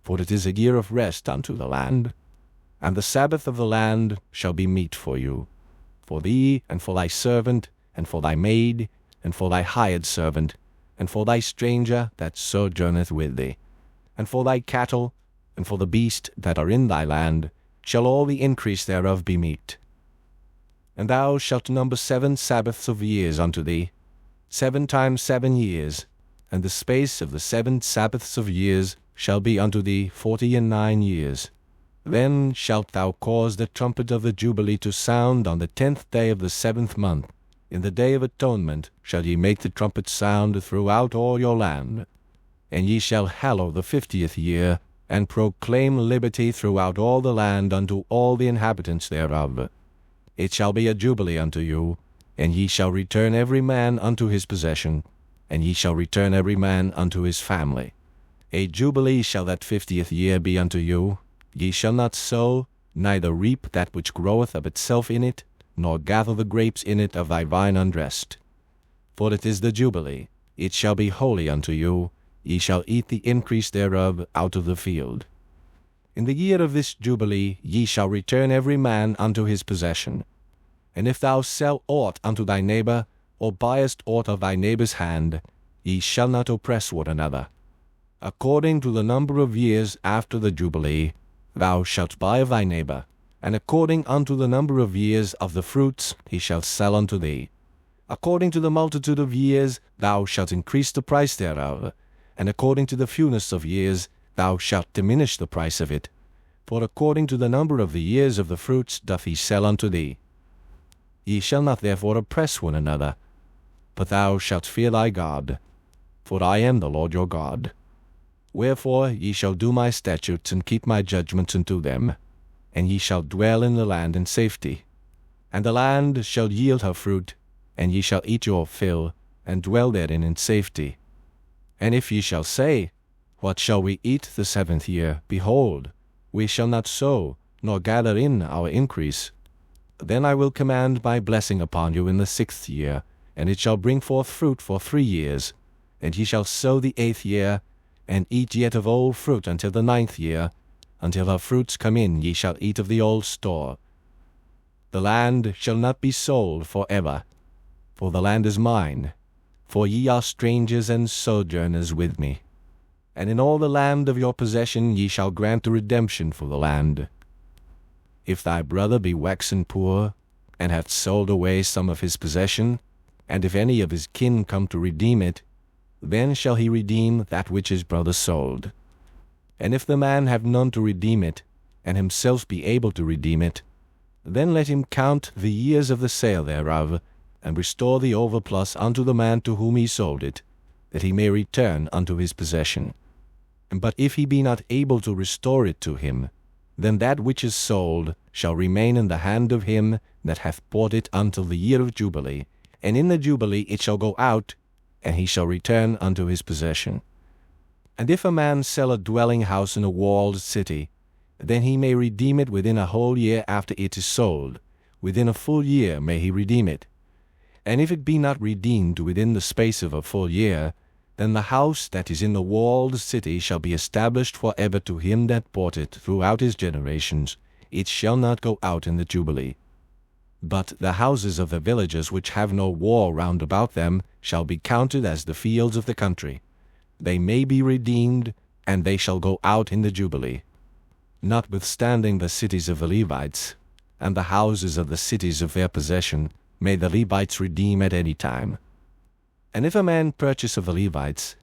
For it is a year of rest unto the land, and the Sabbath of the land shall be meat for you, for thee, and for thy servant, and for thy maid, and for thy hired servant, and for thy stranger that sojourneth with thee, and for thy cattle, and for the beasts that are in thy land, shall all the increase thereof be meat. And thou shalt number 7 Sabbaths of years unto thee, 7 times 7 years, and the space of the 7 Sabbaths of years shall be unto thee 49 years. Then shalt thou cause the trumpet of the Jubilee to sound on the 10th day of the 7th month. In the day of atonement shall ye make the trumpet sound throughout all your land. And ye shall hallow the 50th year, and proclaim liberty throughout all the land unto all the inhabitants thereof. It shall be a jubilee unto you, and ye shall return every man unto his possession, and ye shall return every man unto his family. A jubilee shall that 50th year be unto you. Ye shall not sow, neither reap that which groweth of itself in it, nor gather the grapes in it of thy vine undressed. For it is the Jubilee, it shall be holy unto you, ye shall eat the increase thereof out of the field. In the year of this Jubilee ye shall return every man unto his possession. And if thou sell aught unto thy neighbor, or buyest aught of thy neighbor's hand, ye shall not oppress one another. According to the number of years after the Jubilee, thou shalt buy of thy neighbor, and according unto the number of years of the fruits he shall sell unto thee. According to the multitude of years thou shalt increase the price thereof, and according to the fewness of years thou shalt diminish the price of it. For according to the number of the years of the fruits doth he sell unto thee. Ye shall not therefore oppress one another, but thou shalt fear thy God, for I am the Lord your God. Wherefore ye shall do my statutes and keep my judgments and do them, and ye shall dwell in the land in safety. And the land shall yield her fruit, and ye shall eat your fill, and dwell therein in safety. And if ye shall say, What shall we eat the 7th year? Behold, we shall not sow, nor gather in our increase. Then I will command my blessing upon you in the 6th year, and it shall bring forth fruit for 3 years. And ye shall sow the 8th year, and eat yet of old fruit until the 9th year. Until her fruits come in ye shall eat of the old store. The land shall not be sold for ever, for the land is mine, for ye are strangers and sojourners with me. And in all the land of your possession ye shall grant a redemption for the land. If thy brother be waxen poor, and hath sold away some of his possession, and if any of his kin come to redeem it, then shall he redeem that which his brother sold. And if the man have none to redeem it, and himself be able to redeem it, then let him count the years of the sale thereof, and restore the overplus unto the man to whom he sold it, that he may return unto his possession. But if he be not able to restore it to him, then that which is sold shall remain in the hand of him that hath bought it until the year of Jubilee, and in the Jubilee it shall go out, and he shall return unto his possession. And if a man sell a dwelling house in a walled city, then he may redeem it within a whole year after it is sold. Within a full year may he redeem it. And if it be not redeemed within the space of a full year, then the house that is in the walled city shall be established for ever to him that bought it throughout his generations. It shall not go out in the Jubilee. But the houses of the villages which have no wall round about them shall be counted as the fields of the country. They may be redeemed, and they shall go out in the Jubilee. Notwithstanding the cities of the Levites, and the houses of the cities of their possession, may the Levites redeem at any time. And if a man purchase of the Levites,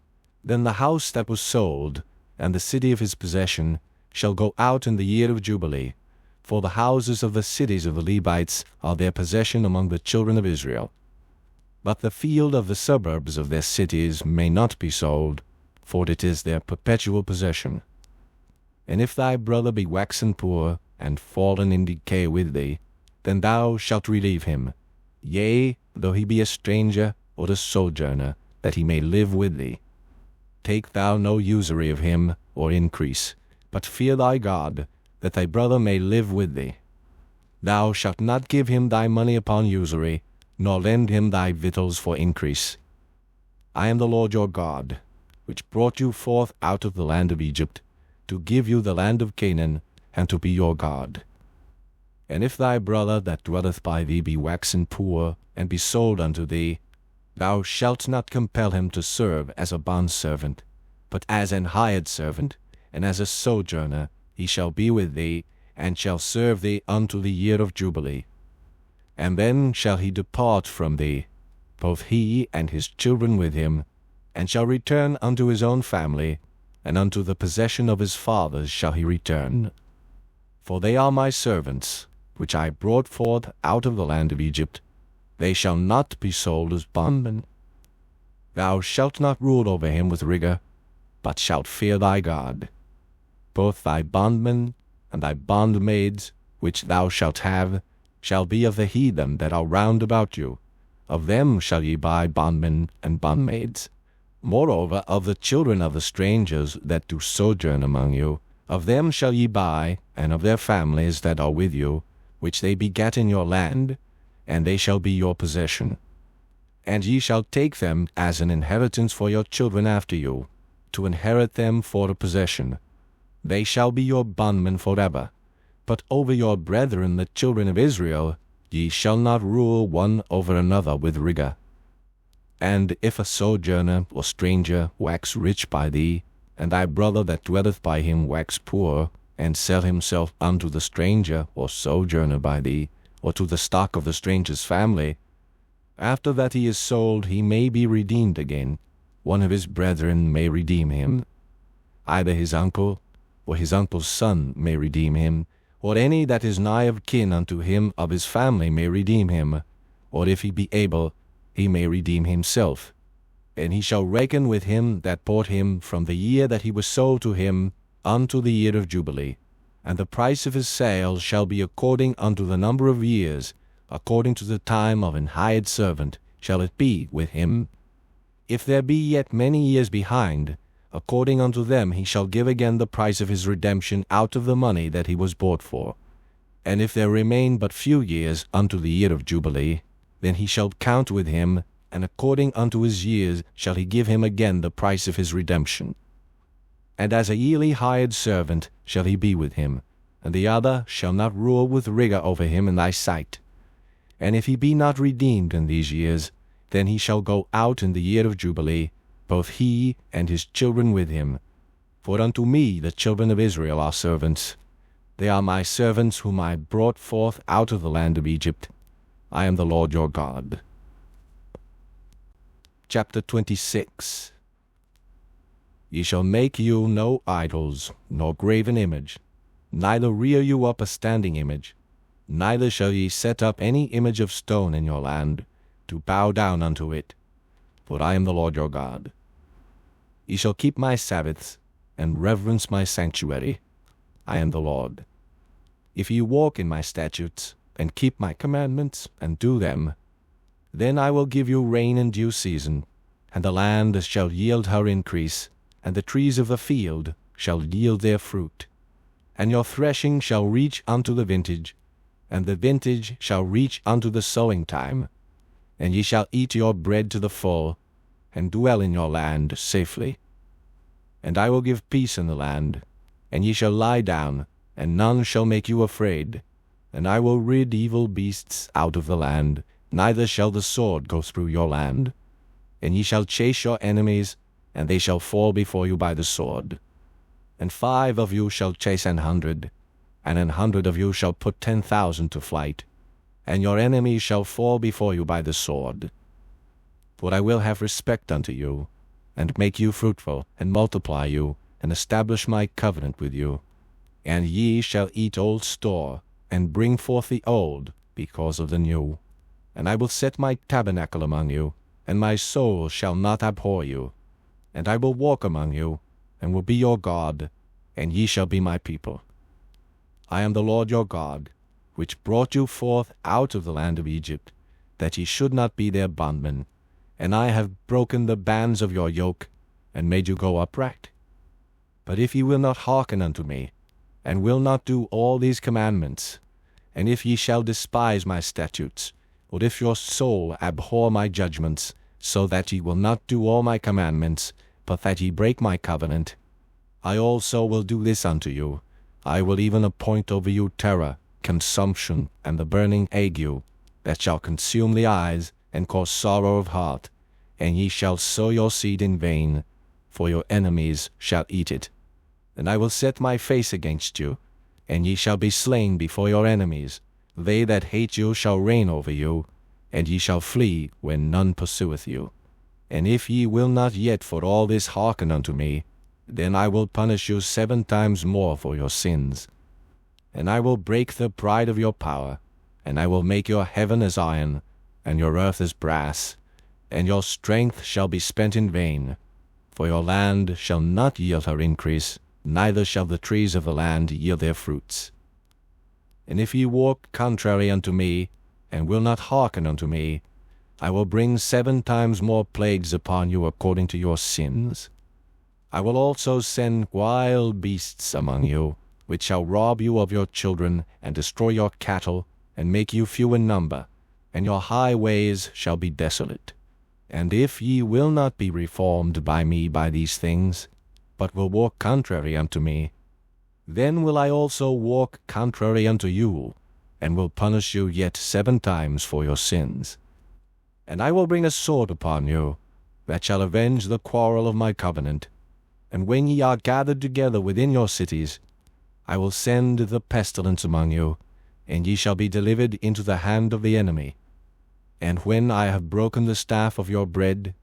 then the house that was sold, and the city of his possession, shall go out in the year of Jubilee, for the houses of the cities of the Levites are their possession among the children of Israel. But the field of the suburbs of their cities may not be sold, for it is their perpetual possession. And if thy brother be waxen poor, and fallen in decay with thee, then thou shalt relieve him. Yea, though he be a stranger, or the sojourner, that he may live with thee. Take thou no usury of him, or increase, but fear thy God, that thy brother may live with thee. Thou shalt not give him thy money upon usury, nor lend him thy victuals for increase. I am the Lord your God, which brought you forth out of the land of Egypt, to give you the land of Canaan, and to be your God. And if thy brother that dwelleth by thee be waxen poor, and be sold unto thee, thou shalt not compel him to serve as a bondservant, but as an hired servant, and as a sojourner he shall be with thee, and shall serve thee unto the year of Jubilee. And then shall he depart from thee, both he and his children with him, and shall return unto his own family, and unto the possession of his fathers shall he return. For they are my servants, which I brought forth out of the land of Egypt. They shall not be sold as bondmen. Thou shalt not rule over him with rigor, but shalt fear thy God. Both thy bondmen and thy bondmaids, which thou shalt have, shall be of the heathen that are round about you. Of them shall ye buy bondmen and bondmaids. Moreover, of the children of the strangers that do sojourn among you, of them shall ye buy, and of their families that are with you, which they begat in your land, and they shall be your possession. And ye shall take them as an inheritance for your children after you, to inherit them for a possession. They shall be your bondmen forever. But over your brethren the children of Israel ye shall not rule one over another with rigor. And if a sojourner or stranger wax rich by thee, and thy brother that dwelleth by him wax poor, and sell himself unto the stranger or sojourner by thee, or to the stock of the stranger's family, after that he is sold he may be redeemed again. One of his brethren may redeem him. Either his uncle, or his uncle's son may redeem him, or any that is nigh of kin unto him of his family may redeem him, or if he be able, he may redeem himself. And he shall reckon with him that bought him from the year that he was sold to him unto the year of Jubilee. And the price of his sale shall be according unto the number of years, according to the time of an hired servant shall it be with him. If there be yet many years behind, according unto them he shall give again the price of his redemption out of the money that he was bought for. And if there remain but few years unto the year of Jubilee, then he shall count with him, and according unto his years shall he give him again the price of his redemption. And as a yearly hired servant shall he be with him, and the other shall not rule with rigor over him in thy sight. And if he be not redeemed in these years, then he shall go out in the year of Jubilee, both he and his children with him. For unto me the children of Israel are servants. They are my servants whom I brought forth out of the land of Egypt. I am the Lord your God. Chapter 26. Ye shall make you no idols, nor graven image, neither rear you up a standing image, neither shall ye set up any image of stone in your land, to bow down unto it. For I am the Lord your God. Ye shall keep my Sabbaths, and reverence my sanctuary. I am the Lord. If ye walk in my statutes, and keep my commandments, and do them, then I will give you rain in due season, and the land shall yield her increase, and the trees of the field shall yield their fruit. And your threshing shall reach unto the vintage, and the vintage shall reach unto the sowing time. And ye shall eat your bread to the full, and dwell in your land safely. And I will give peace in the land, and ye shall lie down, and none shall make you afraid. And I will rid evil beasts out of the land, neither shall the sword go through your land. And ye shall chase your enemies, and they shall fall before you by the sword. And 5 of you shall chase 100, and 100 of you shall put 10,000 to flight, and your enemies shall fall before you by the sword. For I will have respect unto you, and make you fruitful, and multiply you, and establish my covenant with you. And ye shall eat old store, and bring forth the old, because of the new. And I will set my tabernacle among you, and my soul shall not abhor you. And I will walk among you, and will be your God, and ye shall be my people. I am the Lord your God, which brought you forth out of the land of Egypt, that ye should not be their bondmen. and I have broken the bands of your yoke, and made you go upright? But if ye will not hearken unto me, and will not do all these commandments, and if ye shall despise my statutes, or if your soul abhor my judgments, so that ye will not do all my commandments, but that ye break my covenant, I also will do this unto you. I will even appoint over you terror, consumption, and the burning ague, that shall consume the eyes, and cause sorrow of heart, and ye shall sow your seed in vain, for your enemies shall eat it. And I will set my face against you, and ye shall be slain before your enemies. They that hate you shall reign over you, and ye shall flee when none pursueth you. And if ye will not yet for all this hearken unto me, then I will punish you 7 times more for your sins. And I will break the pride of your power, and I will make your heaven as iron, and your earth as brass, and your strength shall be spent in vain. For your land shall not yield her increase, neither shall the trees of the land yield their fruits. And if ye walk contrary unto me, and will not hearken unto me, I will bring 7 times more plagues upon you according to your sins. I will also send wild beasts among you, which shall rob you of your children, and destroy your cattle, and make you few in number, and your highways shall be desolate. And if ye will not be reformed by me by these things, but will walk contrary unto me, then will I also walk contrary unto you, and will punish you yet 7 times for your sins. And I will bring a sword upon you, that shall avenge the quarrel of my covenant. And when ye are gathered together within your cities, I will send the pestilence among you, and ye shall be delivered into the hand of the enemy. And when I have broken the staff of your bread,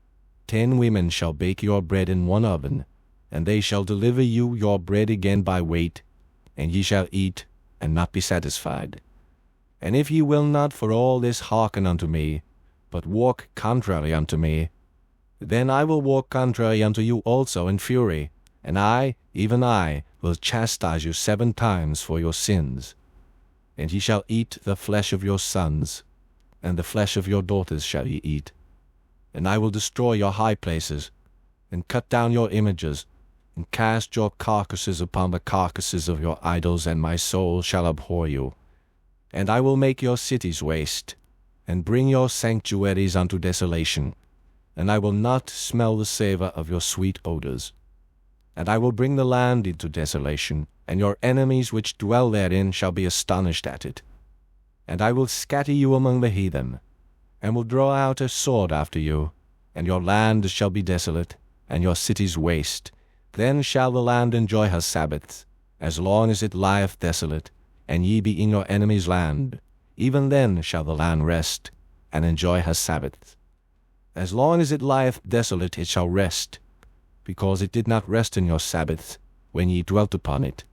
10 women shall bake your bread in one oven, and they shall deliver you your bread again by weight, and ye shall eat, and not be satisfied. And if ye will not for all this hearken unto me, but walk contrary unto me, then I will walk contrary unto you also in fury, and I, even I, will chastise you 7 times for your sins. And ye shall eat the flesh of your sons, and the flesh of your daughters shall ye eat. And I will destroy your high places, and cut down your images, and cast your carcasses upon the carcasses of your idols, and my soul shall abhor you. And I will make your cities waste, and bring your sanctuaries unto desolation, and I will not smell the savour of your sweet odours. And I will bring the land into desolation, and your enemies which dwell therein shall be astonished at it. And I will scatter you among the heathen, and will draw out a sword after you, and your land shall be desolate, and your cities waste. Then shall the land enjoy her Sabbaths, as long as it lieth desolate, and ye be in your enemy's land. Even then shall the land rest, and enjoy her Sabbaths. As long as it lieth desolate it shall rest, because it did not rest in your Sabbaths, when ye dwelt upon it.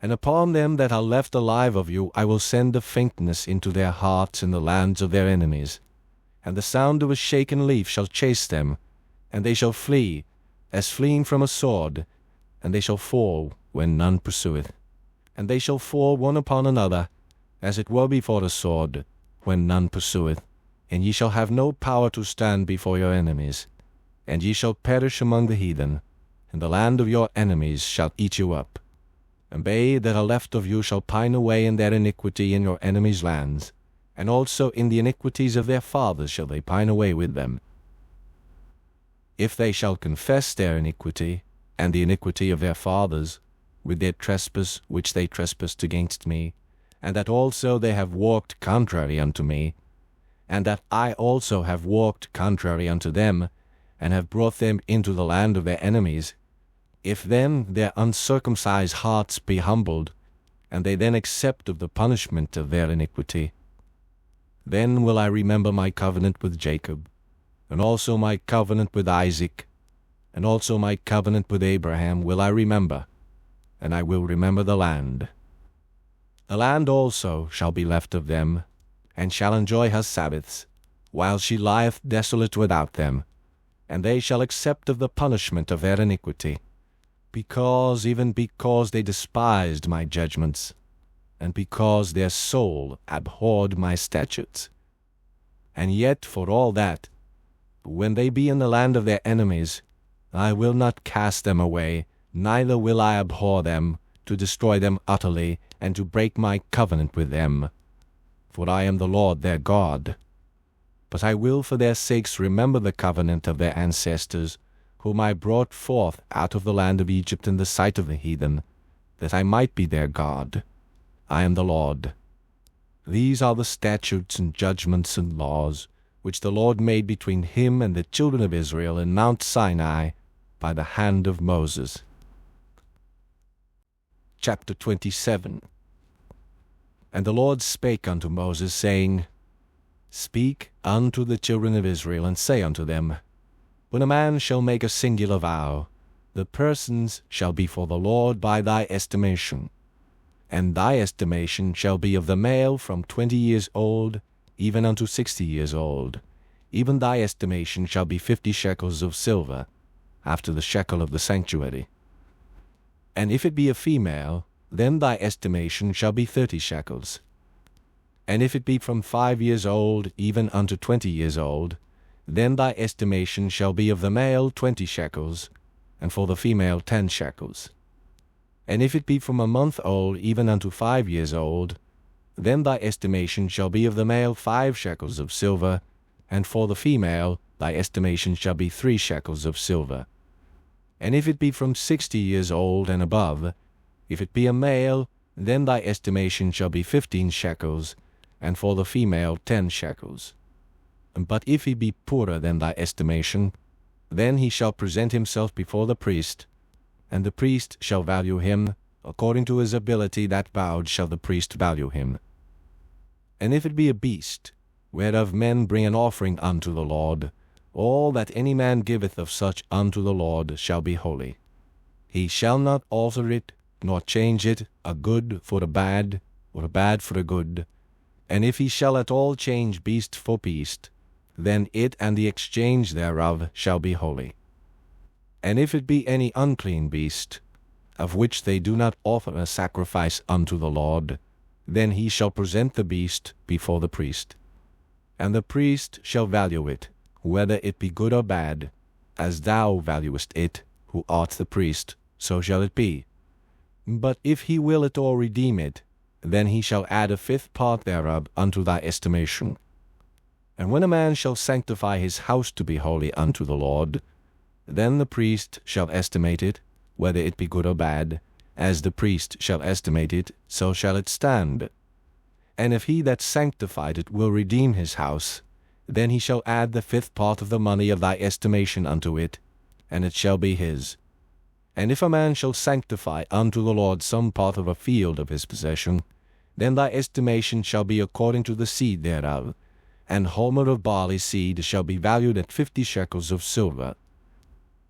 And upon them that are left alive of you I will send a faintness into their hearts in the lands of their enemies. And the sound of a shaken leaf shall chase them, and they shall flee, as fleeing from a sword, and they shall fall when none pursueth. And they shall fall one upon another, as it were before the sword, when none pursueth. And ye shall have no power to stand before your enemies. And ye shall perish among the heathen, and the land of your enemies shall eat you up. And they that are left of you shall pine away in their iniquity in your enemies' lands, and also in the iniquities of their fathers shall they pine away with them. If they shall confess their iniquity, and the iniquity of their fathers, with their trespass which they trespassed against me, and that also they have walked contrary unto me, and that I also have walked contrary unto them, and have brought them into the land of their enemies, if then their uncircumcised hearts be humbled, and they then accept of the punishment of their iniquity, then will I remember my covenant with Jacob, and also my covenant with Isaac, and also my covenant with Abraham will I remember, and I will remember the land. The land also shall be left of them, and shall enjoy her Sabbaths, while she lieth desolate without them, and they shall accept of the punishment of their iniquity, even because they despised my judgments, and because their soul abhorred my statutes. And yet for all that, when they be in the land of their enemies, I will not cast them away, neither will I abhor them, to destroy them utterly, and to break my covenant with them. For I am the Lord their God. But I will for their sakes remember the covenant of their ancestors, whom I brought forth out of the land of Egypt in the sight of the heathen, that I might be their God. I am the Lord. These are the statutes and judgments and laws, which the Lord made between him and the children of Israel in Mount Sinai by the hand of Moses. Chapter 27. And the Lord spake unto Moses, saying, Speak unto the children of Israel, and say unto them, When a man shall make a singular vow, the persons shall be for the Lord by thy estimation. And thy estimation shall be of the male from 20 years old, even unto 60 years old. Even thy estimation shall be 50 shekels of silver, after the shekel of the sanctuary. And if it be a female, then thy estimation shall be 30 shekels. And if it be from 5 years old, even unto 20 years old, then thy estimation shall be of the male 20 shekels, and for the female 10 shekels. And if it be from a month old, even unto 5 years old, then thy estimation shall be of the male 5 shekels of silver, and for the female thy estimation shall be 3 shekels of silver. And if it be from 60 years old and above, if it be a male, then thy estimation shall be 15 shekels, and for the female 10 shekels. But if he be poorer than thy estimation, then he shall present himself before the priest, and the priest shall value him, according to his ability that vowed shall the priest value him. And if it be a beast, whereof men bring an offering unto the Lord, all that any man giveth of such unto the Lord shall be holy. He shall not alter it, nor change it, a good for a bad, or a bad for a good. And if he shall at all change beast for beast, then it and the exchange thereof shall be holy. And if it be any unclean beast, of which they do not offer a sacrifice unto the Lord, then he shall present the beast before the priest. And the priest shall value it, whether it be good or bad, as thou valuest it, who art the priest, so shall it be. But if he will it or redeem it, then he shall add a 5th part thereof unto thy estimation. And when a man shall sanctify his house to be holy unto the Lord, then the priest shall estimate it, whether it be good or bad, as the priest shall estimate it, so shall it stand. And if he that sanctified it will redeem his house, then he shall add the 5th part of the money of thy estimation unto it, and it shall be his. And if a man shall sanctify unto the Lord some part of a field of his possession, then thy estimation shall be according to the seed thereof, and homer of barley seed shall be valued at 50 shekels of silver.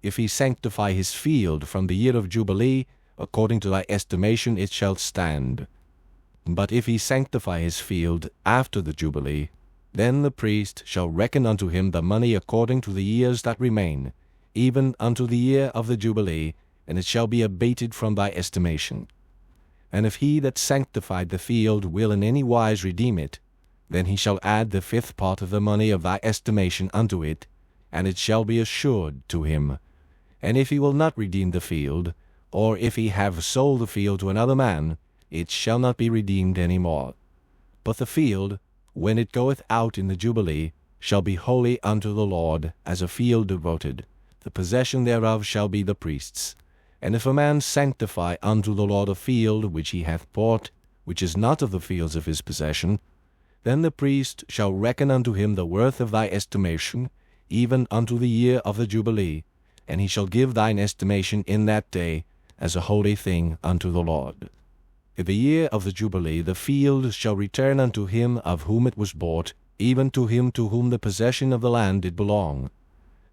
If he sanctify his field from the year of Jubilee, according to thy estimation it shall stand. But if he sanctify his field after the Jubilee, then the priest shall reckon unto him the money according to the years that remain, even unto the year of the Jubilee, and it shall be abated from thy estimation. And if he that sanctified the field will in any wise redeem it, then he shall add the 5th part of the money of thy estimation unto it, and it shall be assured to him. And if he will not redeem the field, or if he have sold the field to another man, it shall not be redeemed any more. But the field, when it goeth out in the Jubilee, shall be holy unto the Lord, as a field devoted. The possession thereof shall be the priest's. And if a man sanctify unto the Lord a field which he hath bought, which is not of the fields of his possession, then the priest shall reckon unto him the worth of thy estimation, even unto the year of the Jubilee, and he shall give thine estimation in that day as a holy thing unto the Lord. In the year of the Jubilee the field shall return unto him of whom it was bought, even to him to whom the possession of the land did belong.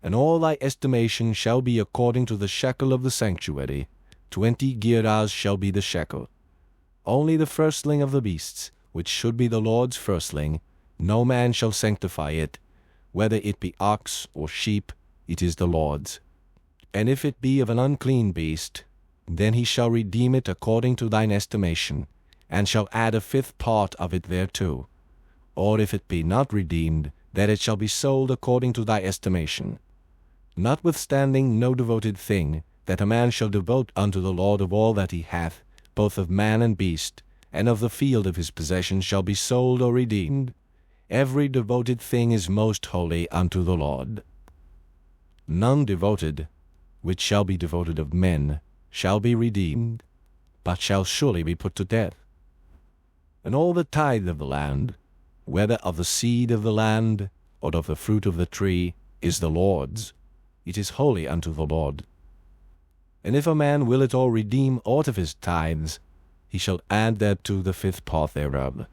And all thy estimation shall be according to the shekel of the sanctuary. 20 gerahs shall be the shekel. Only the firstling of the beasts, which should be the Lord's firstling, no man shall sanctify it. Whether it be ox or sheep, it is the Lord's. And if it be of an unclean beast, then he shall redeem it according to thine estimation, and shall add a 5th part of it thereto. Or if it be not redeemed, that it shall be sold according to thy estimation. Notwithstanding no devoted thing, that a man shall devote unto the Lord of all that he hath, both of man and beast, and of the field of his possession, shall be sold or redeemed. Every devoted thing is most holy unto the Lord. None devoted, which shall be devoted of men, shall be redeemed, but shall surely be put to death. And all the tithe of the land, whether of the seed of the land, or of the fruit of the tree, is the Lord's. It is holy unto the Lord. And if a man will at all redeem aught of his tithes, he shall add thereto the 5th part thereof.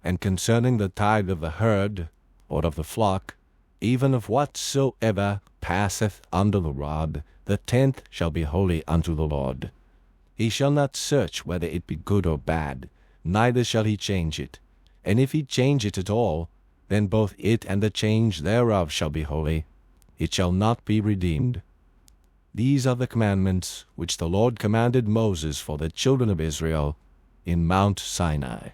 And concerning the tithe of the herd, or of the flock, even of whatsoever passeth under the rod, the 10th shall be holy unto the Lord. He shall not search whether it be good or bad, neither shall he change it. And if he change it at all, then both it and the change thereof shall be holy. It shall not be redeemed. These are the commandments which the Lord commanded Moses for the children of Israel in Mount Sinai.